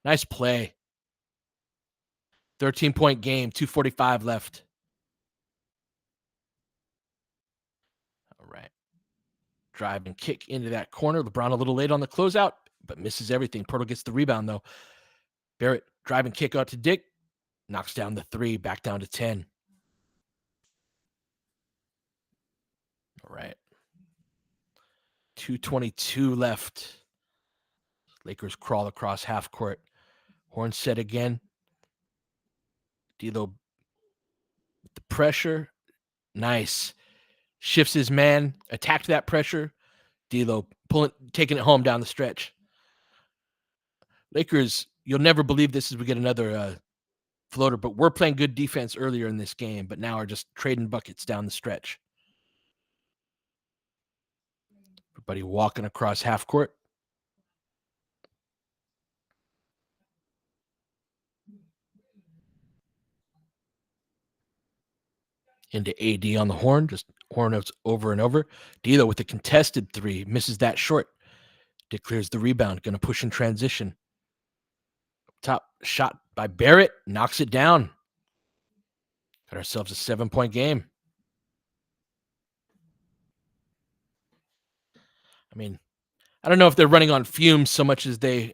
Nice play. 13-point game. 2:45 left. All right. Drive and kick into that corner. LeBron a little late on the closeout, but misses everything. Pirtle gets the rebound, though. Barrett drive and kick out to Dick. Knocks down the 3. Back down to 10. All right. 2:22 left. Lakers crawl across half court. Horn set again. D'Lo with the pressure. Nice. Shifts his man. Attacked that pressure. D'Lo taking it home down the stretch. Lakers, you'll never believe this as we get another floater, but we're playing good defense earlier in this game, but now are just trading buckets down the stretch. Everybody walking across half court. Into AD on the horn, just horn notes over and over. D'Lo with a contested 3, misses that short. Dick clears the rebound, going to push in transition. Top shot by Barrett, knocks it down. Got ourselves a 7-point game. I mean, I don't know if they're running on fumes so much as they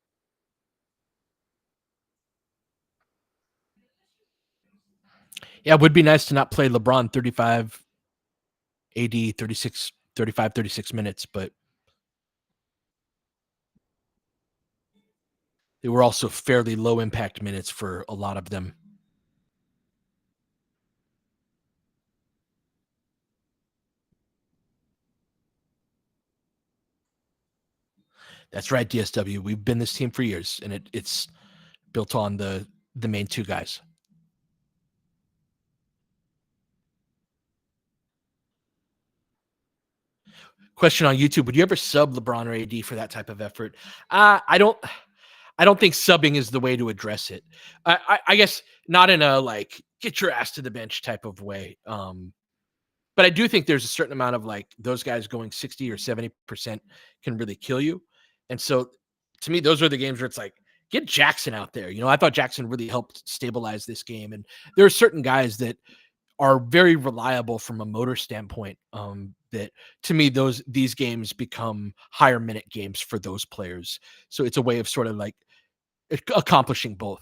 Yeah, it would be nice to not play LeBron 35, AD 36, 35, 36 minutes, but they were also fairly low impact minutes for a lot of them. That's right, DSW. We've been this team for years, and it's built on the main two guys. Question on YouTube: would you ever sub LeBron or AD for that type of effort? I don't. I don't think subbing is the way to address it. I guess not in a like get your ass to the bench type of way. But I do think there's a certain amount of like those guys going 60 or 70% can really kill you. And so to me, those are the games where it's like, get Jackson out there. I thought Jackson really helped stabilize this game. And there are certain guys that are very reliable from a motor standpoint. That to me, these games become higher minute games for those players. So it's a way of sort of like accomplishing both.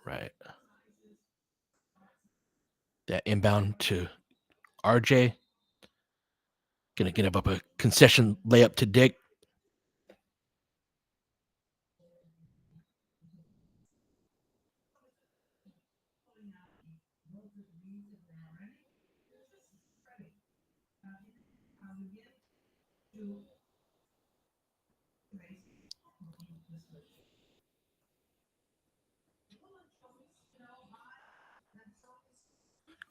Right. That inbound to RJ. Gonna get up a concession layup to Dick.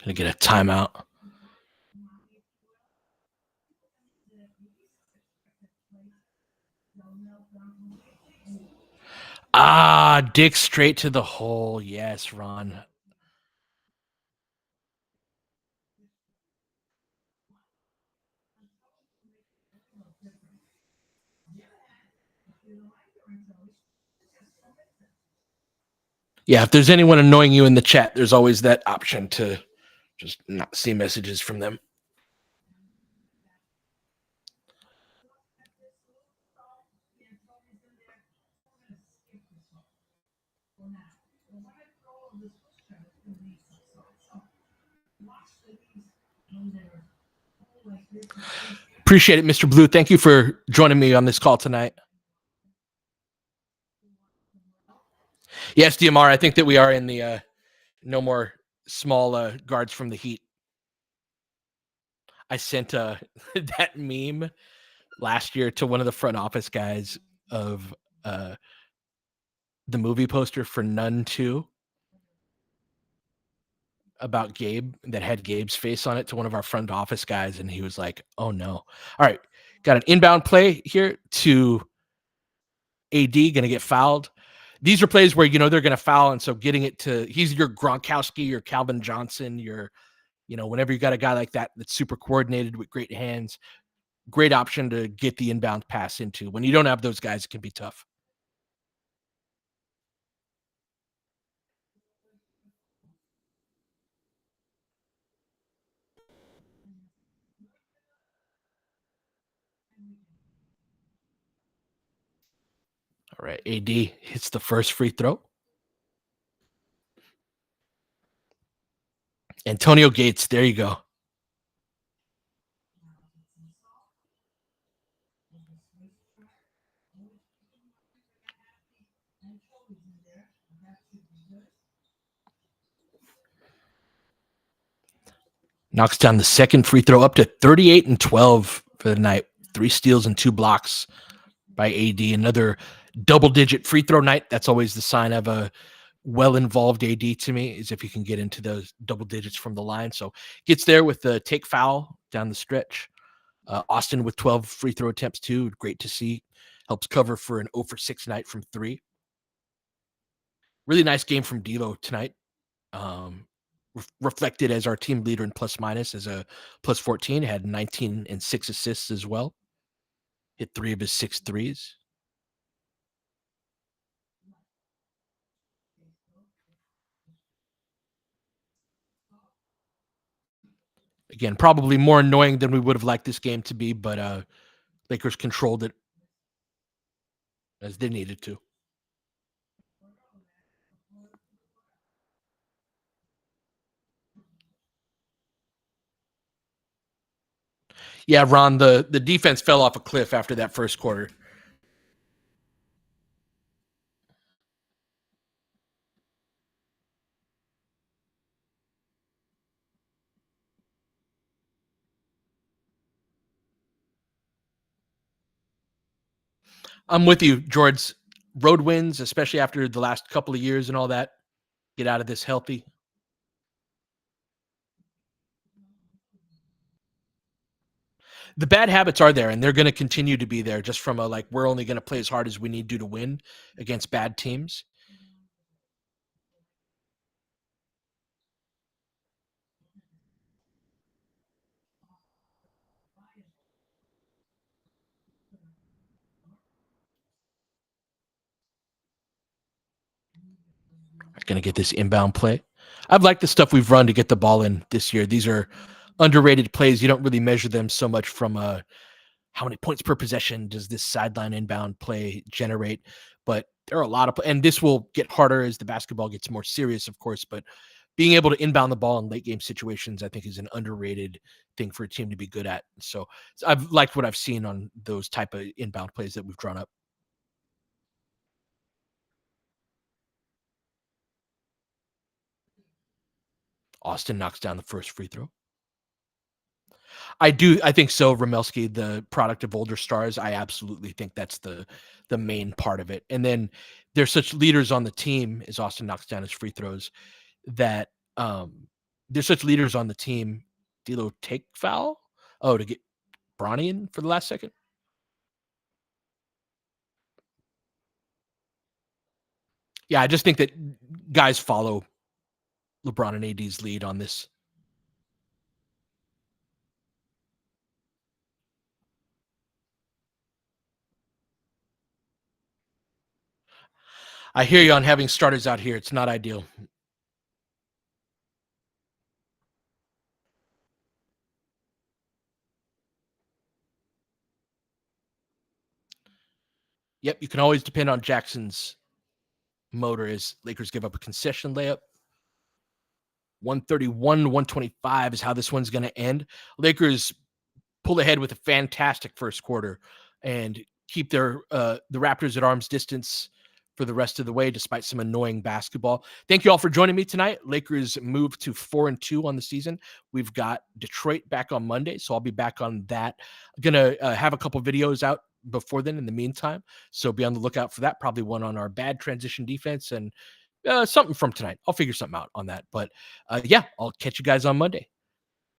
Gonna get a timeout. Dick straight to the hole. Yes, Ron. Yeah, if there's anyone annoying you in the chat, there's always that option to just not see messages from them. Appreciate it, Mr. Blue. Thank you for joining me on this call tonight. Yes, DMR, I think that we are in the no more small guards from the Heat. I sent that meme last year to one of the front office guys of the movie poster for Nun 2 about Gabe that had Gabe's face on it to one of our front office guys, and he was like, "Oh no!" All right, got an inbound play here to AD, gonna get fouled. These are plays where they're gonna foul, and so getting it to he's your Gronkowski, your Calvin Johnson, your whenever you got a guy like that that's super coordinated with great hands, great option to get the inbound pass into. When you don't have those guys, it can be tough. All right, AD hits the first free throw. Antonio Gates, there you go. Knocks down the second free throw up to 38 and 12 for the night. 3 steals and 2 blocks by AD. Another double-digit free throw night. That's always the sign of a well-involved AD to me, is if you can get into those double digits from the line. So gets there with the take foul down the stretch. Austin with 12 free throw attempts too. Great to see. Helps cover for an 0 for 6 night from 3. Really nice game from D'Lo tonight. Reflected as our team leader in plus minus as a plus 14. Had 19 and 6 assists as well. Hit 3 of his 6 threes. Again, probably more annoying than we would have liked this game to be, but Lakers controlled it as they needed to. Yeah, Ron, the defense fell off a cliff after that first quarter. I'm with you, George. Road wins, especially after the last couple of years and all that. Get out of this healthy. The bad habits are there, and they're going to continue to be there. Just from a like, we're only going to play as hard as we need to win against bad teams. Going to get this inbound play. I've liked the stuff we've run to get the ball in this year. These are underrated plays. You don't really measure them so much from how many points per possession does this sideline inbound play generate, but there are a lot of, and this will get harder as the basketball gets more serious, of course, but being able to inbound the ball in late game situations, I think, is an underrated thing for a team to be good at. So I've liked what I've seen on those type of inbound plays that we've drawn up. Austin knocks down the first free throw. I do. I think so. Ramelski, the product of older stars. I absolutely think that's the main part of it. And then there's such leaders on the team as Austin knocks down his free throws that there's such leaders on the team. D'Lo take foul. Oh, to get Bronny in for the last second. Yeah, I just think that guys follow LeBron and AD's lead on this. I hear you on having starters out here. It's not ideal. Yep, you can always depend on Jackson's motor as Lakers give up a concession layup. 131 125 is how this one's going to end. Lakers pull ahead with a fantastic first quarter and keep their the Raptors at arm's distance for the rest of the way, despite some annoying basketball. Thank you all for joining me tonight. Lakers move to 4-2 on the season. We've got Detroit back on Monday, so I'll be back on that. I'm gonna have a couple videos out before then in the meantime, so be on the lookout for that. Probably one on our bad transition defense and something from tonight. I'll figure something out on that. But yeah, I'll catch you guys on Monday.